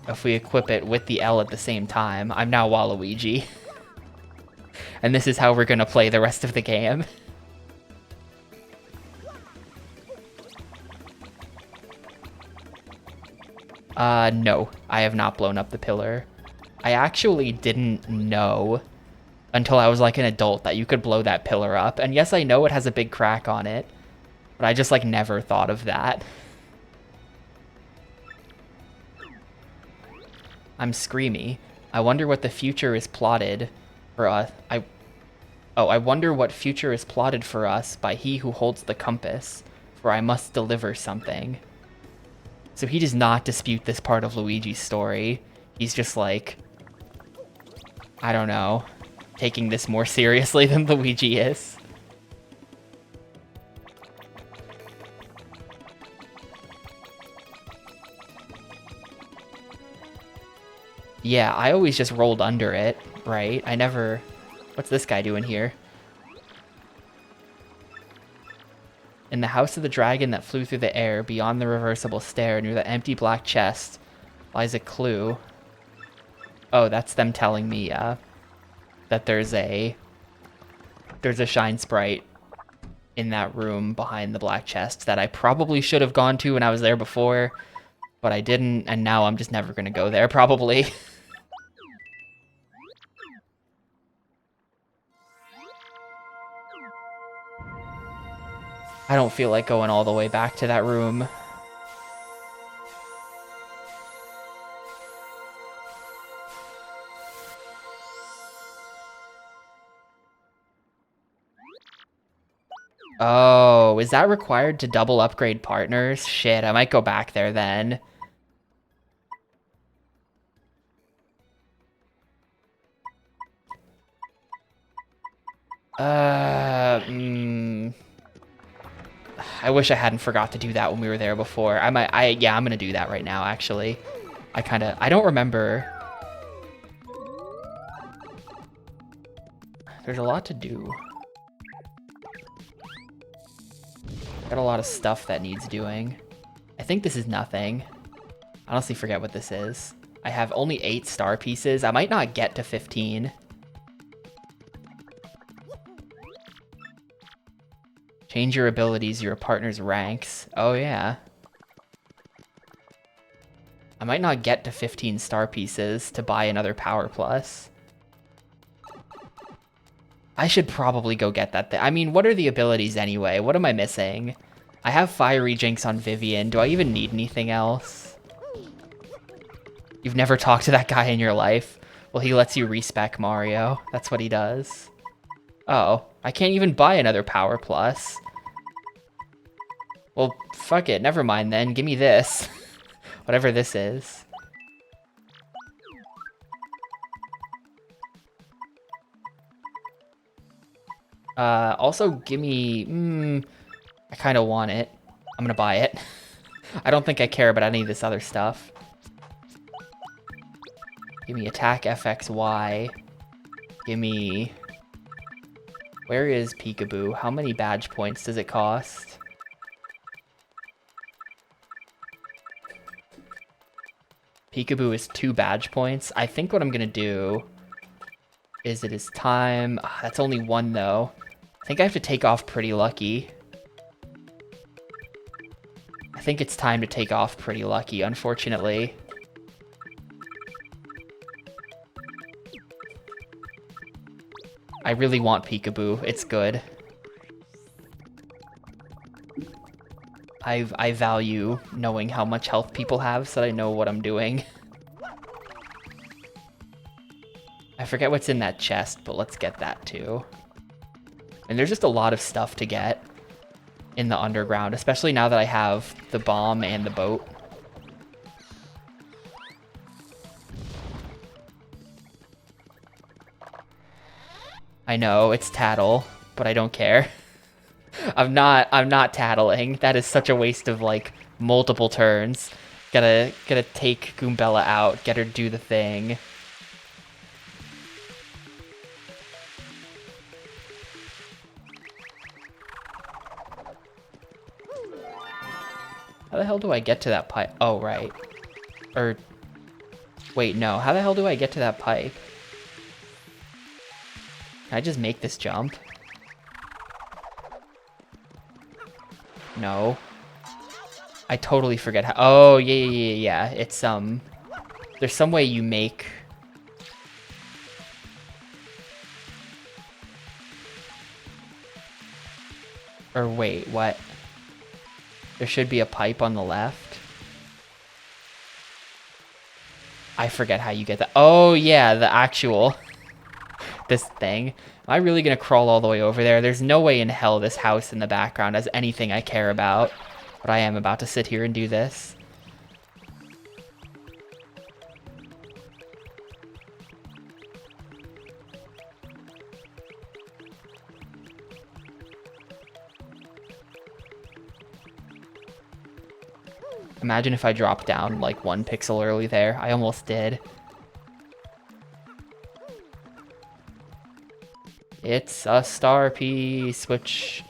A: if we equip it with the L at the same time, I'm now Waluigi. And this is how we're gonna play the rest of the game. No, I have not blown up the pillar. I actually didn't know until I was like an adult that you could blow that pillar up. And yes, I know it has a big crack on it, but I just like never thought of that. I'm Screamy. I wonder what the future is plotted for us. I wonder what future is plotted for us by he who holds the compass, for I must deliver something. So he does not dispute this part of Luigi's story. He's just like, I don't know, taking this more seriously than Luigi is. Yeah, I always just rolled under it, right? I never... What's this guy doing here? In the house of the dragon that flew through the air, beyond the reversible stair, near the empty black chest, lies a clue. Oh, that's them telling me, that there's a shine sprite in that room behind the black chest that I probably should have gone to when I was there before, but I didn't, and now I'm just never gonna go there, probably. I don't feel like going all the way back to that room. Oh, is that required to double upgrade partners? Shit, I might go back there then. I wish I hadn't forgot to do that when we were there before. Yeah, I'm gonna do that right now, actually. I don't remember. There's a lot to do. Got a lot of stuff that needs doing. I think this is nothing. I honestly forget what this is. I have only 8 star pieces. I might not get to 15. Change your abilities, your partner's ranks. Oh, yeah. I might not get to 15 star pieces to buy another Power Plus. I should probably go get that thing. I mean, what are the abilities anyway? What am I missing? I have Fiery Jinx on Vivian. Do I even need anything else? You've never talked to that guy in your life? Well, he lets you respec Mario. That's what he does. Oh, I can't even buy another Power Plus. Well, fuck it. Never mind then. Give me this. Whatever this is. Also give me... I kind of want it. I'm gonna buy it. I don't think I care about any of this other stuff. Give me attack FXY. Give me... Where is Peekaboo? How many badge points does it cost? Peekaboo is 2 badge points. I think what I'm gonna do is it is time... that's only 1 though. I think I have to take off Pretty Lucky. I think it's time to take off Pretty Lucky, unfortunately. I really want Peekaboo. It's good. I value knowing how much health people have so that I know what I'm doing. I forget what's in that chest, but let's get that too. And there's just a lot of stuff to get in the underground, especially now that I have the bomb and the boat. I know, it's tattle, but I don't care. I'm not tattling. That is such a waste of like multiple turns. Gotta take Goombella out, get her to do the thing. How the hell do I get to that pipe? Oh, right. Or, wait, no. How the hell do I get to that pipe? Can I just make this jump? No. I totally forget how... Oh, yeah. It's, there's some way you make... Or wait, what? There should be a pipe on the left. I forget how you get that. Oh, yeah, the actual... this thing. Am I really gonna crawl all the way over there? There's no way in hell this house in the background has anything I care about. But I am about to sit here and do this. Imagine if I dropped down like 1 pixel early there. I almost did. It's a star piece, which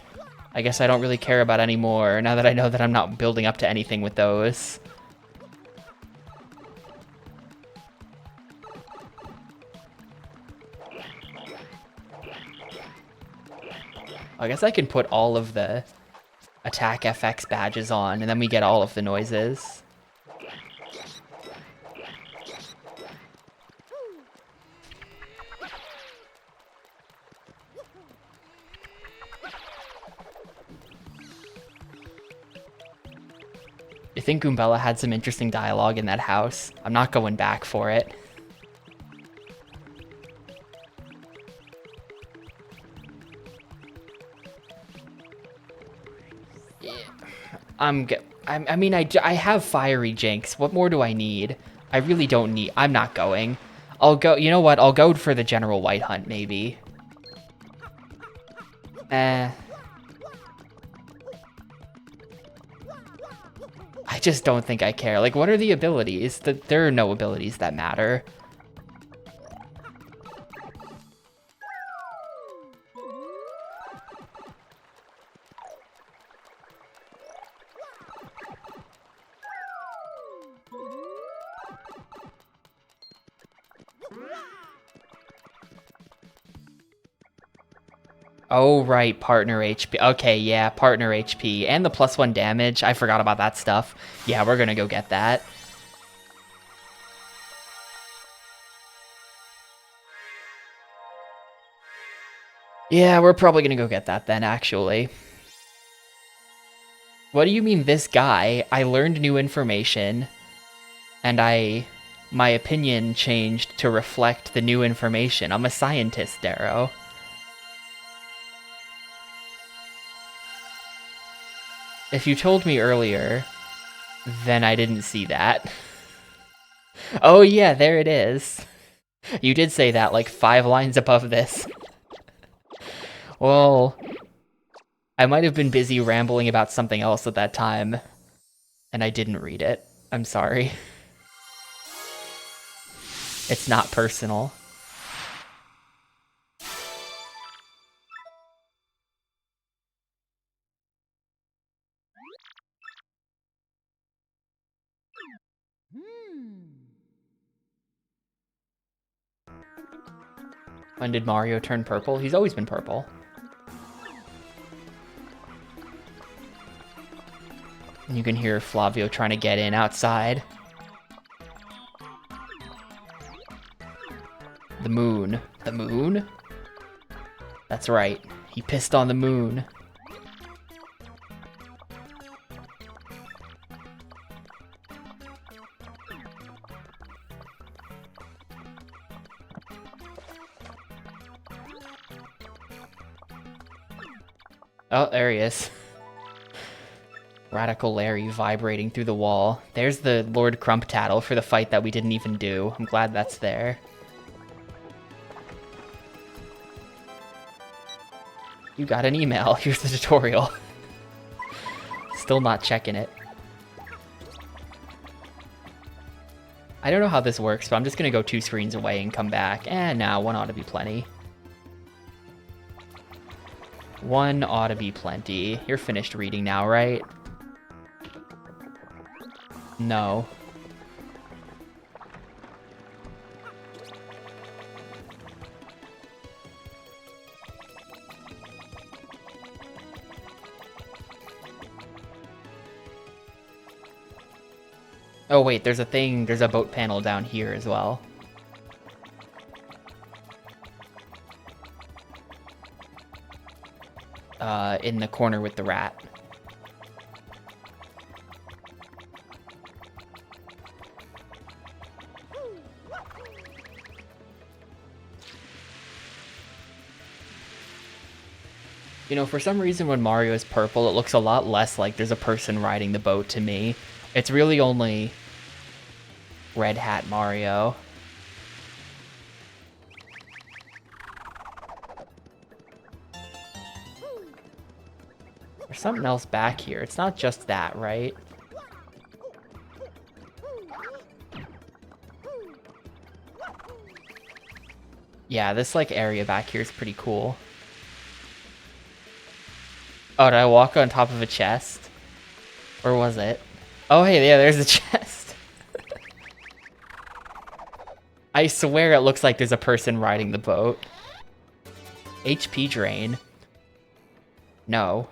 A: I guess I don't really care about anymore now that I know that I'm not building up to anything with those. I guess I can put all of the attack FX badges on, and then we get all of the noises. I think Goombella had some interesting dialogue in that house. I'm not going back for it. I mean, I have Fiery Jinx. What more do I need? I really don't need... I'm not going. I'll go... You know what? I'll go for the General White Hunt, maybe. I just don't think I care. Like, what are the abilities? There are no abilities that matter. Oh, right, partner HP. Okay, yeah, partner HP. And the +1 damage. I forgot about that stuff. Yeah, we're gonna go get that. Yeah, we're probably gonna go get that then, actually. What do you mean, this guy? I learned new information, and my opinion changed to reflect the new information. I'm a scientist, Darrow. If you told me earlier, then I didn't see that. Oh yeah, there it is. You did say that like 5 lines above this. Well, I might have been busy rambling about something else at that time, and I didn't read it. I'm sorry. It's not personal. When did Mario turn purple? He's always been purple. And you can hear Flavio trying to get in outside. The moon. The moon? That's right. He pissed on the moon. Oh, there he is. Radical Larry vibrating through the wall. There's the Lord Crumptattle for the fight that we didn't even do. I'm glad that's there. You got an email. Here's the tutorial. Still not checking it. I don't know how this works, but I'm just gonna go 2 screens away and come back. And now 1 ought to be plenty. 1 ought to be plenty. You're finished reading now, right? No. Oh wait, there's a boat panel down here as well. In the corner with the rat. You know, for some reason when Mario is purple, it looks a lot less like there's a person riding the boat to me. It's really only Red Hat Mario. There's something else back here. It's not just that, right? Yeah, this like area back here is pretty cool. Oh, did I walk on top of a chest? Or was it? Oh, hey, yeah, there's the chest. I swear it looks like there's a person riding the boat. HP drain. No.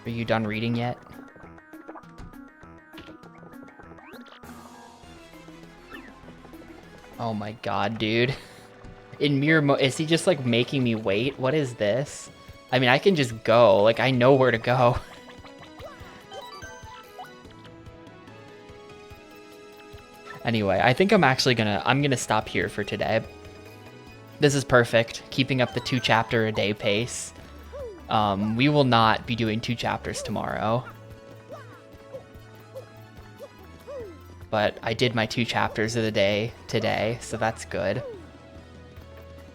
A: Are you done reading yet? Oh my god, dude. In mirror mode, is he just like making me wait? What is this? I mean, I can just go. Like, I know where to go. Anyway, I think I'm gonna stop here for today. This is perfect. Keeping up the 2 chapter a day pace. We will not be doing 2 chapters tomorrow. But I did my 2 chapters of the day today, so that's good.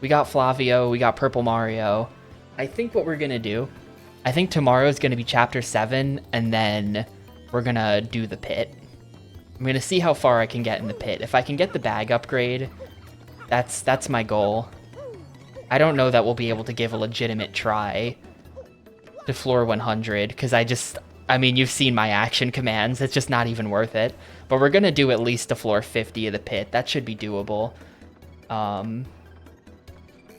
A: We got Flavio, we got Purple Mario. I think what we're gonna do, I think tomorrow's gonna be chapter 7, and then we're gonna do the pit. I'm gonna see how far I can get in the pit. If I can get the bag upgrade, that's my goal. I don't know that we'll be able to give a legitimate try to floor 100, because I mean, you've seen my action commands. It's just not even worth it. But we're gonna do at least to floor 50 of the pit. That should be doable. And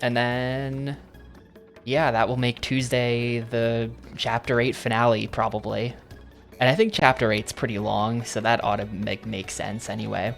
A: then Yeah, that will make Tuesday the Chapter 8 finale, probably. And I think Chapter 8's pretty long, so that ought to make sense anyway.